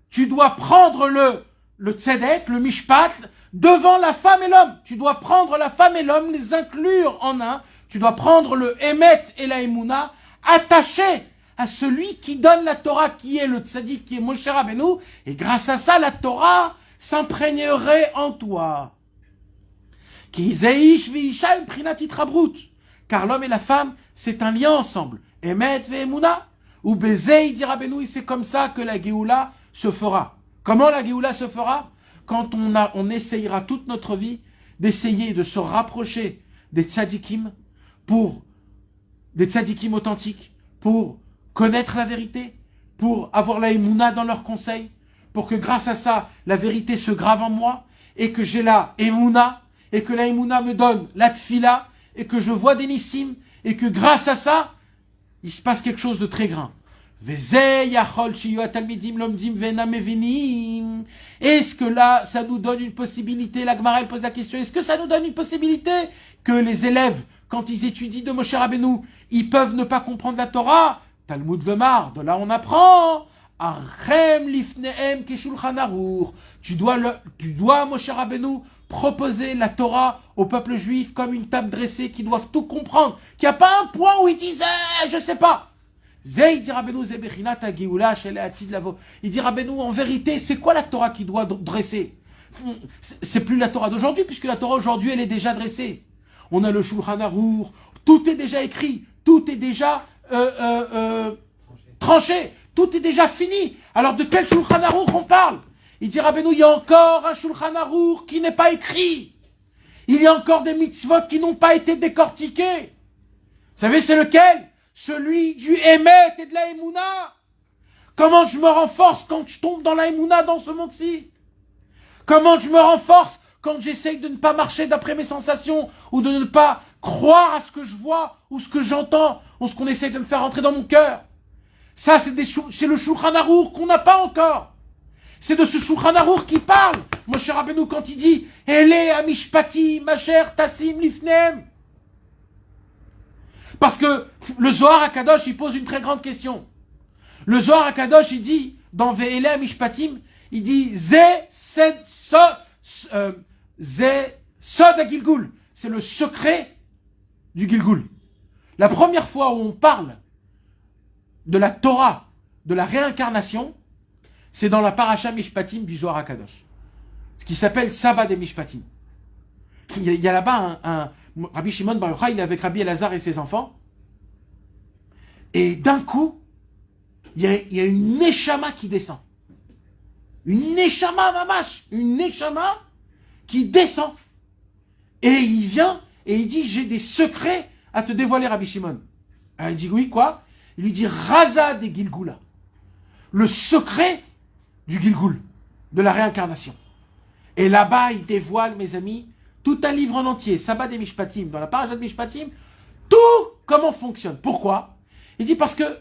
Tu dois prendre le tzedek, le mishpat, devant la femme et l'homme. Tu dois prendre la femme et l'homme, les inclure en un. Tu dois prendre le Emet et la Emouna, attachés à celui qui donne la Torah, qui est le tzaddik, qui est Moshe Rabbeinu. Et grâce à ça, la Torah s'imprégnerait en toi. Car l'homme et la femme, c'est un lien ensemble. Emet ve'emuna, ou Bezei, dit Rabbeinu, et c'est comme ça que la Géoula se fera. Comment la Géoula se fera? Quand on essayera toute notre vie d'essayer de se rapprocher des tzadikim authentiques, pour connaître la vérité, pour avoir la Emouna dans leurs conseils, pour que grâce à ça, la vérité se grave en moi, et que j'ai la Emouna, et que la Emouna me donne la tfila, et que je vois des nissim, et que grâce à ça, il se passe quelque chose de très grand. Est-ce que là, ça nous donne une possibilité? La Gemara, elle pose la question, est-ce que ça nous donne une possibilité que les élèves, quand ils étudient de Moshe Rabbeinu, ils peuvent ne pas comprendre la Torah? Talmud Gemar, de là on apprend. Archem lifnehem keshulchan aruch. Tu dois, Moshe Rabbeinu, proposer la Torah au peuple juif comme une table dressée qui doivent tout comprendre. Qu'il n'y a pas un point où ils disent je sais pas. Il dit Rabbeinu, il dit Rabbeinu, en vérité, c'est quoi la Torah qui doit dresser? C'est plus la Torah d'aujourd'hui, puisque la Torah aujourd'hui, elle est déjà dressée. On a le Shulchan Aruch, tout est déjà écrit, tout est déjà tranché, tout est déjà fini. Alors de quel Shulchan Aruch on parle? Il dit Rabbeinu, il y a encore un Shulchan Aruch qui n'est pas écrit. Il y a encore des mitzvot qui n'ont pas été décortiqués. Vous savez, c'est lequel? Celui du Emet et de la Emouna. Comment je me renforce quand je tombe dans la Emouna dans ce monde-ci? Comment je me renforce quand j'essaye de ne pas marcher d'après mes sensations ou de ne pas croire à ce que je vois ou ce que j'entends ou ce qu'on essaye de me faire entrer dans mon cœur? Ça, c'est le Shulchan Aruch qu'on n'a pas encore. C'est de ce Shulchan Aruch qui parle. Moshe Rabbeinu quand il dit Ele amishpati masher tassim lifnem. Parce que le Zohar HaKadosh, il pose une très grande question. Le Zohar HaKadosh, il dit, dans Ve'ele Mishpatim, il dit, Sod HaGilgul. C'est le secret du Gilgul. La première fois où on parle de la Torah, de la réincarnation, c'est dans la Parasha Mishpatim du Zohar HaKadosh. Ce qui s'appelle Sabbat des Mishpatim. Il y a là-bas Rabbi Shimon Bar Yochai, il est avec Rabbi Elazar et ses enfants. Et d'un coup, il y a une neshama qui descend. Une neshama mamash. Une neshama qui descend. Et il vient et il dit, j'ai des secrets à te dévoiler, Rabbi Shimon. Alors il dit, oui, quoi? Il lui dit, Raza des Gilgula. Le secret du Gilgul, de la réincarnation. Et là-bas, il dévoile, mes amis, tout un livre en entier, Sabbat des Mishpatim, dans la Parashat Mishpatim, tout comment fonctionne. Pourquoi? Il dit parce que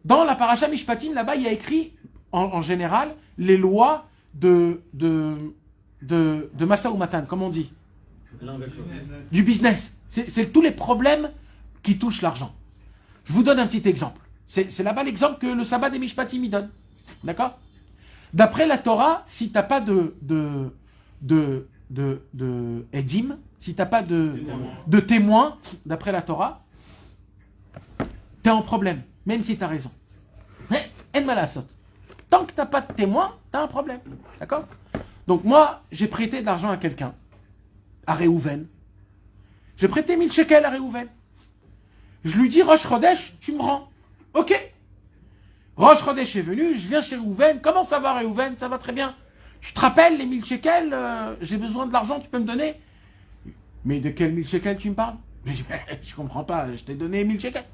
dans la Parashat Mishpatim, là-bas, il y a écrit, en général, les lois de Massa ou Matan, comme on dit. Business. Du business. C'est tous les problèmes qui touchent l'argent. Je vous donne un petit exemple. C'est là-bas l'exemple que le sabbat des Mishpatim y donne. D'accord? D'après la Torah, si tu n'as pas de Edim, si tu n'as pas de témoins, d'après la Torah, tu es en problème, même si tu as raison. Mais, en malasot. Tant que tu n'as pas de témoins, tu as un problème. D'accord? Donc moi, j'ai prêté de l'argent à quelqu'un, à Réhouven. J'ai prêté 1000 shekels à Réhouven. Je lui dis, Rosh Chodesh, tu me rends. Ok. Rosh Chodesh est venu, je viens chez Réhouven. Comment ça va, Réhouven? Ça va très bien. Tu te rappelles les 1000 shekels? J'ai besoin de l'argent, tu peux me donner? Mais de quels 1000 shekels tu me parles? Je dis, je comprends pas, je t'ai donné 1000 shekels.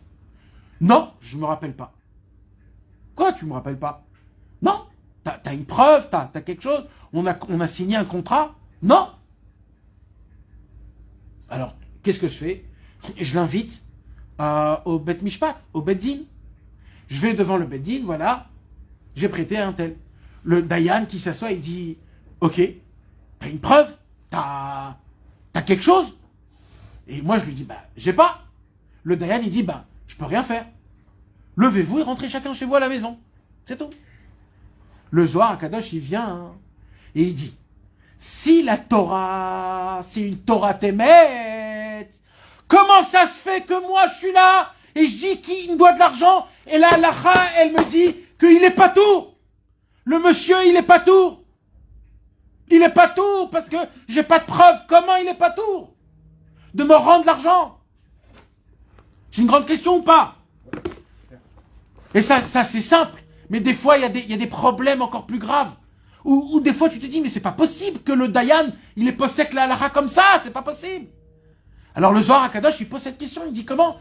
Non, je me rappelle pas. Quoi, tu me rappelles pas? Non. T'as une preuve, t'as quelque chose? On a signé un contrat? Non. Alors, qu'est-ce que je fais? Je l'invite au Bet Mishpat, au Bet Din. Je vais devant le Bet Din, voilà, j'ai prêté à un tel. Le Dayan qui s'assoit, il dit, ok, t'as une preuve? T'as quelque chose? Et moi je lui dis, bah, j'ai pas. Le Dayan, il dit, bah, je peux rien faire. Levez-vous et rentrez chacun chez vous à la maison. C'est tout. Le Zohar Akadosh, il vient, hein, et il dit, si la Torah, c'est une Torah Temet, comment ça se fait que moi je suis là et je dis qu'il me doit de l'argent et la halakha, elle me dit qu'il est pas tout. Le monsieur, il est pas tout. Il est pas tout parce que j'ai pas de preuve. Comment il est pas tout de me rendre l'argent? C'est une grande question ou pas? Et ça c'est simple. Mais des fois, il y a des problèmes encore plus graves. Ou des fois, tu te dis, mais c'est pas possible que le Dayan, il est possède la halakha comme ça. C'est pas possible. Alors le Zohar Akadosh, il pose cette question, il dit, comment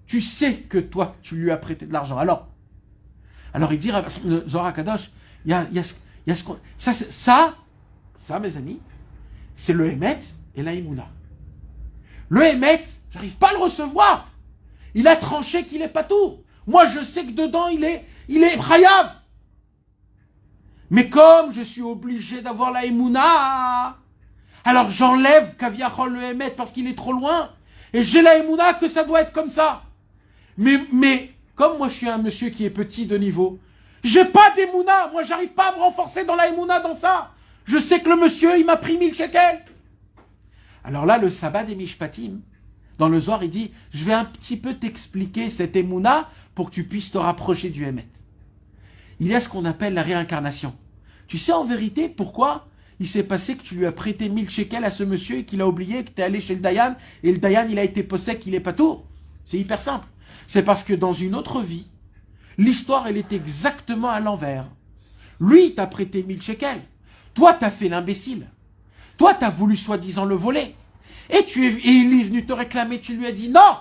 tu sais que toi, tu lui as prêté de l'argent? Alors il dit, le Zohar Akadosh, il y a ce qu'on... Ça, mes amis, c'est le Hémet et la Emouna. Le Hémet, j'arrive pas à le recevoir. Il a tranché qu'il est pas tout. Moi, je sais que dedans, il est Chayav. Mais comme je suis obligé d'avoir la Emouna, alors j'enlève Kaviachol le Hémet parce qu'il est trop loin. Et j'ai la Emouna que ça doit être comme ça. Mais comme moi, je suis un monsieur qui est petit de niveau, j'ai pas d'Emouna. Moi, j'arrive pas à me renforcer dans la Emouna, dans ça. Je sais que le monsieur, il m'a pris 1000 shekels. Alors là, le sabbat des Mishpatim, dans le Zohar, il dit, je vais un petit peu t'expliquer cette Emouna pour que tu puisses te rapprocher du Hémet. Il y a ce qu'on appelle la réincarnation. Tu sais en vérité pourquoi il s'est passé que tu lui as prêté 1000 shekels à ce monsieur et qu'il a oublié que tu es allé chez le Dayan et le Dayan, il a été possède, qu'il est pas tout? C'est hyper simple. C'est parce que dans une autre vie, l'histoire, elle est exactement à l'envers. Lui, t'a prêté 1000 shekels. Toi, t'as fait l'imbécile. Toi, t'as voulu soi-disant le voler. Et il est venu te réclamer, tu lui as dit non.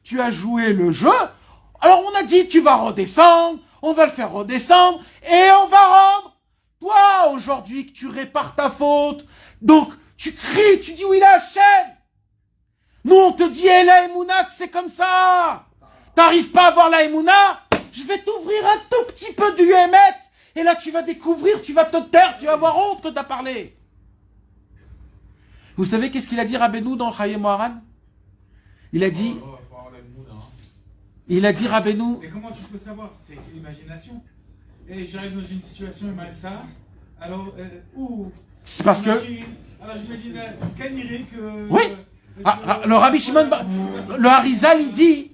Tu as joué le jeu. Alors on a dit, tu vas redescendre, on va le faire redescendre, et on va rendre. Toi, aujourd'hui, que tu répares ta faute. Donc, tu cries, tu dis oui, la Hachem. Nous, on te dit, la Emouna, que c'est comme ça. T'arrives pas à avoir la Emouna, je vais t'ouvrir un tout petit peu du Hémet. Et là, tu vas découvrir, tu vas te taire, tu vas avoir honte que t'as parlé. Vous savez qu'est-ce qu'il a dit Rabbeinu dans Chayei Moharan? Il a dit... Il a dit Rabbeinu... Et comment tu peux savoir? C'est l'imagination. Et j'arrive dans une situation mal ça. Alors, c'est parce que... Alors j'imagine Kaniré que... Oui. Le Rabbi Shimon, le Harizal, il dit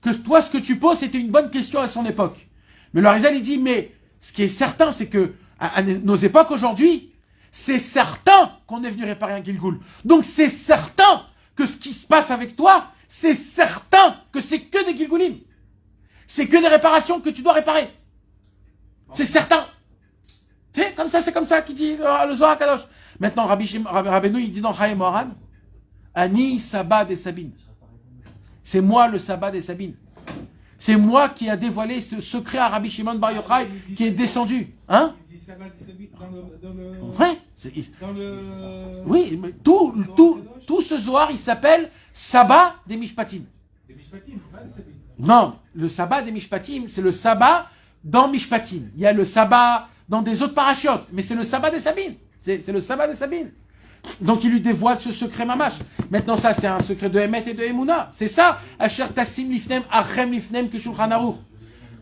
que toi, ce que tu poses, c'était une bonne question à son époque. Mais le Harizal, il dit, mais ce qui est certain, c'est que à nos époques aujourd'hui, c'est certain qu'on est venu réparer un Gilgoul. Donc c'est certain que ce qui se passe avec toi, c'est certain que c'est que des Gilgoulim. C'est que des réparations que tu dois réparer. C'est certain. C'est comme ça qu'il dit le Zohar Kadosh. Maintenant, Rabbeinu, il dit dans Chayei Moharan, Ani Sabbat des Sabines. C'est moi le sabbat des Sabines. C'est moi qui a dévoilé ce secret à Rabbi Shimon Bar Yochai qui est descendu. Hein? Il dit sabbat des Sabines dans le... Ouais. Dans le... Oui, mais tout ce Zohar, il s'appelle Sabbat des Mishpatim. Des Mishpatim, pas des Sabines. Non, le sabbat des Mishpatim, c'est le sabbat dans Mishpatim. Il y a le sabbat dans des autres parachutes, mais c'est le sabbat des Sabines. C'est le sabbat des Sabines. Donc il lui dévoile ce secret mamash. Maintenant ça c'est un secret de Emet et de Emouna. C'est ça, Asher Tassim Lifnem, Achem Lifnem, Keshulchan Aruch.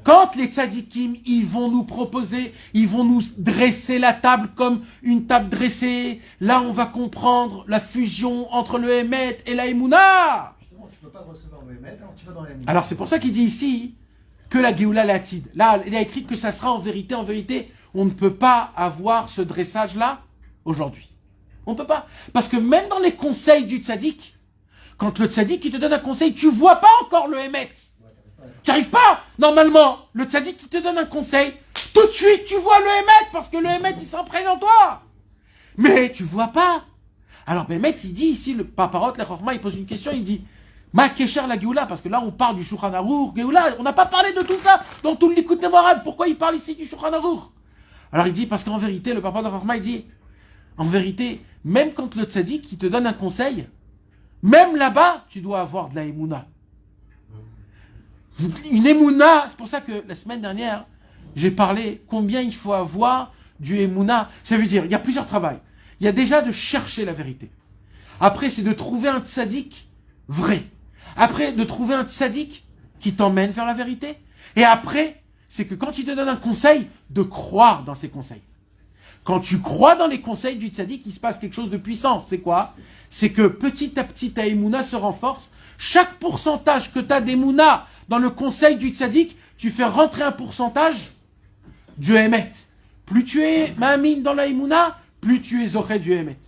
Quand les tzadikim, ils vont nous proposer, ils vont nous dresser la table comme une table dressée, là on va comprendre la fusion entre le Emet et la Emouna. Justement, tu ne peux pas recevoir le Emet, alors tu vas dans la Emouna. Alors c'est pour ça qu'il dit ici que la Géoula Latid. Là, il a écrit que ça sera en vérité, on ne peut pas avoir ce dressage-là aujourd'hui. On ne peut pas. Parce que même dans les conseils du tzaddik, quand le tzaddik il te donne un conseil, tu vois pas encore le Emet. Tu n'arrives pas. Normalement, le tzaddik qui te donne un conseil, tout de suite tu vois le Emet, parce que le Emet il s'imprègne en toi. Mais tu vois pas. Alors Emet il dit ici, le paparot, la chorma, il pose une question, il dit Ma Kesher la Géoula, parce que là on parle du Shulchan Aruch, Géoula, on n'a pas parlé de tout ça dans tout l'écoute morale. Pourquoi il parle ici du Shulchan Aruch? Alors il dit, parce qu'en vérité, le paparot de la chorma, il dit, en vérité, même quand le tzaddik il te donne un conseil, même là-bas, tu dois avoir de la Emouna. Une Emouna, c'est pour ça que la semaine dernière, j'ai parlé combien il faut avoir du Emouna. Ça veut dire, il y a plusieurs travaux. Il y a déjà de chercher la vérité. Après, c'est de trouver un tzaddik vrai. Après, de trouver un tzaddik qui t'emmène vers la vérité. Et après, c'est que quand il te donne un conseil, de croire dans ses conseils. Quand tu crois dans les conseils du tzaddik, il se passe quelque chose de puissant. C'est quoi? C'est que petit à petit, ta Emouna se renforce. Chaque pourcentage que tu as d'Emouna dans le conseil du tzaddik, tu fais rentrer un pourcentage du Emet. Plus tu es ma'amine dans la Emouna, plus tu es zoré du Emet.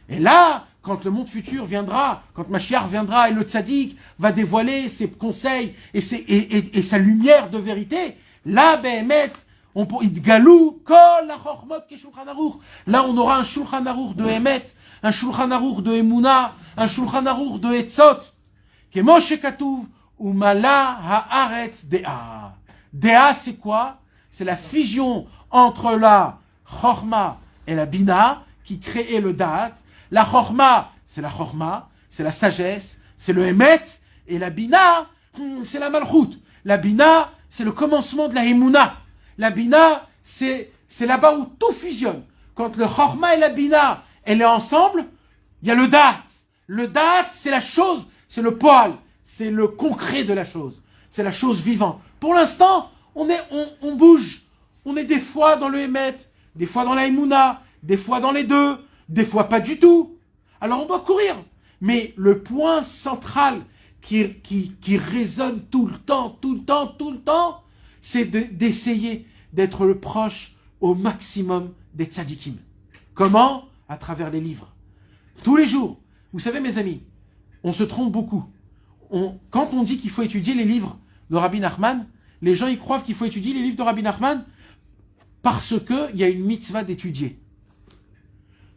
Et là, quand le monde futur viendra, quand Mashiach viendra et le tzaddik va dévoiler ses conseils et sa lumière de vérité, là, Be'emet, là, on aura un Shulchan Aruch de Emet, un Shulchan Aruch de Emouna, un Shulchan Aruch de Etzot. Kemo shekatuv umala haaretz dea. Dea, c'est quoi? C'est la fusion entre la Chorma et la Bina qui crée le Da'at. La Chorma, c'est la sagesse, c'est le Emet. Et la Bina, c'est la Malchut. La Bina, c'est le commencement de la Emouna. La Bina, c'est là-bas où tout fusionne. Quand le Chorma et la Bina, elle est ensemble, il y a le Da'at. Le Da'at, c'est la chose, c'est le poil, c'est le concret de la chose. C'est la chose vivante. Pour l'instant, on bouge. On est des fois dans le Emet, des fois dans la Emouna, des fois dans les deux, des fois pas du tout. Alors on doit courir. Mais le point central qui résonne tout le temps, c'est d'essayer d'être le proche au maximum des tzadikim. Comment? À travers les livres. Tous les jours. Vous savez mes amis, on se trompe beaucoup. Quand on dit qu'il faut étudier les livres de Rabbi Nachman, les gens y croient qu'il faut étudier les livres de Rabbi Nachman parce qu'il y a une mitzvah d'étudier.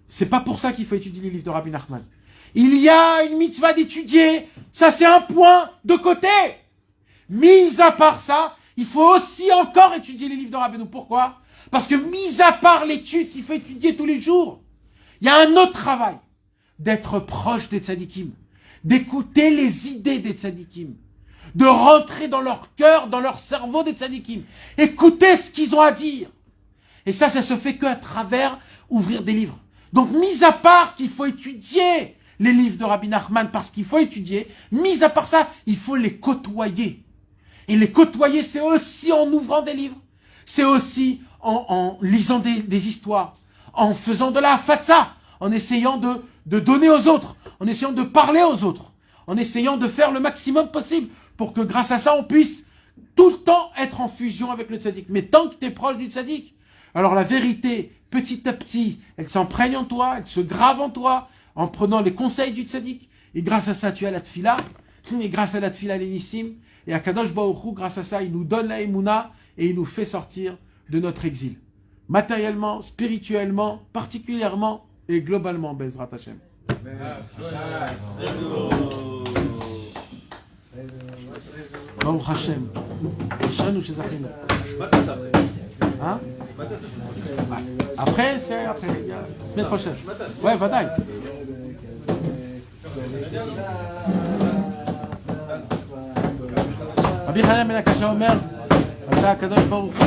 C'est pas pour ça qu'il faut étudier les livres de Rabbi Nachman. Il y a une mitzvah d'étudier, ça c'est un point de côté. Mis à part ça, il faut aussi encore étudier les livres de Rabbeinu. Pourquoi? Parce que mis à part l'étude qu'il faut étudier tous les jours, il y a un autre travail. D'être proche des tzadikim. D'écouter les idées des tzadikim. De rentrer dans leur cœur, dans leur cerveau des tzadikim. Écouter ce qu'ils ont à dire. Et ça se fait qu'à travers ouvrir des livres. Donc, mis à part qu'il faut étudier les livres de Rabbi Nachman parce qu'il faut étudier, mis à part ça, il faut les côtoyer. Et les côtoyer, c'est aussi en ouvrant des livres. C'est aussi en lisant des histoires. En faisant de la fatsa. En essayant de donner aux autres. En essayant de parler aux autres. En essayant de faire le maximum possible pour que grâce à ça, on puisse tout le temps être en fusion avec le tzaddik. Mais tant que tu es proche du tzaddik, alors la vérité, petit à petit, elle s'imprègne en toi, elle se grave en toi, en prenant les conseils du tzaddik. Et grâce à ça, tu as la tfila. Et grâce à la tfila, l'énissim. Et à Kadosh Baruch Hu, grâce à ça, il nous donne la Emouna et il nous fait sortir de notre exil. Matériellement, spirituellement, particulièrement et globalement, Bezrat Hashem. Baruch Hashem. Ashanu shezachinu. Hein? Après, c'est après. La semaine prochaine. Ouais, Vadaï. רבי חנן בן הקשה אומר, אתה הקדוש ברוך הוא